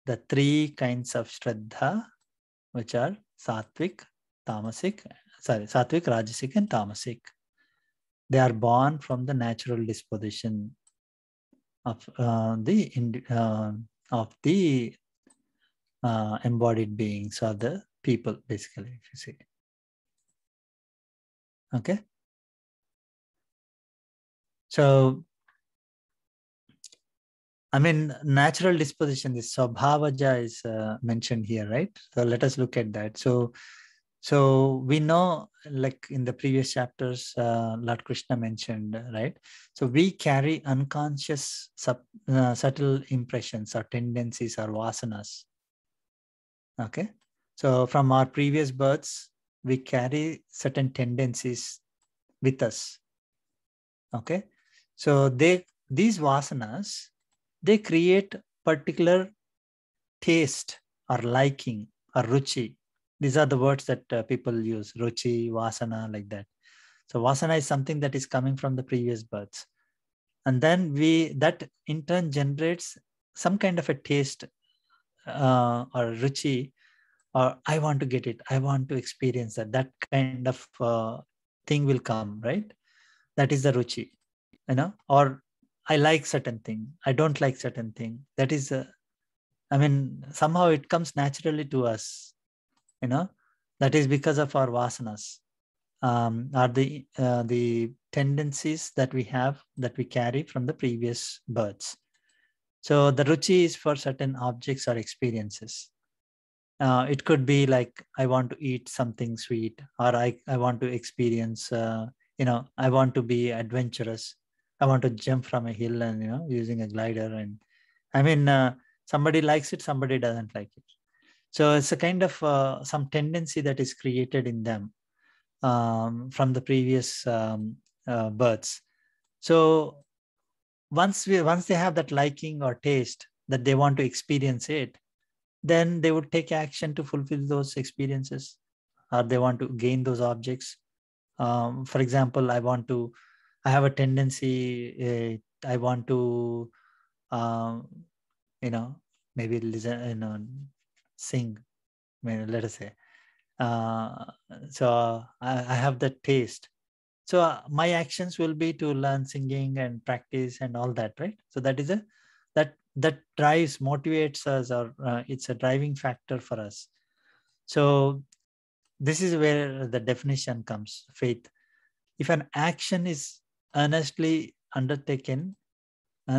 the three kinds of Shraddha, which are Satvik, Rajasic, and Tamasic. They are born from the natural disposition of the embodied beings, or the people, basically, if you see. Okay. So, I mean, natural disposition, this Swabhavaja is mentioned here, right? So let us look at that. So we know, like in the previous chapters, Lord Krishna mentioned, right? So we carry unconscious subtle impressions or tendencies or vasanas. Okay. So from our previous births, we carry certain tendencies with us. Okay. So these vasanas, they create particular taste or liking or ruchi. These are the words that people use: ruchi, vasana, like that. So vasana is something that is coming from the previous births. And then that in turn generates some kind of a taste or ruchi, or I want to get it, I want to experience that. That kind of thing will come, right? That is the ruchi, or I like certain thing, I don't like certain thing. That is, somehow it comes naturally to us, that is because of our vasanas, are the tendencies that we have, that we carry from the previous births. So the ruchi is for certain objects or experiences. It could be like, I want to eat something sweet, or I want to experience, I want to be adventurous. I want to jump from a hill and, using a glider. And somebody likes it, somebody doesn't like it. So it's a kind of some tendency that is created in them from the previous births. So once they have that liking or taste that they want to experience it, then they would take action to fulfill those experiences, or they want to gain those objects. For example, I have a tendency, I want to, maybe listen, sing, let us say. So I have that taste. So my actions will be to learn singing and practice and all that, right? So that is that drives, motivates us, or it's a driving factor for us. So this is where the definition comes: faith. If an action is earnestly undertaken, I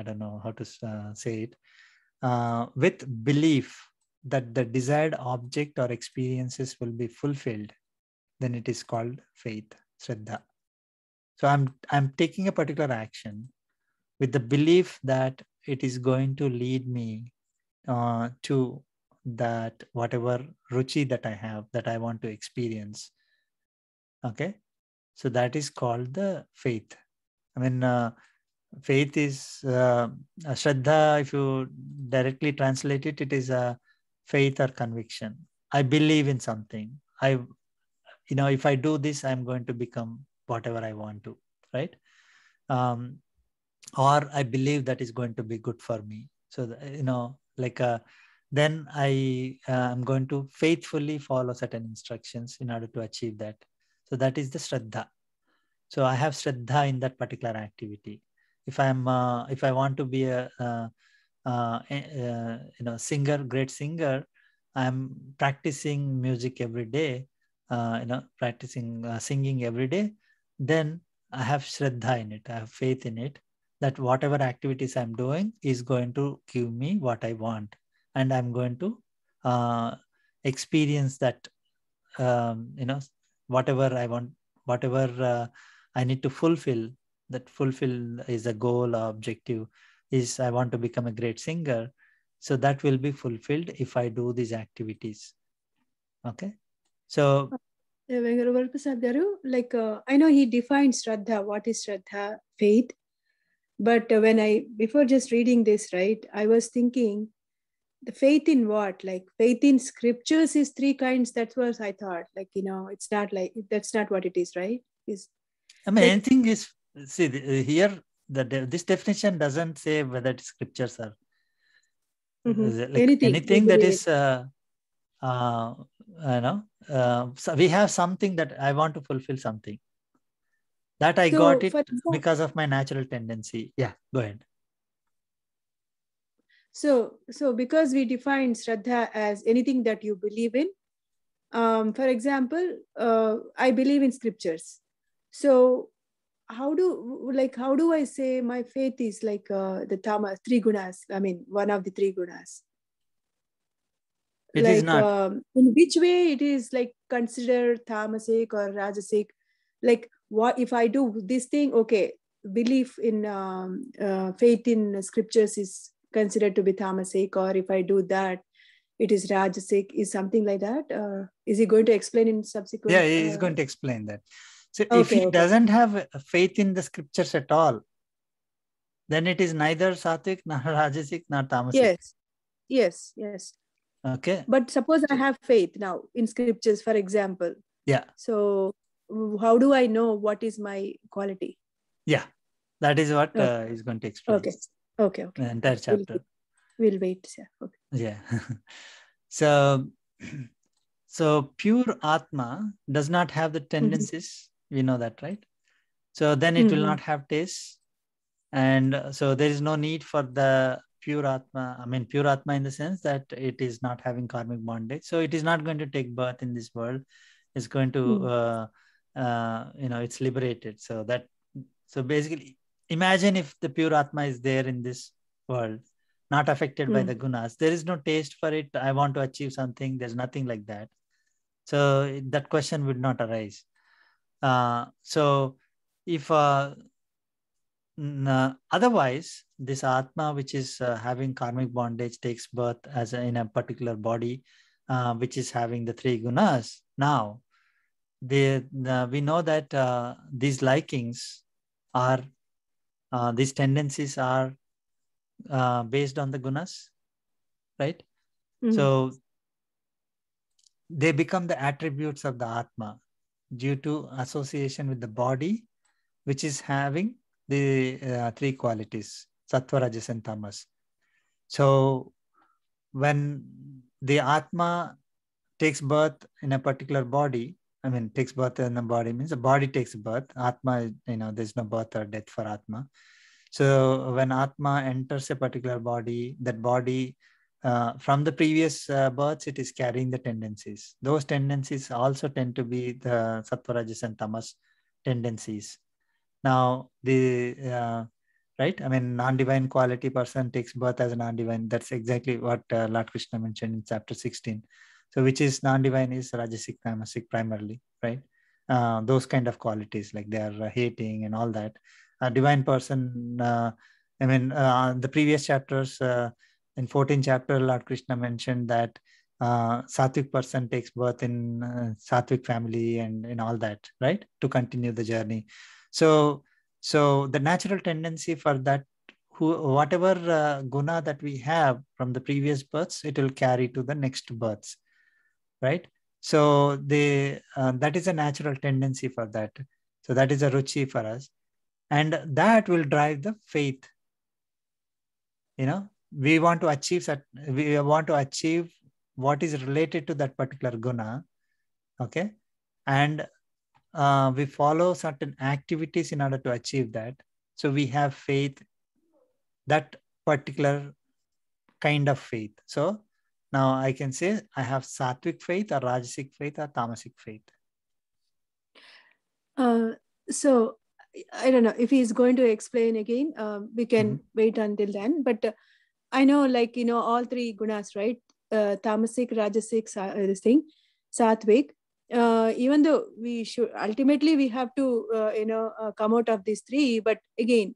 don't know how to say it, with belief that the desired object or experiences will be fulfilled, then it is called faith, Shraddha. So I'm taking a particular action with the belief that it is going to lead me to that whatever ruchi that I have, that I want to experience. Okay, so that is called the faith. Faith is Shraddha. If you directly translate it, it is a faith or conviction. I believe in something. If I do this, I'm going to become whatever I want to, right? Or I believe that is going to be good for me. So, like then I am going to faithfully follow certain instructions in order to achieve that. So that is the Shraddha. So I have Shraddha in that particular activity. If I want to be a singer, great singer, I'm practicing music every day, practicing singing every day, then I have Shraddha in it. I have faith in it that whatever activities I'm doing is going to give me what I want. And I'm going to experience that, whatever I want, whatever I need to fulfill, that fulfill is a goal or objective, is I want to become a great singer. So that will be fulfilled if I do these activities. Okay. So Venkatraman Prasad Garu, like I know he defined Shraddha, what is Shraddha, faith. But before just reading this, right, I was thinking, the faith in what? Like faith in scriptures is three kinds. That's what I thought. Like, it's not like, that's not what it is, right? I mean, anything is, see, here, this definition doesn't say whether it's scriptures or like anything that is, so we have something that I want to fulfill something. That I got it because of my natural tendency. Yeah, go ahead. So because we define Shraddha as anything that you believe in, for example, I believe in scriptures. So how do I say my faith is like the tamas, three gunas? I mean, one of the three gunas. It is not. In which way it is like considered tamasic or rajasic? Like, what if I do this thing? Okay, belief in faith in scriptures is considered to be tamasic, or if I do that, it is rajasic. Is something like that? Is he going to explain in subsequent? Yeah, he is going to explain that. So if he doesn't have faith in the scriptures at all, then it is neither sattvic, nor rajasic, nor tamasic. Yes. Okay. But suppose I have faith now in scriptures, for example. Yeah. So how do I know what is my quality? Yeah, that is what he's going to explain. Okay. The entire chapter. We'll wait. Yeah. So pure Atma does not have the tendencies. We know that, right? So then it will not have taste. And so there is no need for the pure Atma. I mean, pure Atma in the sense that it is not having karmic bondage. So it is not going to take birth in this world. It's going to, it's liberated. So basically, imagine if the pure Atma is there in this world, not affected by the gunas. There is no taste for it. I want to achieve something. There's nothing like that. So that question would not arise. So if otherwise, this Atma, which is having karmic bondage, takes birth in a particular body, which is having the three gunas. Now, we know that these likings are, these tendencies are based on the gunas, right? So they become the attributes of the Atma due to association with the body, which is having the three qualities, sattva, rajas, and tamas. So when the Atma takes birth in a particular body, I mean, takes birth in a body means the body takes birth. Atma, there's no birth or death for Atma. So when Atma enters a particular body, that body, from the previous births, it is carrying the tendencies. Those tendencies also tend to be the sattva, rajas, and tamas tendencies. Now, right? I mean, non-divine quality person takes birth as a non-divine. That's exactly what Lord Krishna mentioned in chapter 16. So which is non-divine is rajasic, tamasic primarily, right? Those kind of qualities, like they are hating and all that. A divine person, the previous chapters, in 14th chapter, Lord Krishna mentioned that Sattvic person takes birth in Sattvic family and in all that, right? To continue the journey. So the natural tendency for that, whatever guna that we have from the previous births, it will carry to the next births, right? So that is a natural tendency for that. So that is a ruchi for us. And that will drive the faith. we want to achieve what is related to that particular guna. Okay. And we follow certain activities in order to achieve that. So we have faith, that particular kind of faith. So now I can say I have sattvic faith or rajasic faith or tamasic faith. So I don't know if he's going to explain again. We can wait until then. But I know, like, all three gunas, right? Tamasic, rajasic, this thing, sattvic. Even though we should ultimately we have to come out of these three, but again,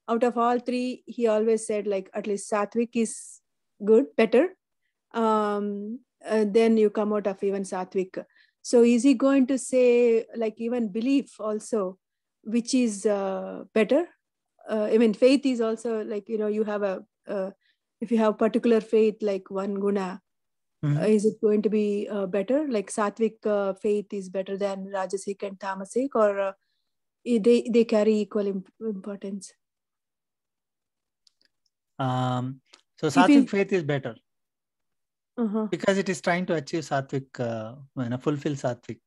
out of all three, he always said, like, at least sattvic is good, better. Then you come out of even sattvic. So is he going to say, like, even belief also, which is better? I mean, faith is also, like, you have if you have particular faith, like one guna, is it going to be better? Like sattvic faith is better than rajasic and tamasic, or they carry equal importance? So sattvic faith is better. Because it is trying to achieve sattvic, fulfill sattvic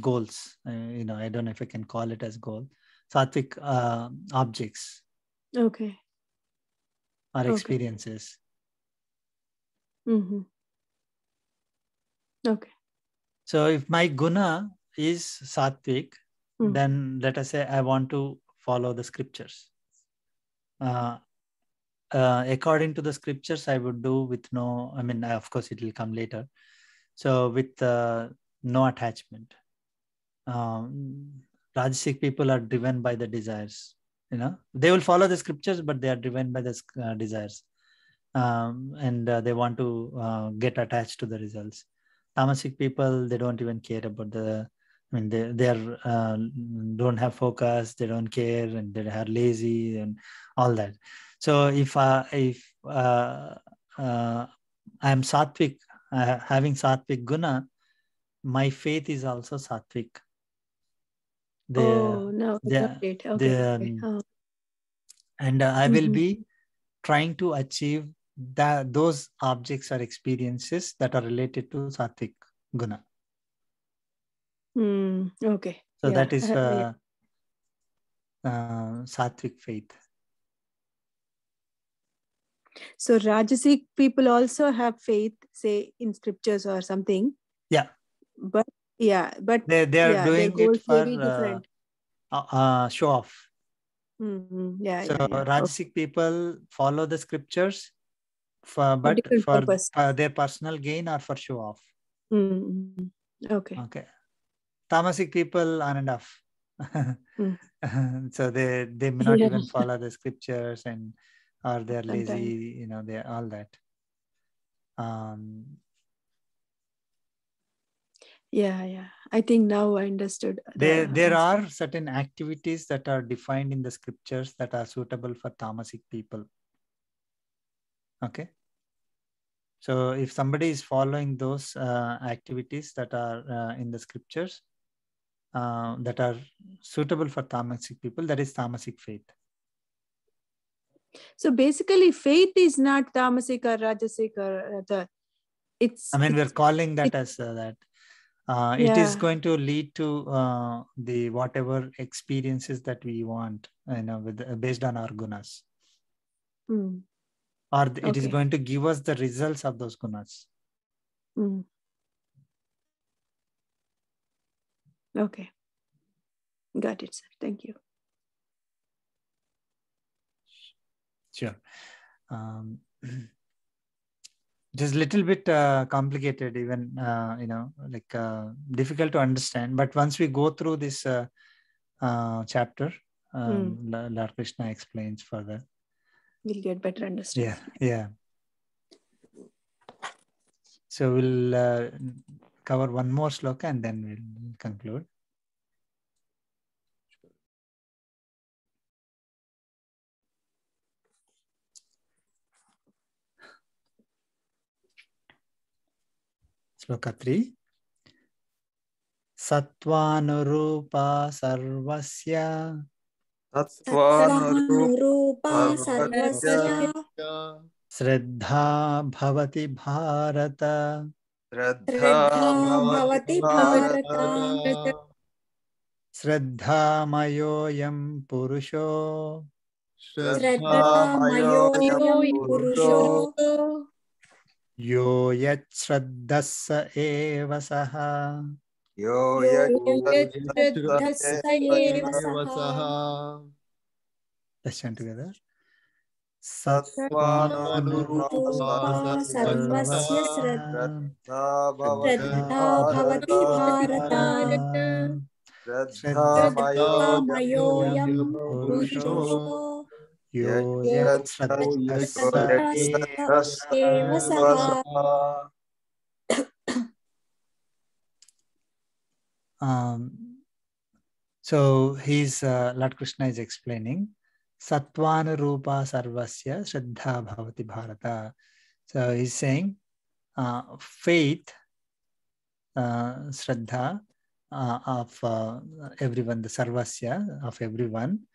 goals. I don't know if I can call it as goal. Sattvic objects. Okay. Or experiences. Okay. So if my guna is sattvic, then let us say I want to follow the scriptures. According to the scriptures, I would do with no, of course it will come later. So with no attachment. Rajasic people are driven by the desires. They will follow the scriptures, but they are driven by the desires. And they want to get attached to the results. Tamasic people, they don't even care about they are don't have focus, they don't care, and they are lazy and all that. So if I am sattvic, having sattvic guna, my faith is also sattvic. And I will be trying to achieve those objects or experiences that are related to sattvic guna. Okay. So that is sattvic faith. So rajasic people also have faith, say in scriptures or something. Yeah. But they are doing it for show off. Rajasic people follow the scriptures for their personal gain or for show off. Okay. Tamasic people on and off. So they may not even follow the scriptures, or they're lazy, they're all that. I think now I understood. There are certain activities that are defined in the scriptures that are suitable for tamasic people. Okay. So if somebody is following those activities that are in the scriptures that are suitable for tamasic people, that is tamasic faith. So basically, faith is not tamasic or rajasic or we're calling that as that. It is going to lead to the whatever experiences that we want, based on our gunas. Or it is going to give us the results of those gunas. Okay. Got it, sir. Thank you. Sure. It is a little bit complicated, even, difficult to understand. But once we go through this chapter, Lord Krishna explains further. We'll get better understanding. Yeah. So we'll cover one more sloka and then we'll conclude. Sloka 3. Sattvanurupa sarvasya Sattvanurupa sarvasya Shraddha bhavati bharata. Shraddha bhavati bharata Shraddha mayoyam purusho. Shraddha mayoyam purusho Yo yat shraddhasa eva saha. Yo Yo yajjhadhasa shraddhasa eva saha Let's chant together. Sattvanurupa Sattvanurupa sarvasya Sarvasya Shraddha bhavati bharata Shraddha Shraddha mayoyam mayoyam purusho purusho Yo Yo yat shraddhasa shraddhasa eva saha yajjhadhasa. So he's Lord Krishna is explaining Sattvana Rupa Sarvasya Shraddha Bhavati Bharata. So he's saying faith, Shraddha of everyone, the Sarvasya of everyone,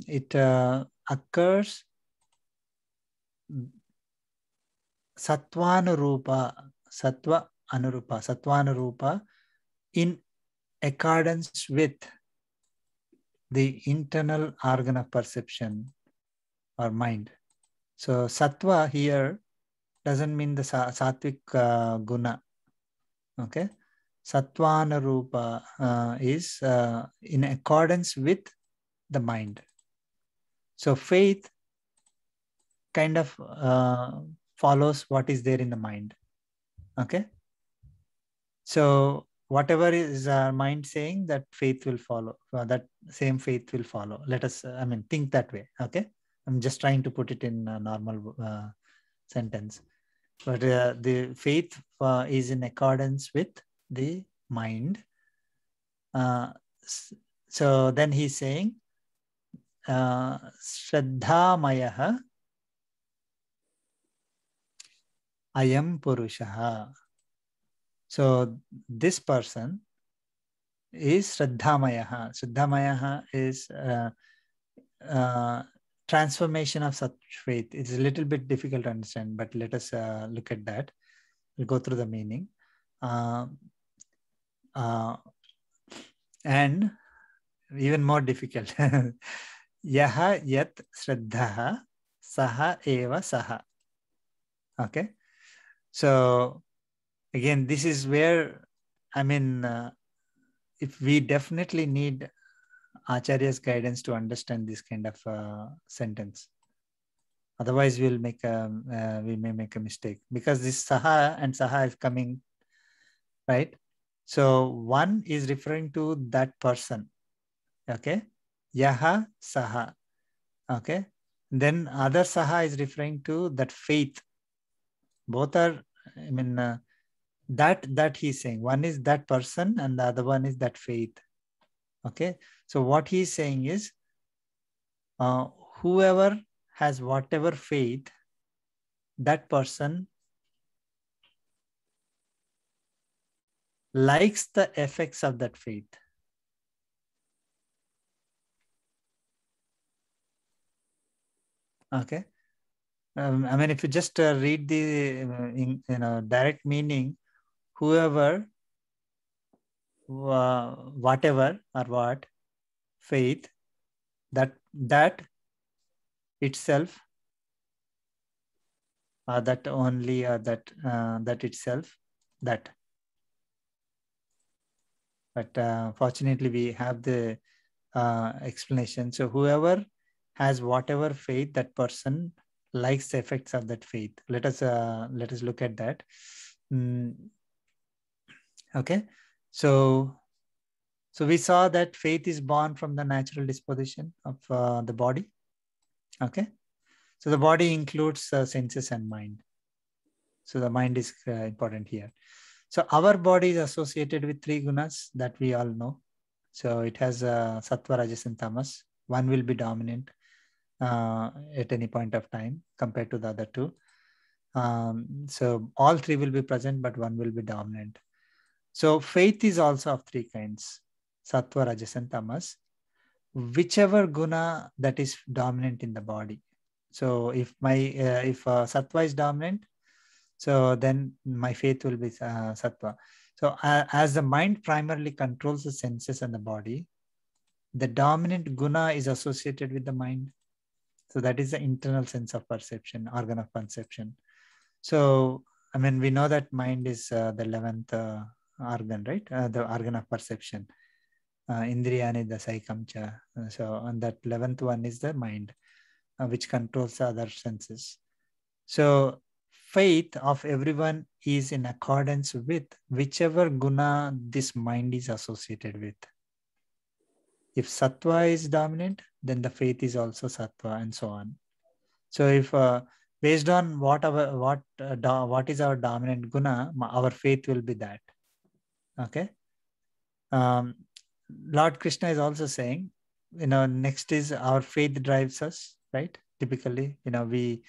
it occurs Sattvanurupa, Sattva Anurupa, Sattvanurupa in accordance with the internal organ of perception or mind. So sattva here doesn't mean the sattvic guna. Okay, sattvana rupa is in accordance with the mind. So faith kind of follows what is there in the mind. Okay, so whatever is our mind saying, that faith will follow. That same faith will follow. Let us, think that way. Okay, I'm just trying to put it in a normal sentence. But the faith is in accordance with the mind. So then he's saying, Shraddhamayaha ayam purushaha. So this person is Shraddhamayaha. Shraddhamayaha is transformation of such faith. It's a little bit difficult to understand, but let us look at that. We'll go through the meaning. And even more difficult. Yaha yat shraddhaha saha eva saha. Okay. So again, this is where, if we definitely need Acharya's guidance to understand this kind of sentence. Otherwise, we may make a mistake, because this saha and saha is coming, right? So one is referring to that person. Okay, yaha saha. Okay, then other saha is referring to that faith. Both are, that he's saying. One is that person and the other one is that faith. Okay, so what he's saying is, whoever has whatever faith, that person likes the effects of that faith. Okay, if you just read the direct meaning, whoever, whatever or what faith, that itself, that only, that itself, that. But fortunately, we have the explanation. So whoever has whatever faith, that person likes the effects of that faith. Let us look at that. Okay, so we saw that faith is born from the natural disposition of the body. Okay, so the body includes senses and mind. So the mind is important here. So our body is associated with three gunas that we all know. So it has sattva, rajas, and tamas. One will be dominant at any point of time compared to the other two. So all three will be present, but one will be dominant. So faith is also of three kinds: sattva, rajas, and tamas. whichever guna that is dominant in the body. So if sattva is dominant, so then my faith will be sattva. So as the mind primarily controls the senses and the body, the dominant guna is associated with the mind. So that is the internal sense of perception, organ of perception. So, I mean, we know that mind is the 11th organ, right? The organ of perception. Indriyani dasaikam. So, and that 11th one is the mind, which controls the other senses. So, faith of everyone is in accordance with whichever guna this mind is associated with. If sattva is dominant, then the faith is also sattva, and so on. So if based on what is our dominant guna, our faith will be that. Okay. Lord Krishna is also saying, next is our faith drives us, right? Typically, we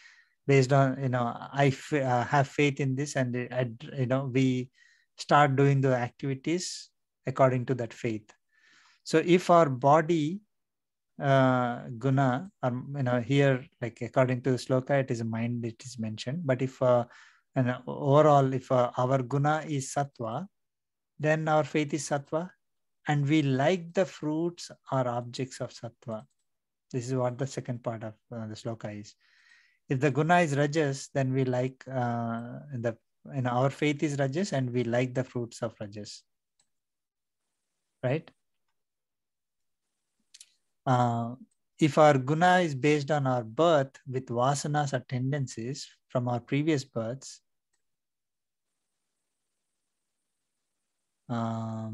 based on, I have faith in this, and we start doing the activities according to that faith. So if our body guna, here, like according to the sloka, it is a mind, it is mentioned. But if overall, if our guna is sattva, then our faith is sattva, and we like the fruits or objects of sattva. This is what the second part of the sloka is. If the guna is rajas, then we like our faith is rajas, and we like the fruits of rajas, right? If our guna is based on our birth with vasanas or tendencies from our previous births, I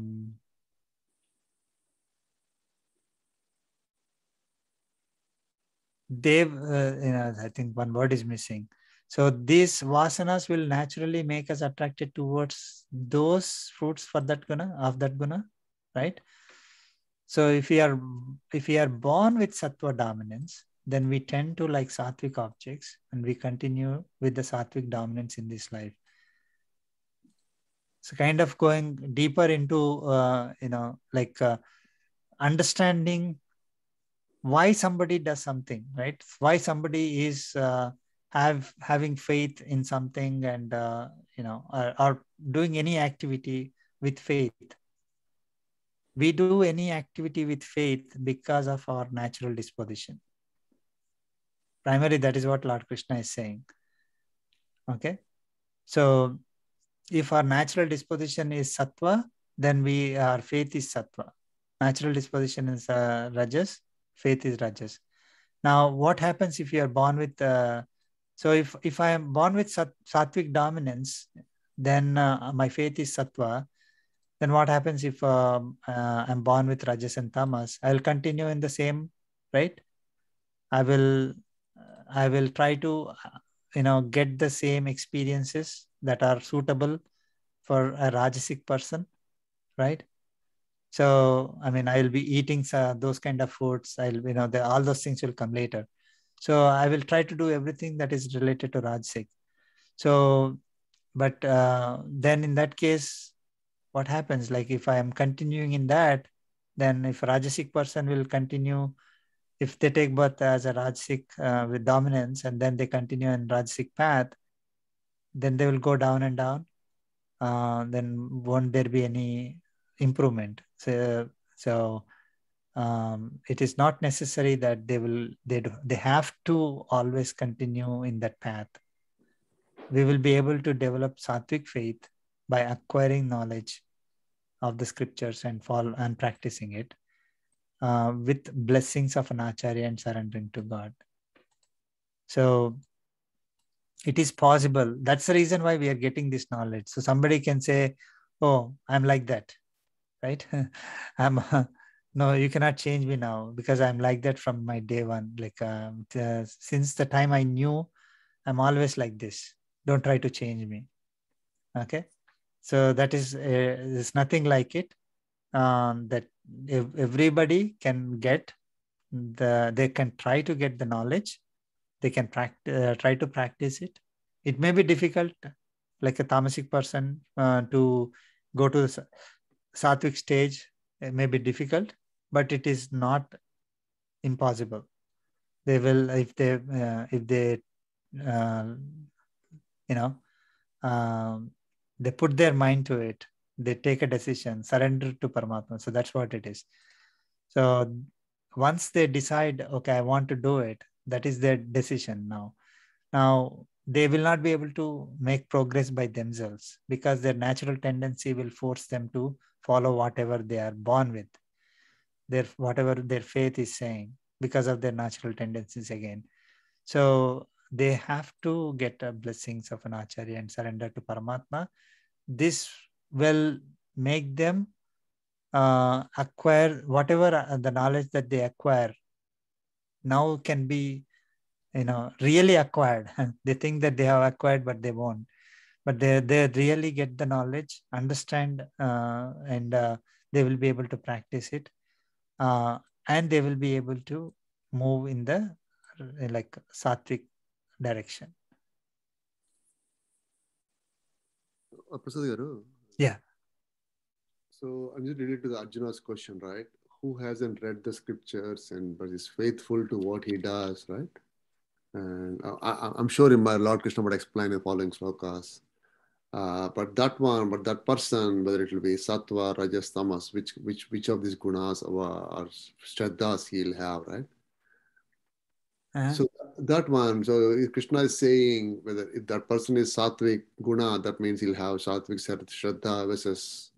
think one word is missing. So these vasanas will naturally make us attracted towards those fruits for that guna, right? So if we are born with sattva dominance, then we tend to like sattvic objects, and we continue with the sattvic dominance in this life. So kind of going deeper into understanding why somebody does something, right? Why somebody is having faith in something, and or doing any activity with faith. We do any activity with faith because of our natural disposition. Primarily, that is what Lord Krishna is saying. Okay. So if our natural disposition is sattva, then our faith is sattva. Natural disposition is rajas, faith is rajas. Now, what happens if you are born with, so if I am born with sattvic dominance, then my faith is sattva. Then what happens if I'm born with rajas and tamas? I will continue in the same, right? I will try to, get the same experiences that are suitable for a rajasic person, right? So, I mean, I will be eating those kind of foods. All those things will come later. So I will try to do everything that is related to rajasic. So, but then in that case, what happens? Like if I am continuing in that, then if a rajasic person will continue, if they take birth as a rajasic with dominance, and then they continue in rajasic path, then they will go down and down. Then won't there be any improvement? So it is not necessary that they have to always continue in that path. We will be able to develop sattvic faith by acquiring knowledge of the scriptures and practicing it with blessings of an acharya and surrendering to God. So it is possible. That's the reason why we are getting this knowledge. So somebody can say, oh, I'm like that, right? No, you cannot change me now because I'm like that from my day one. Like since the time I knew, I'm always like this. Don't try to change me. Okay. So that is, there's nothing like it. That everybody can get they can try to get the knowledge. They can try to practice it. It may be difficult, like a tamasic person to go to the sattvic stage. It may be difficult, but it is not impossible. They will, if they you know, they put their mind to it, they take a decision, surrender to Paramatma. So that's what it is. So once they decide, okay, I want to do it, that is their decision now. Now they will not be able to make progress by themselves, because their natural tendency will force them to follow whatever they are born with, whatever their faith is saying, because of their natural tendencies again. So they have to get blessings of an Acharya and surrender to Paramatma. This will make them acquire whatever the knowledge that they acquire now can be, really acquired. They think that they have acquired, but they won't. But they really get the knowledge, understand, and they will be able to practice it, and they will be able to move in the like sattvic direction. Prasad garu. Yeah. So I'm just related to the Arjuna's question, right? Who hasn't read the scriptures and but is faithful to what he does, right? And I'm sure in my Lord Krishna would explain the following slokas. But that person, whether it will be sattva, rajas, tamas, which of these gunas or shraddhas he'll have, right? So that one, so if Krishna is saying whether if that person is sattvic guna, that means he'll have sattvic shraddha versus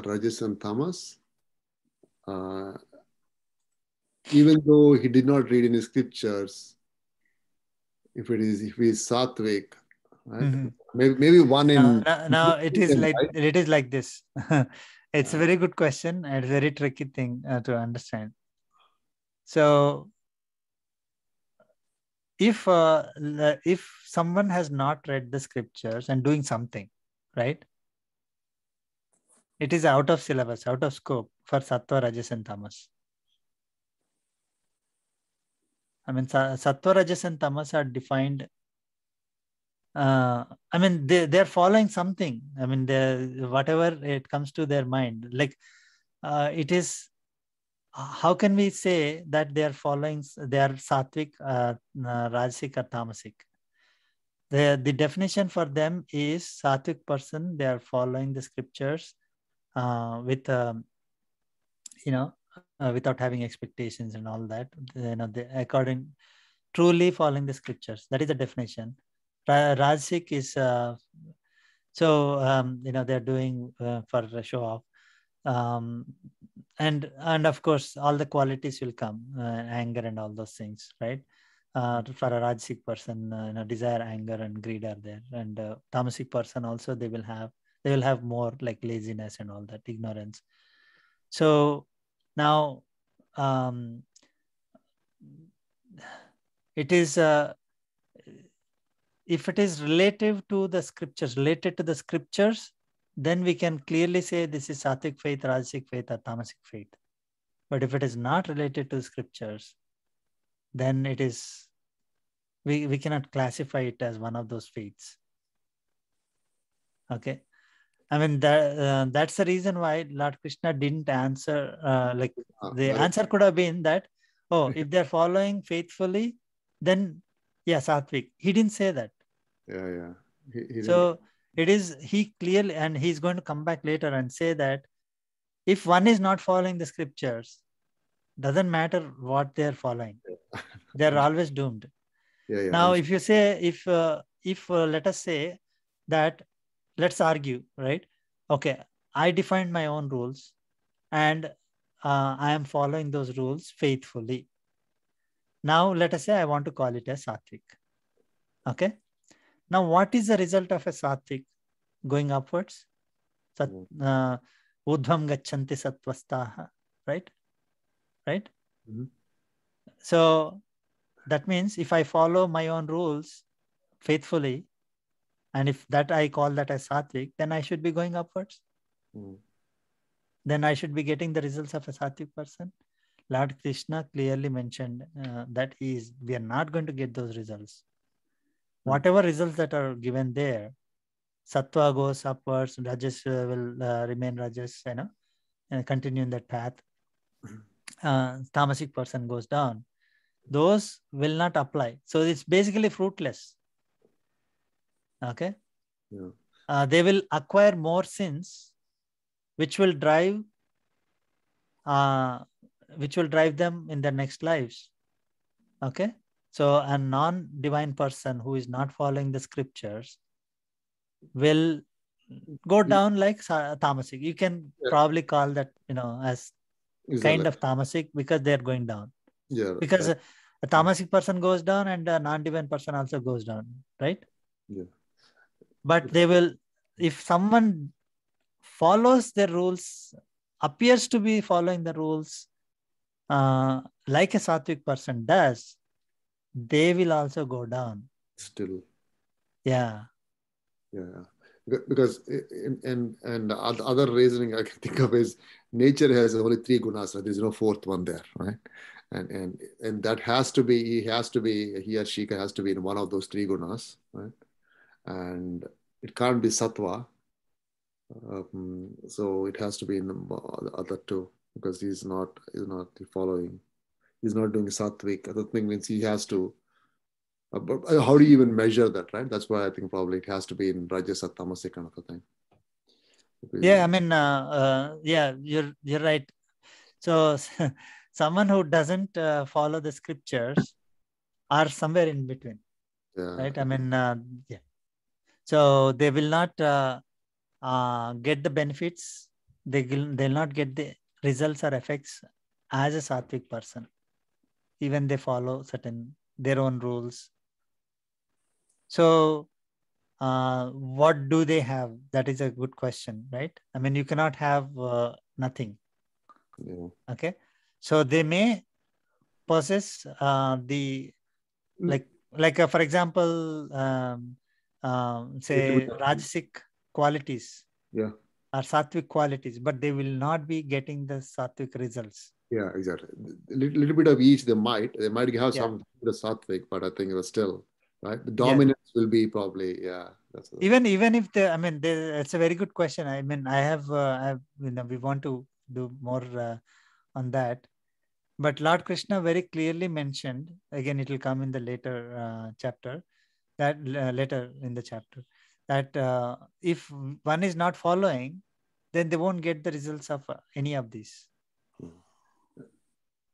rajas and tamas. Even though he did not read in his scriptures, if he is sattvic, right? Mm-hmm. Maybe one in now it is like right? It is like this. It's a very good question and very tricky thing to understand. So if someone has not read the scriptures and doing something, right, it is out of syllabus, out of scope for sattva, rajas and tamas. I mean, sattva, rajas and tamas are defined. I mean, they're following something. I mean, whatever it comes to their mind, like it is. How can we say that they are following? They are sattvic, rajasic, or tamasic? The definition for them is sattvic person. They are following the scriptures with without having expectations and all that. They truly following the scriptures. That is the definition. Rajasic is they're doing for a show off. And of course all the qualities will come, anger and all those things, right? For a rajasic person, desire, anger and greed are there, and tamasic person also they will have more like laziness and all that, ignorance. So now it is if it is related to the scriptures, then we can clearly say this is sattvic faith, rajasic faith, or tamasic faith. But if it is not related to scriptures, then it is we cannot classify it as one of those faiths. Okay, I mean that's the reason why Lord Krishna didn't answer. The answer could have been that, if they're following faithfully, then sattvic. He didn't say that. Yeah. So it is, he clearly, and he's going to come back later and say that if one is not following the scriptures, doesn't matter what they're following, they're always doomed. Now, if you say, if let us say that, let's argue, right? Okay, I defined my own rules and I am following those rules faithfully. Now, let us say I want to call it as sattvic. Okay. Now, what is the result of a sattvic? Going upwards. Udvam gacchanti sattvastaha. Right? Mm-hmm. So that means if I follow my own rules faithfully, and if that I call that as sattvic, then I should be going upwards. Mm. Then I should be getting the results of a sattvic person. Lord Krishna clearly mentioned that we are not going to get those results. Whatever results that are given there, sattva goes upwards, rajas will remain rajas, and continue in that path. tamasic person goes down, those will not apply. So it's basically fruitless. Okay. Yeah. They will acquire more sins, which will drive them in their next lives. Okay. So a non-divine person who is not following the scriptures will go down like tamasic. You can probably call that, as kind of tamasic, because they're going down. Yeah. Because a tamasic person goes down and a non-divine person also goes down, right? Yeah. But they will, if someone follows the rules, appears to be following the rules like a sattvic person does, they will also go down. Still. Yeah. Yeah. Because and the other reasoning I can think of is nature has only 3 gunas, right? There's no 4th one there, right? And that has to be, he or she has to be in one of those 3 gunas, right? And it can't be sattva. So it has to be in the other 2, because he's not following. He's not doing sattvic. Other thing means he has to. But how do you even measure that, right? That's why I think probably it has to be in rajas or tamasic kind of a thing. Yeah, I mean, yeah, you're right. So someone who doesn't follow the scriptures are somewhere in between, right? I mean, yeah. So they will not get the benefits. They'll not get the results or effects as a sattvic person, even they follow their own rules. So what do they have? That is a good question, right? I mean, you cannot have nothing. Yeah. Okay. So they may possess for example, say rajasic qualities. Yeah. Or sattvic qualities, but they will not be getting the sattvic results. Yeah, exactly. A little bit of each they might have some sattvic, but I think it was still, right? The dominance will be probably, that's even if it's a very good question. I mean, we want to do more on that, but Lord Krishna very clearly mentioned, again it will come in the later chapter, that later in the chapter, that if one is not following, then they won't get the results of any of these.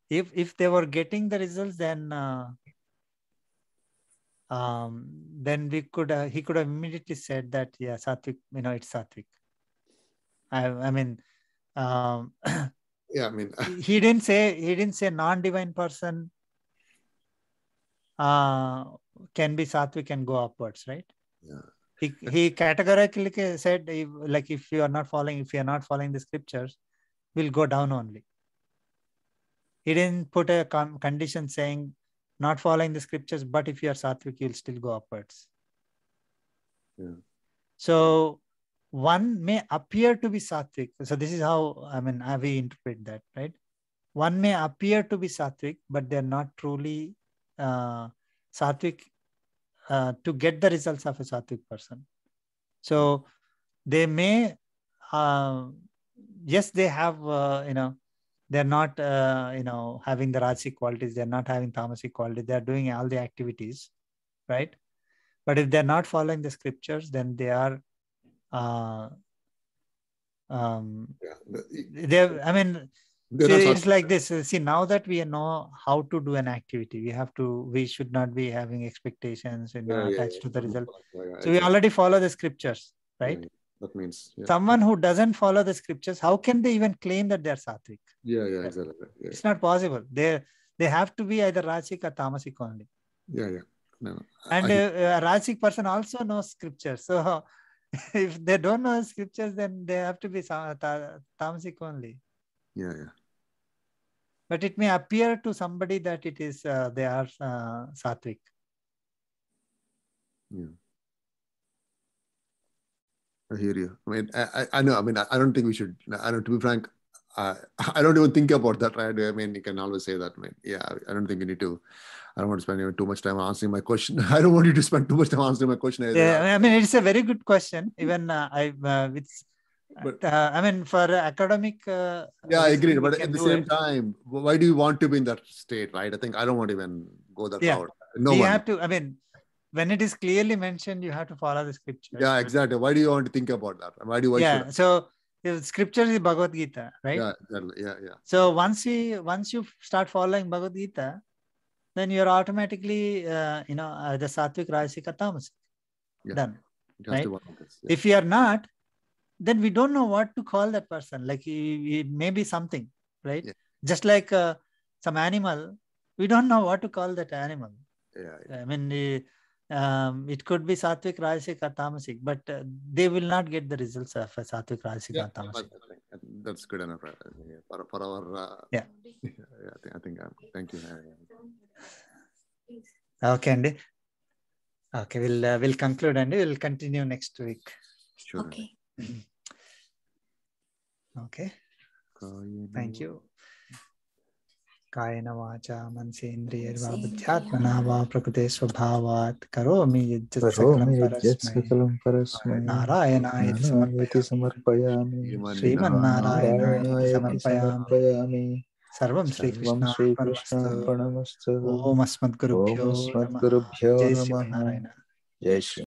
If they were getting the results, then we could he could have immediately said that, yeah, sattvic, it's sattvic. I mean, yeah, I mean, he didn't say non-divine person can be sattvic and go upwards, right? Yeah. He categorically said, if you are not following the scriptures, we'll go down only. He didn't put a condition saying not following the scriptures, but if you are sattvic, you'll still go upwards. Yeah. So one may appear to be sattvic. So this is how, we interpret that, right? One may appear to be sattvic, but they're not truly sattvic to get the results of a sattvic person. So they may, yes, they have, they're not, having the rajasic qualities. They're not having tamasic qualities. They're doing all the activities, right? But if they're not following the scriptures, then they are, it's like this. See, now that we know how to do an activity, we should not be having expectations attached to the result. So we already follow the scriptures, right? That means someone who doesn't follow the scriptures, how can they even claim that they're sattvic? Yeah, exactly. Yeah. It's not possible. They have to be either rajasic or tamasic only. Yeah. No. And a rajasic person also knows scriptures. So if they don't know scriptures, then they have to be tamasic only. Yeah. But it may appear to somebody that it is they are sattvic. Yeah. I hear you. I mean, I know. I mean, I don't think we should. To be frank, I don't even think about that, right? I mean, you can always say that. I mean, I don't think you need to. I don't want to spend even too much time answering my question. I don't want you to spend too much time answering my question either. Yeah, I mean, it's a very good question. Even I mean, for academic. Yeah, I reason, agree. we But can at the do same it. time, why do you want to be in that state, right? I think I don't want to even go that Yeah. route. No we one. have to. I mean, when it is clearly mentioned, you have to follow the scripture. Yeah, exactly. Why do you want to think about that? Why should I? So the scripture is Bhagavad Gita, right? Yeah, exactly. Yeah. So once you start following Bhagavad Gita, then you're automatically the Sattvic, Rajasic, or Tamasic. Yeah. Done. Just Right? one of this, yeah. If you are not, then we don't know what to call that person. Like it may be something, right? Yeah. Just like some animal, we don't know what to call that animal. Yeah. I mean, it could be Sattvic, Rajasic, or Tamasic, but they will not get the results of a Sattvic, Rajasic, or Tamasic. That's good enough for our. Yeah. I think. Thank you. Okay, Andy. Okay, we'll conclude and we'll continue next week. Sure. Okay. Okay. Thank you. Kayena vacha mansendriyarva buddhyatmana va prakrite svabhavat karomi yajjat sakalam Narayanayati samarpayami Srimannarayanayati samarpayami Sarvam Sri Krishna Om Asmad Gurubhyo Namaha Jai Sri Narayana. Jai Shri